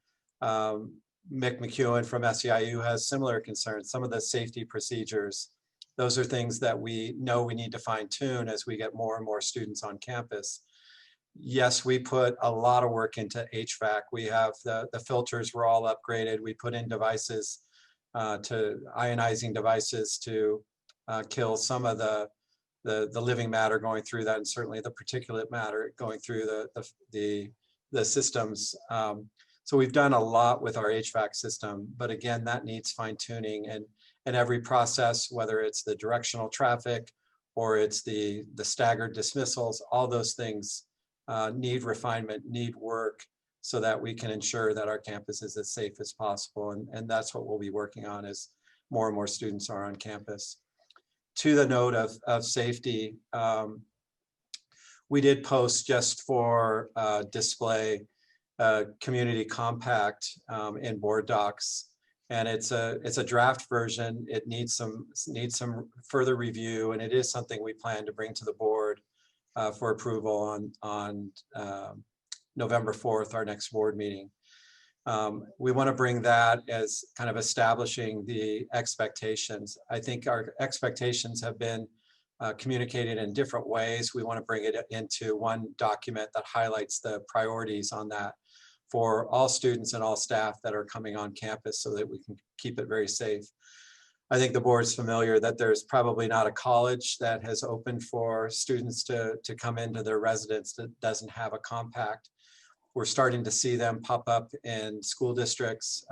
Mick McEwen from SEIU has similar concerns. Some of the safety procedures, those are things that we know we need to fine tune as we get more and more students on campus. Yes, we put a lot of work into HVAC. We have the filters were all upgraded. We put in devices to ionizing devices to kill some of the living matter going through that, and certainly the particulate matter going through the systems. So we've done a lot with our HVAC system, but again, that needs fine tuning and every process, whether it's the directional traffic or it's the staggered dismissals, all those things need refinement, need work so that we can ensure that our campus is as safe as possible. And that's what we'll be working on as more and more students are on campus. To the note of safety, we did post just for display community compact in board docs, and it's a draft version. It needs some further review, and it is something we plan to bring to the board for approval on November 4th, our next board meeting. We want to bring that as kind of establishing the expectations. I think our expectations have been communicated in different ways. We want to bring it into one document that highlights the priorities on that for all students and all staff that are coming on campus so that we can keep it very safe. I think the board's familiar that there's probably not a college that has opened for students to come into their residence that doesn't have a compact. We're starting to see them pop up in school districts.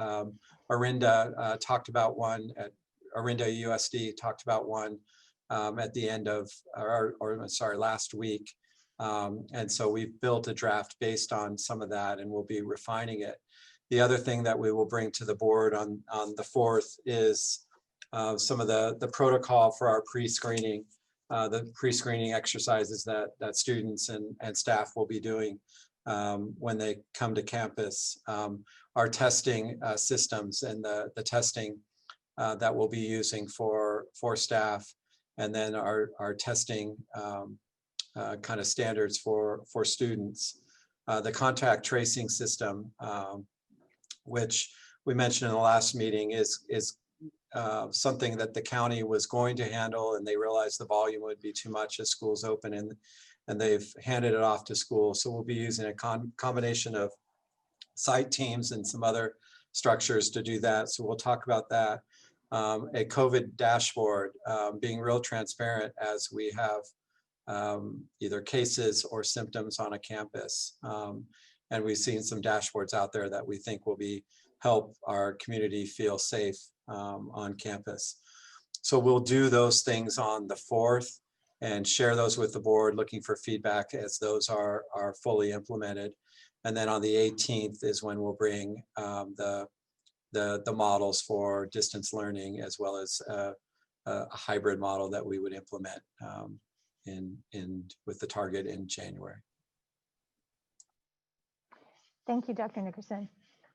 Orinda talked about one, Orinda AUHSD talked about one at the end of, last week. And so we've built a draft based on some of that and we'll be refining it. The other thing that we will bring to the board on the 4th is some of the protocol for our pre-screening, the pre-screening exercises that students and staff will be doing when they come to campus, our testing systems and the testing that we'll be using for staff, and then our testing kind of standards for students. The contact tracing system, which we mentioned in the last meeting, is something that the county was going to handle, and they realized the volume would be too much as schools open, and they've handed it off to schools. So we'll be using a combination of site teams and some other structures to do that. So we'll talk about that. A COVID dashboard, being real transparent as we have either cases or symptoms on a campus. And we've seen some dashboards out there that we think will help our community feel safe on campus. So we'll do those things on the 4th and share those with the board, looking for feedback as those are fully implemented. And then on the 18th is when we'll bring the models for distance learning, as well as a hybrid model that we would implement with the target in January. Thank you, Dr. Nickerson.